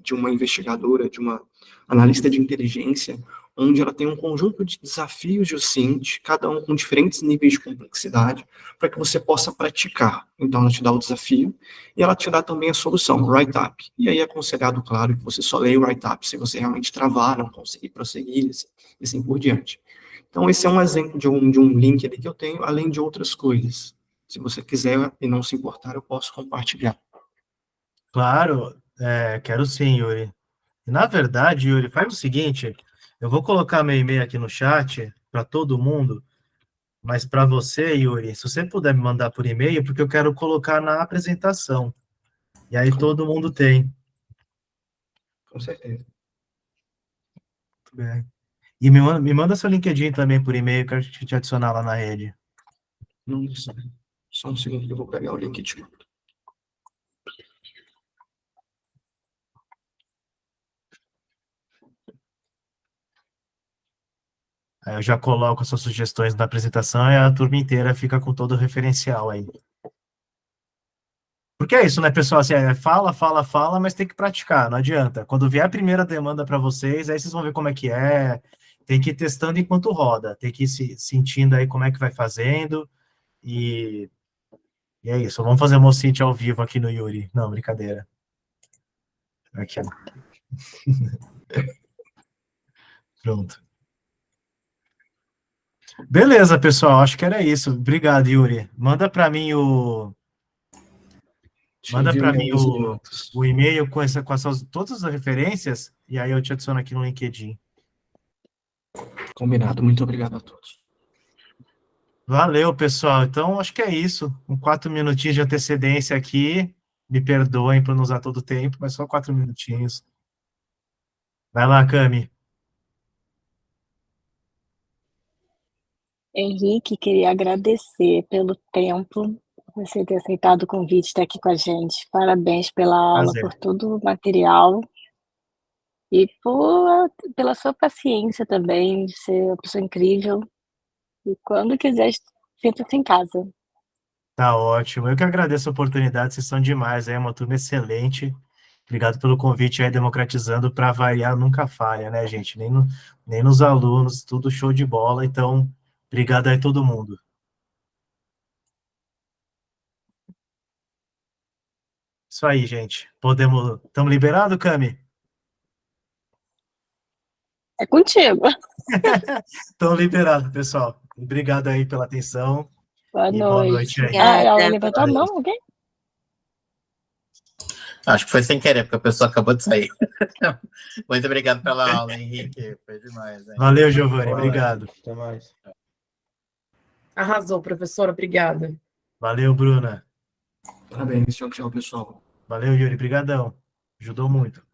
de uma investigadora, de uma analista de inteligência, onde ela tem um conjunto de desafios do Cint, cada um com diferentes níveis de complexidade, para que você possa praticar. Então, ela te dá o desafio e ela te dá também a solução, o write-up. E aí é aconselhado, claro, que você só leia o write-up se você realmente travar, não conseguir prosseguir, e assim por diante. Então, esse é um exemplo de um link ali que eu tenho, além de outras coisas. Se você quiser e não se importar, eu posso compartilhar. Claro, quero sim, Yuri. Na verdade, Yuri, faz o seguinte, eu vou colocar meu e-mail aqui no chat para todo mundo, mas para você, Yuri, se você puder me mandar por e-mail, porque eu quero colocar na apresentação. E aí todo mundo tem. Com certeza. Muito bem. E me manda seu LinkedIn também por e-mail, que eu quero te adicionar lá na rede. Não, só um segundo que eu vou pegar o link e te mando. Aí eu já coloco as suas sugestões na apresentação e a turma inteira fica com todo o referencial aí. Porque é isso, né, pessoal? Assim, fala, fala, fala, mas tem que praticar, não adianta. Quando vier a primeira demanda para vocês, aí vocês vão ver como é que é. Tem que ir testando enquanto roda, tem que ir sentindo aí como é que vai fazendo. E é isso. Vamos fazer um Cint ao vivo aqui no Yuri. Não, brincadeira. Aqui, ó. Pronto. Beleza, pessoal. Acho que era isso. Obrigado, Yuri. Manda para mim Manda para mim o e-mail com todas as referências e aí eu te adiciono aqui no LinkedIn. Combinado. Muito obrigado a todos. Valeu, pessoal. Então, acho que é isso. Com 4 minutinhos de antecedência aqui. Me perdoem por não usar todo o tempo, mas só 4 minutinhos. Vai lá, Cami. Henrique, queria agradecer pelo tempo, você ter aceitado o convite de estar aqui com a gente. Parabéns pela aula, Prazer. por todo o material e pela sua paciência também, de ser uma pessoa incrível. E quando quiser, sinta-se em casa. Tá ótimo. Eu que agradeço a oportunidade, vocês são demais. É uma turma excelente. Obrigado pelo convite aí, democratizando. Para variar, nunca falha, né, gente? Nem nos alunos, tudo show de bola. Então, obrigado aí todo mundo. Isso aí, gente. Estamos liberados, Cami? É contigo. Estamos liberados, pessoal. Obrigado aí pela atenção. Boa E boa noite. noite aí. Ela Obrigada. levantou a mão, alguém? Acho que foi sem querer, porque a pessoa acabou de sair. Muito obrigado pela aula, Henrique. Foi demais. Hein? Valeu, Giovanni. Boa Obrigado. noite. Até mais. Arrasou, professora. Obrigada. Valeu, Bruna. Parabéns. Tchau, tchau, pessoal. Valeu, Yuri. Brigadão. Ajudou muito.